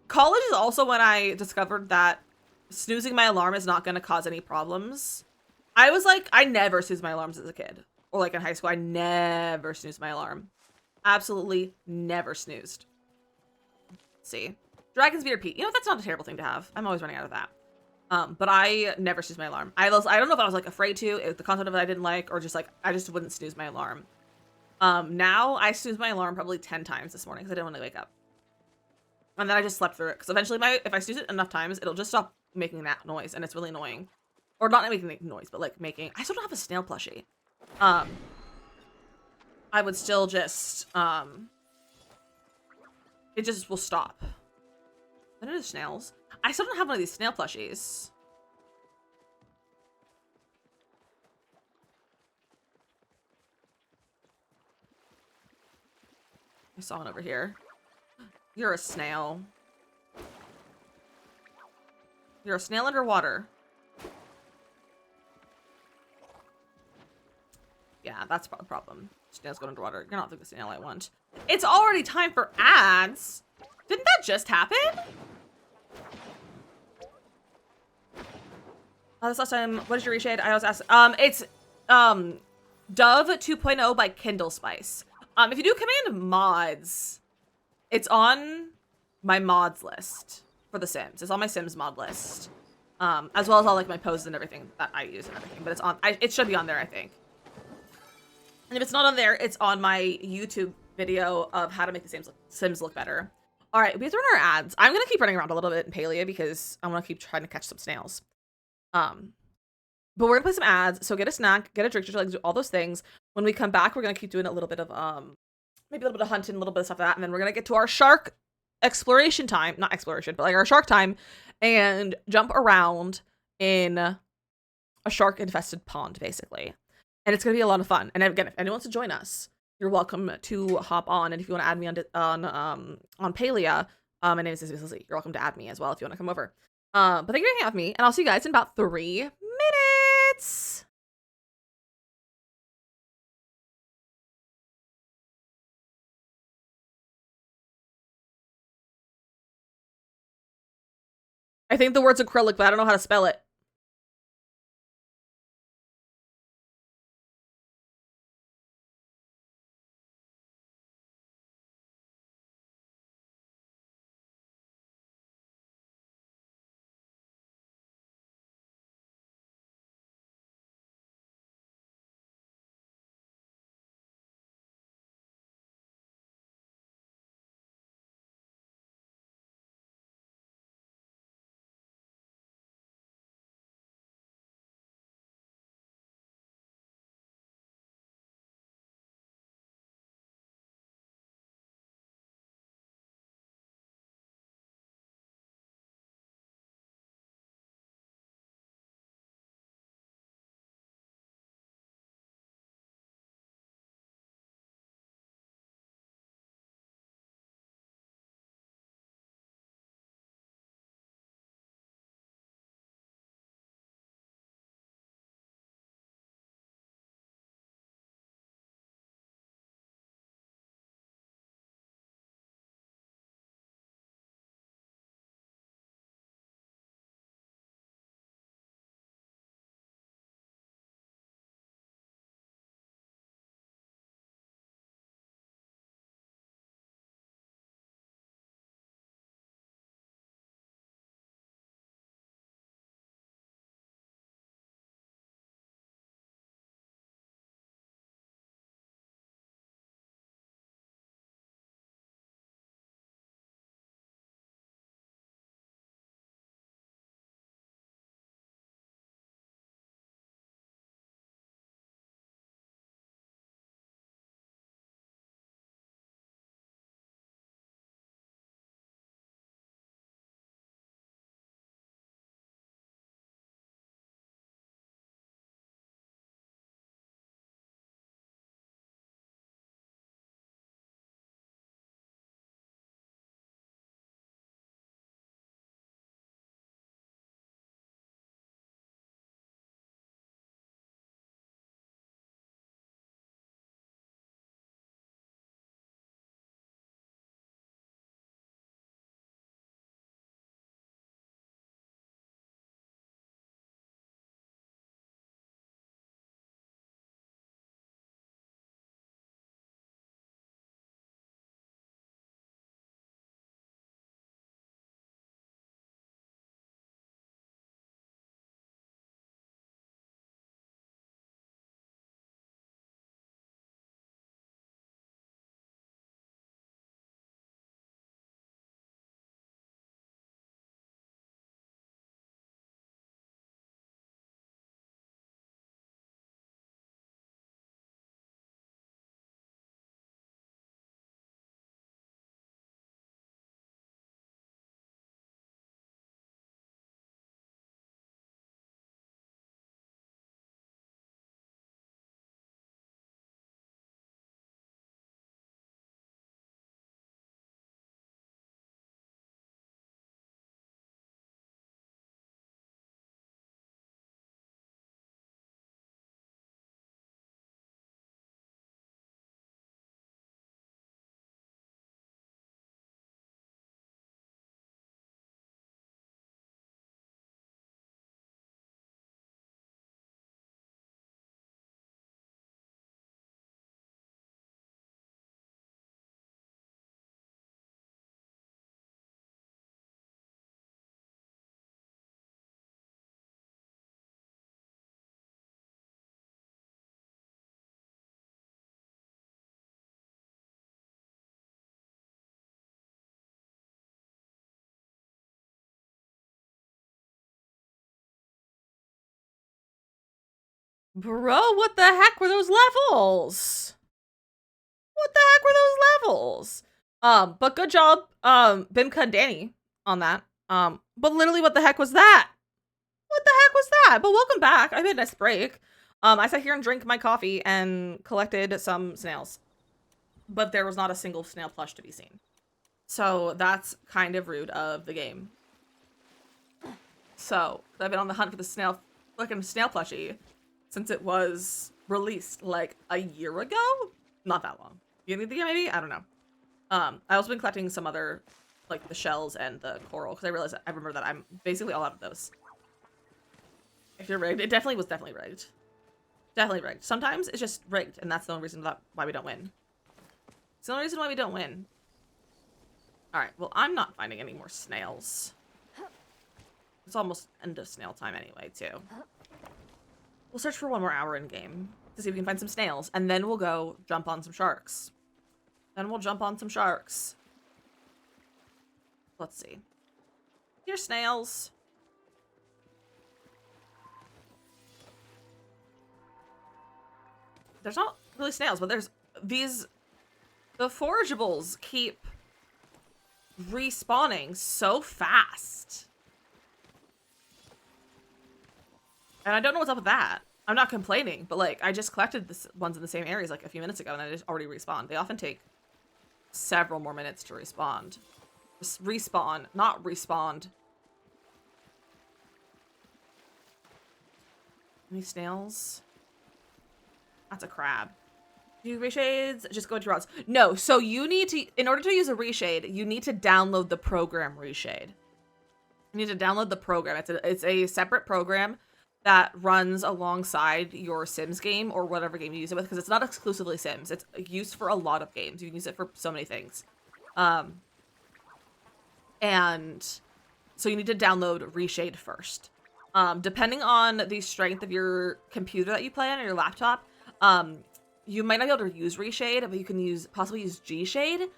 Speaker 1: College is also when I discovered that snoozing my alarm is not going to cause any problems. I was like, I never snoozed my alarms as a kid. Or like in high school, I never snoozed my alarm. Absolutely never snoozed. Let's see. Dragon's Beard Pete. You know, that's not a terrible thing to have. I'm always running out of that. But I never snoozed my alarm. I don't know if I was like afraid to, if the content of it I didn't like, or just like, I just wouldn't snooze my alarm. Now I snooze my alarm probably 10 times this morning because I didn't want to wake up. And then I just slept through it. Because eventually if I snooze it enough times, it'll just stop making that noise. And it's really annoying. Or not making noise, but like making, I still don't have a snail plushie. I would still just, it just will stop. What are the snails? I still don't have one of these snail plushies. I saw one over here. You're a snail. You're a snail underwater. Yeah, that's the problem. Snails go underwater. You're not the snail I want. It's already time for ads. Didn't that just happen? This last time, what is your reshade? I always ask. It's Dove 2.0 by Kindle Spice. If you do command mods, it's on my mods list for The Sims. It's on my Sims mod list, as well as all like my posts and everything that I use and everything. But it's on. It should be on there, I think. And if it's not on there, it's on my YouTube video of how to make the Sims look better. All right, we have to run our ads. I'm gonna keep running around a little bit in Palia because I want to keep trying to catch some snails. But we're gonna play some ads. So get a snack, get a drink, just like do all those things. When we come back, we're gonna keep doing a little bit of maybe a little bit of hunting, a little bit of stuff like that, and then we're gonna get to our shark exploration time. Not exploration, but like our shark time, and jump around in a shark infested pond, basically. And it's gonna be a lot of fun. And again, if anyone wants to join us, you're welcome to hop on. And if you want to add me on Palia, my name is DizzyMissLizzy. You're welcome to add me as well if you want to come over. But thank you for hanging out with me, and I'll see you guys in about 3 minutes. I think the word's acrylic, but I don't know how to spell it. Bro, what the heck were those levels? What the heck were those levels? But good job, Bimka and Danny on that. But literally what the heck was that? What the heck was that? But welcome back. I had a nice break. I sat here and drank my coffee and collected some snails. But there was not a single snail plush to be seen. So that's kind of rude of the game. So I've been on the hunt for the snail, fucking snail plushie, since it was released like a year ago. Not that long. You think maybe? I don't know. I also been collecting some other, like the shells and the coral, because I remember that I'm basically all out of those. If you're rigged, it definitely was rigged. Definitely rigged. Sometimes it's just rigged, and that's the only reason why we don't win. It's the only reason why we don't win. Alright, well, I'm not finding any more snails. It's almost end of snail time anyway, too. We'll search for one more hour in game to see if we can find some snails, and then we'll go jump on some sharks. Then we'll jump on some sharks. Let's see. Here's snails. There's not really snails, but there's these... The forageables keep respawning so fast. And I don't know what's up with that. I'm not complaining, but like, I just collected the ones in the same areas like a few minutes ago and I just already respawned. They often take several more minutes to respawn. Just respawn, not respawned. Any snails? That's a crab. Do you reshades? Just go into rods. No, so you need to, in order to use a reshade, you need to download the program reshade. You need to download the program. It's a separate program that runs alongside your Sims game or whatever game you use it with, because it's not exclusively Sims. It's used for a lot of games. You can use it for so many things. And so you need to download Reshade first. Depending on the strength of your computer that you play on or your laptop, you might not be able to use Reshade, but you can possibly use Gshade,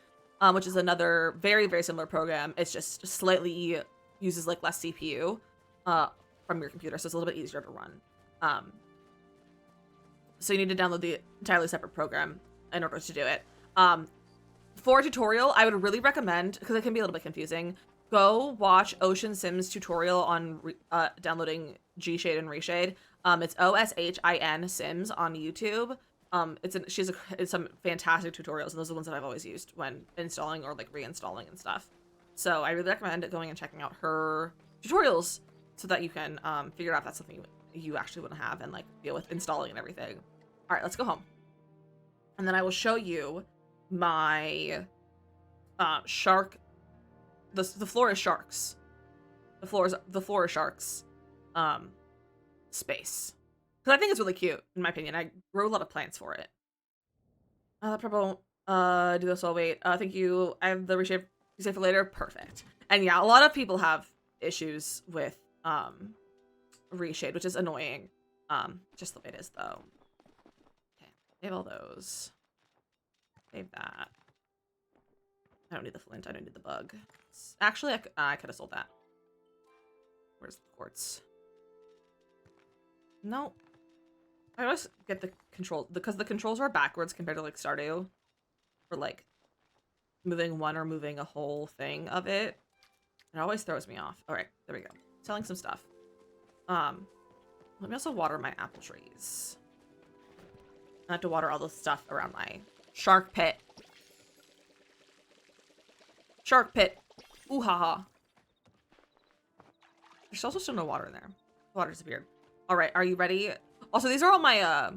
Speaker 1: which is another very, very similar program. It's just slightly uses like less CPU from your computer, so it's a little bit easier to run. So you need to download the entirely separate program in order to do it. For a tutorial, I would really recommend, because it can be a little bit confusing, go watch Ocean Sims tutorial on downloading Gshade and Reshade. It's OSHIN Sims on YouTube. It's some fantastic tutorials, and those are the ones that I've always used when installing or like reinstalling and stuff. So I really recommend going and checking out her tutorials so that you can figure out if that's something you actually want to have and like deal with installing and everything. All right, let's go home, and then I will show you my shark. The floor is sharks. The floor is sharks. Space. Because I think it's really cute, in my opinion. I grow a lot of plants for it. Probably won't do this while wait. Thank you. I have the reshape you say for later. Perfect. And yeah, a lot of people have issues with reshade, which is annoying. Just the way it is though. Okay, save all those. Save that. I don't need the flint, I don't need the bug. Actually, I could have sold that. Where's the quartz? No. I always get the control, because the controls are backwards compared to like Stardew. For like moving one or moving a whole thing of it. It always throws me off. Alright, there we go. Selling some stuff. Let me also water my apple trees. I have to water all the stuff around my shark pit. Shark pit. Ooh ha ha. There's also still no water in there. The water disappeared. Alright, are you ready? Also, these are all my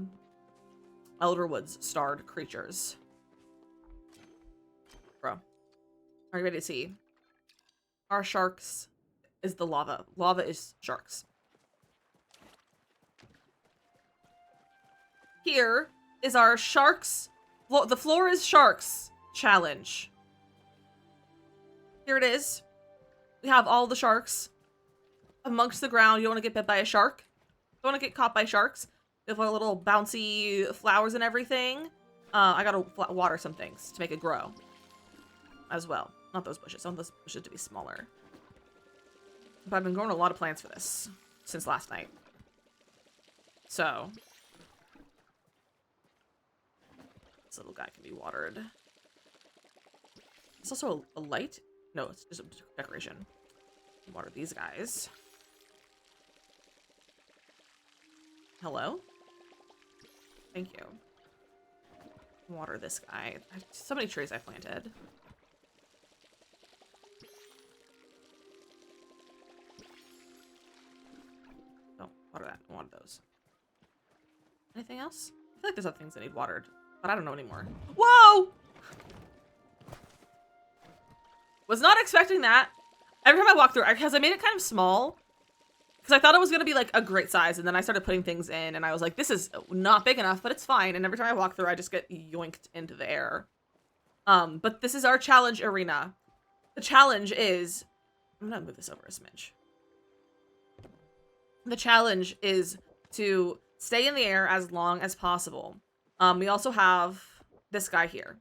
Speaker 1: Elderwoods starred creatures. Bro. Are you ready to see? Our sharks is the lava. Lava is sharks. Here is our sharks. The floor is sharks challenge. Here it is. We have all the sharks amongst the ground. You don't want to get bit by a shark. You don't want to get caught by sharks. They have our little bouncy flowers and everything. I gotta water some things to make it grow as well. Not those bushes. I want those bushes to be smaller. But I've been growing a lot of plants for this since last night. So this little guy can be watered. It's also a light. No, it's just a decoration. Water these guys. Hello? Thank you. Water this guy. So many trees I planted. Water that. I wanted those. Anything else? I feel like there's other things that need watered, but I don't know anymore. Whoa! Was not expecting that. Every time I walk through, because I made it kind of small, because I thought it was going to be like a great size, and then I started putting things in, and I was like, this is not big enough, but it's fine. And every time I walk through, I just get yoinked into the air. But this is our challenge arena. The challenge is, I'm going to move this over a smidge. The challenge is to stay in the air as long as possible. We also have this guy here.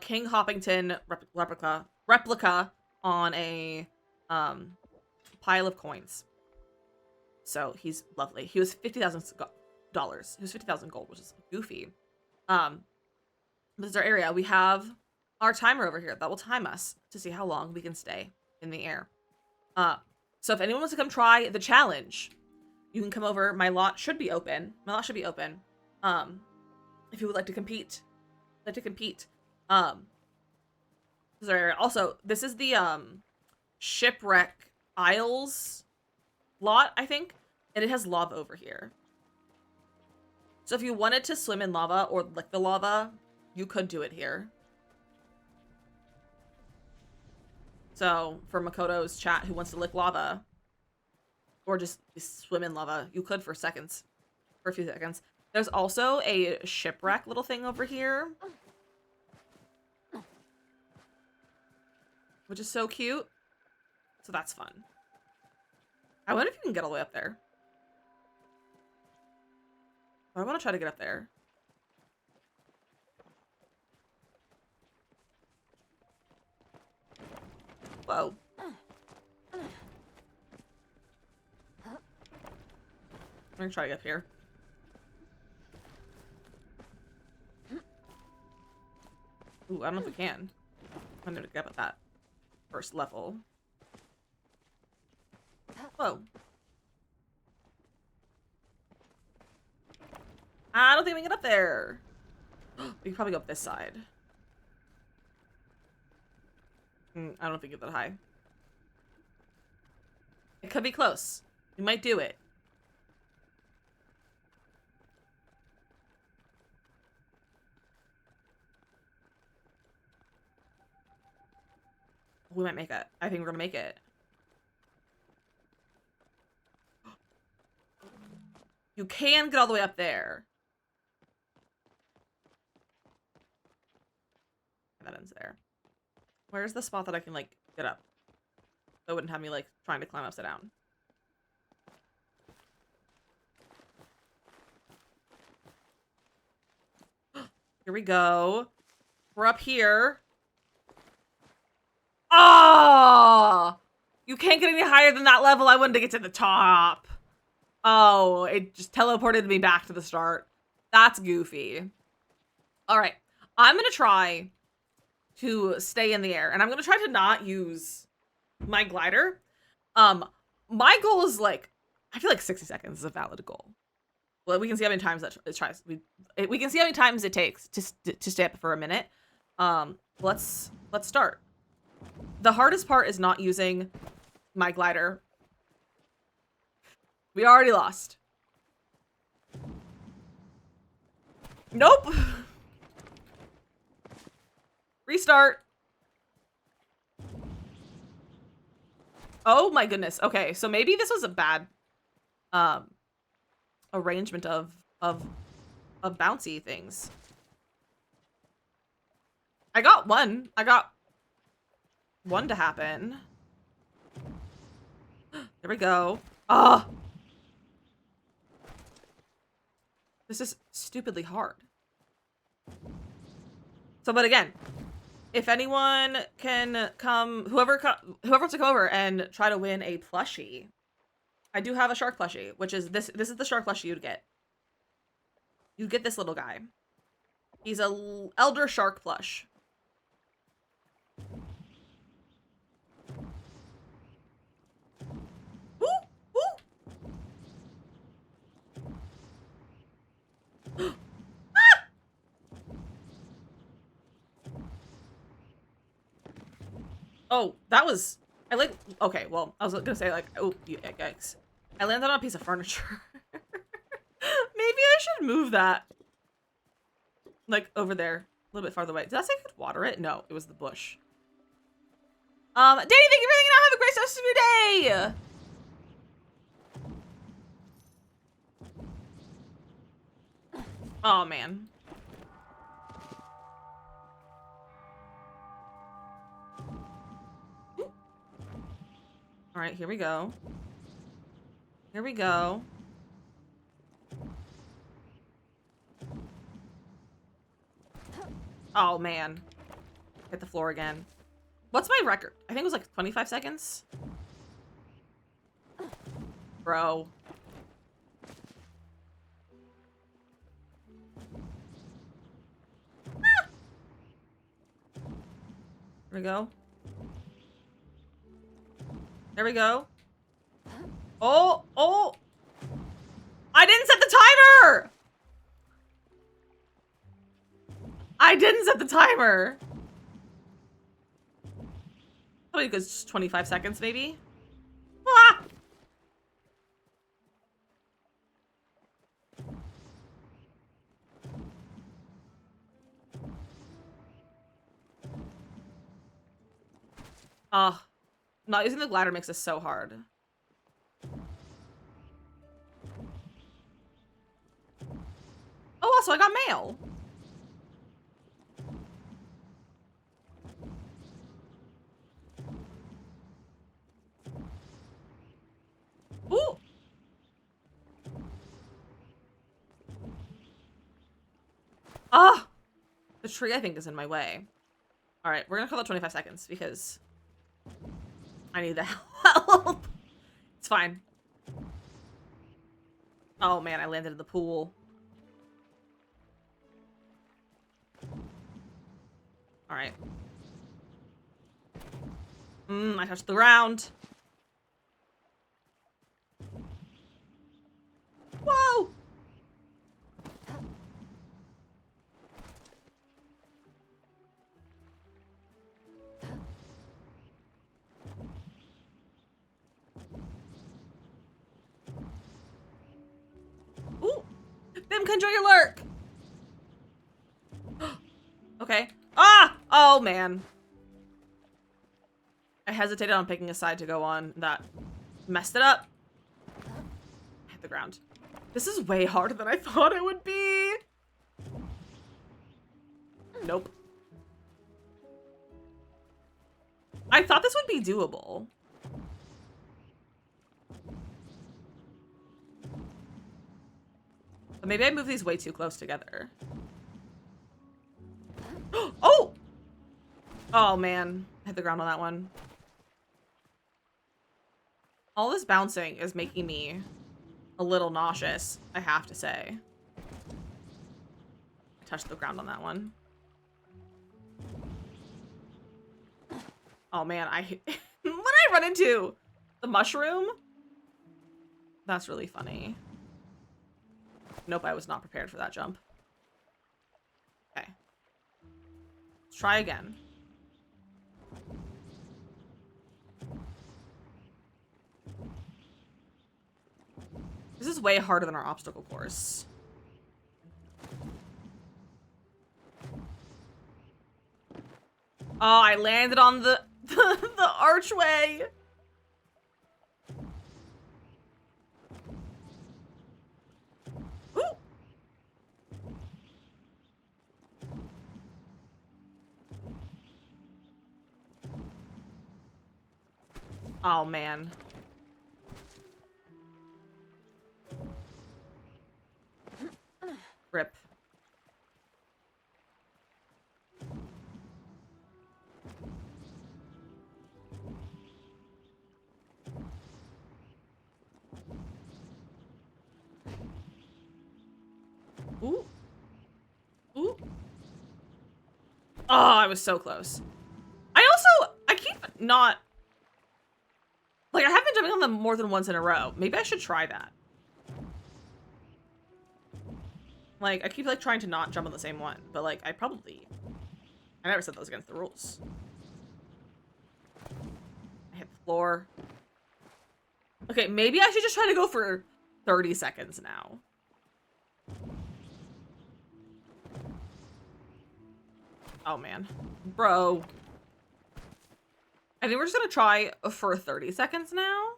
Speaker 1: King Hoppington replica on a pile of coins. So he's lovely. He was $50,000. He was 50,000 gold, which is goofy. This is our area. We have our timer over here that will time us to see how long we can stay in the air. So if anyone wants to come try the challenge, you can come over. My lot should be open. If you would like to compete. This is our area. Also, this is the Shipwreck Isles lot, I think. And it has lava over here. So if you wanted to swim in lava or lick the lava, you could do it here. So for Makoto's chat who wants to lick lava or just swim in lava, you could for a few seconds. There's also a shipwreck little thing over here, which is so cute. So that's fun. I wonder if you can get all the way up there. I want to try to get up there. Whoa. I'm gonna try to get up here. Ooh, I don't know if we can. I'm gonna get up at that first level. Whoa. I don't think we can get up there. We can probably go up this side. I don't think it's that high. It could be close. We might do it. We might make it. I think we're gonna make it. You can get all the way up there. That ends there. Where's the spot that I can, like, get up? That wouldn't have me, like, trying to climb upside down. Here we go. We're up here. Oh! You can't get any higher than that level. I wanted to get to the top. Oh, it just teleported me back to the start. That's goofy. All right. I'm going to try to stay in the air, and I'm going to try to not use my glider. My goal is, like, I feel like 60 seconds is a valid goal. Well, we can see how many times that it tries. We can see how many times it takes to stay up for a minute. Let's start. The hardest part is not using my glider. We already lost. Nope. Restart. Oh my goodness. Okay, so maybe this was a bad arrangement of bouncy things. I got one to happen. There we go. Ah. This is stupidly hard. So, but again, if anyone can come, whoever wants to come over and try to win a plushie, I do have a shark plushie, which is this is the shark plushie you'd get. You'd get this little guy. He's a elder shark plush. Woo! Woo! Ah! Oh, that was... I like... Okay, well, I was gonna say, like... Oh, yikes. I landed on a piece of furniture. Maybe I should move that. Like, over there. A little bit farther away. Did I say I could water it? No, it was the bush. Danny, thank you for hanging out. Have a great rest of your day! Oh, man. All right, here we go. Here we go. Oh, man. Hit the floor again. What's my record? I think it was like 25 seconds. Bro. Ah! There we go. There we go. Oh, oh. I didn't set the timer. I didn't set the timer. Probably goes 25 seconds, maybe. Ah! Oh, not using the ladder makes this so hard. Oh, also I got mail. Ooh. Ah, the tree I think is in my way. All right, we're gonna call it 25 seconds because I need the help. It's fine. Oh man, I landed in the pool. All right. I touched the ground. Whoa! Ooh! Bim, enjoy your lurk! Okay. Ah! Oh, man. I hesitated on picking a side to go on. That messed it up. Hit the ground. This is way harder than I thought it would be. Nope. I thought this would be doable. But maybe I moved these way too close together. Oh! Oh, man. Hit the ground on that one. All this bouncing is making me a little nauseous, I have to say. I touched the ground on that one. Oh, man. What did I run into? The mushroom? That's really funny. Nope, I was not prepared for that jump. Okay. Let's try again. This is way harder than our obstacle course. Oh, I landed on the archway. Ooh. Oh, man. Rip. Ooh. Ooh. Oh, I was so close. I keep not... Like, I have been jumping on them more than once in a row. Maybe I should try that. Like, I keep, like, trying to not jump on the same one. But, like, I never said that was against the rules. I hit the floor. Okay, maybe I should just try to go for 30 seconds now. Oh, man. Bro. I think we're just gonna try for 30 seconds now.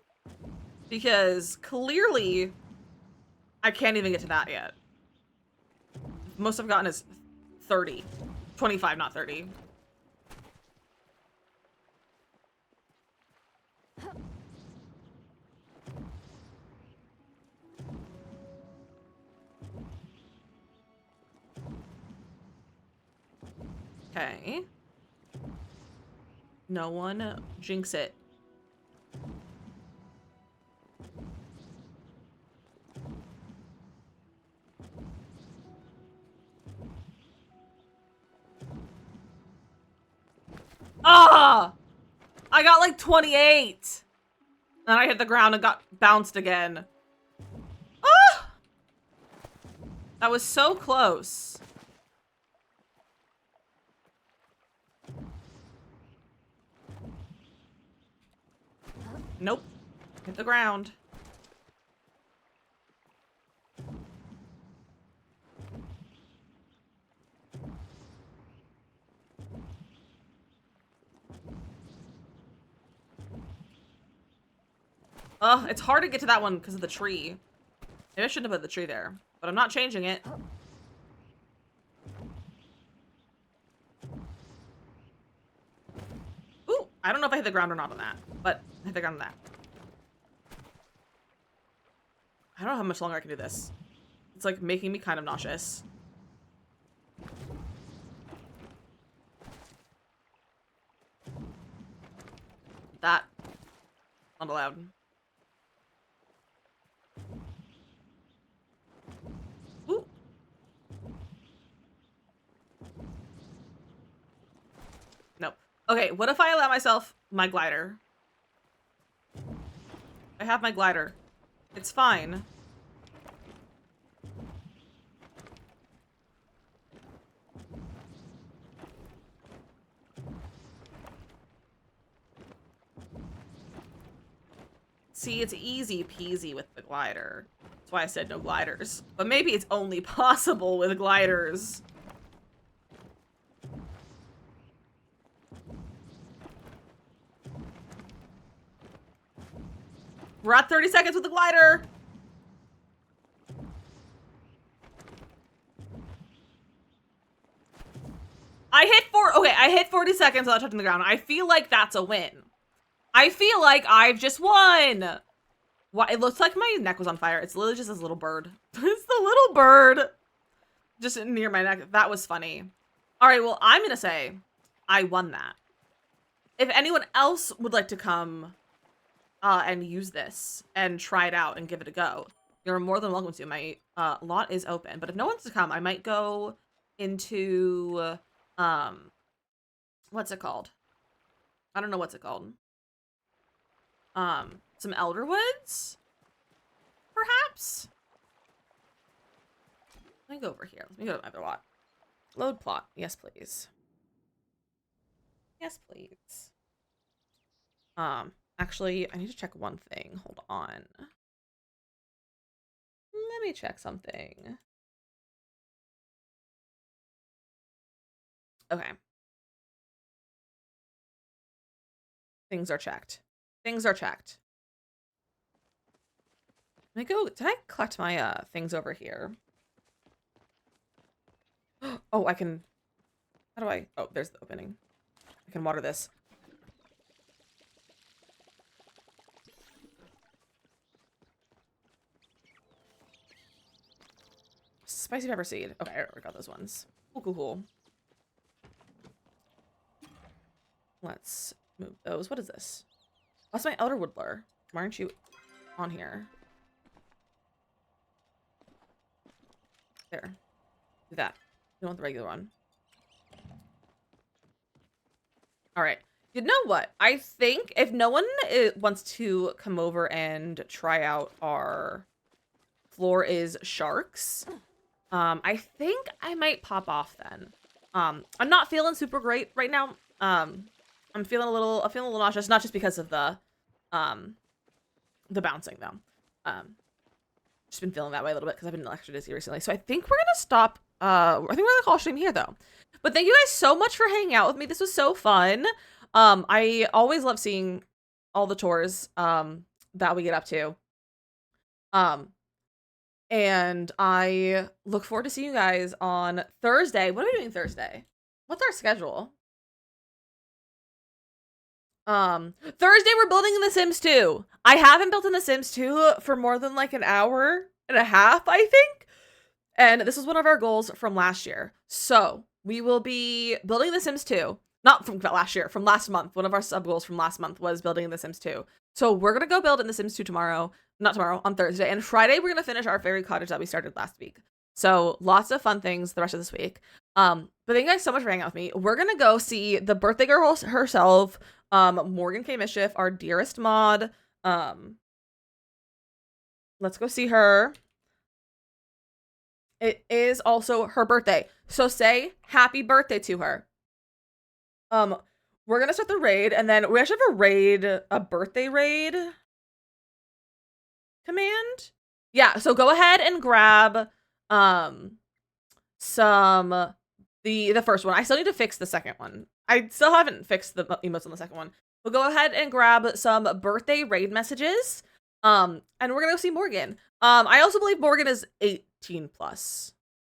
Speaker 1: Because clearly, I can't even get to that yet. Most I've gotten is 30. 25, not 30. Okay. No one jinx it. Ah! I got like 28. Then I hit the ground and got bounced again. Ah! That was so close. Nope. Hit the ground. Ugh, it's hard to get to that one because of the tree. Maybe I shouldn't have put the tree there, but I'm not changing it. Ooh, I don't know if I hit the ground or not on that, but I hit the ground on that. I don't know how much longer I can do this. It's like making me kind of nauseous. That, not allowed. Ooh. Nope. Okay, what if I allow myself my glider? I have my glider. It's fine. See, it's easy peasy with the glider. That's why I said no gliders. But maybe it's only possible with gliders. We're at 30 seconds with the glider. I hit 40 seconds without touching the ground. I feel like that's a win. I feel like I've just won. What? It looks like my neck was on fire. It's literally just this little bird. It's the little bird just near my neck. That was funny. All right, well, I'm gonna say I won that. If anyone else would like to come and use this and try it out and give it a go, you're more than welcome to. My lot is open, but if no one's to come, I might go into what's it called? I don't know what's it called. Some elder woods, perhaps. Let me go over here. Let me go to my other lot. Load plot. Yes, please. Yes, please. Actually, I need to check one thing. Hold on. Let me check something. Okay. Things are checked. Things are checked. Let me go. Did I collect my things over here? Oh, I can. How do I? Oh, there's the opening. I can water this. Spicy pepper seed. Okay, I already got those ones. Cool, cool, cool. Let's move those. What is this? That's my elder woodler. Why aren't you on here? There. Do that. You want the regular one. All right. You know what? I think if no one wants to come over and try out our floor is sharks, I think I might pop off then. I'm not feeling super great right now. I'm feeling a little nauseous, not just because of the the bouncing though. Just been feeling that way a little bit because I've been extra dizzy recently. So I think we're gonna stop. I think we're gonna call stream here though. But thank you guys so much for hanging out with me. This was so fun. I always love seeing all the chores that we get up to. And I look forward to seeing you guys on Thursday. What are we doing Thursday? What's our schedule? Thursday we're building in The Sims 2. I haven't built in The Sims 2 for more than like an hour and a half, I think. And this was one of our goals from last year. So we will be building The Sims 2. Not from last year, from last month. One of our sub goals from last month was building in The Sims 2. So we're gonna go build in The Sims 2 tomorrow. Not tomorrow, on Thursday. And Friday we're gonna finish our fairy cottage that we started last week. So lots of fun things the rest of this week. But thank you guys so much for hanging out with me. We're gonna go see the birthday girl herself, Morgan K. Mischief, our dearest mod. Let's go see her. It is also her birthday. So say happy birthday to her. We're gonna start the raid, and then we actually have a birthday raid command. Yeah, so go ahead and grab some the first one. I still need to fix the second one. I still haven't fixed the emotes on the second one. But go ahead and grab some birthday raid messages. And we're gonna go see Morgan. I also believe Morgan is 18 plus.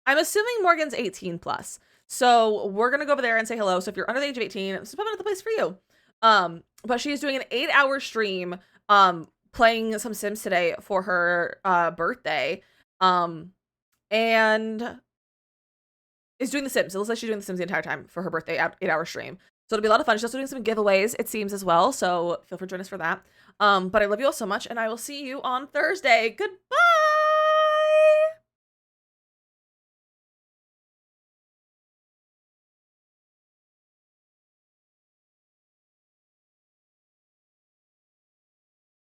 Speaker 1: I'm assuming Morgan's 18 plus. So we're gonna go over there and say hello. So if you're under the age of 18, this is probably not the place for you. But she's doing an 8-hour stream, playing some Sims today for her birthday. And is doing the Sims. It looks like she's doing the Sims the entire time for her birthday 8-hour stream. So it'll be a lot of fun. She's also doing some giveaways, it seems, as well. So feel free to join us for that. But I love you all so much, and I will see you on Thursday. Goodbye.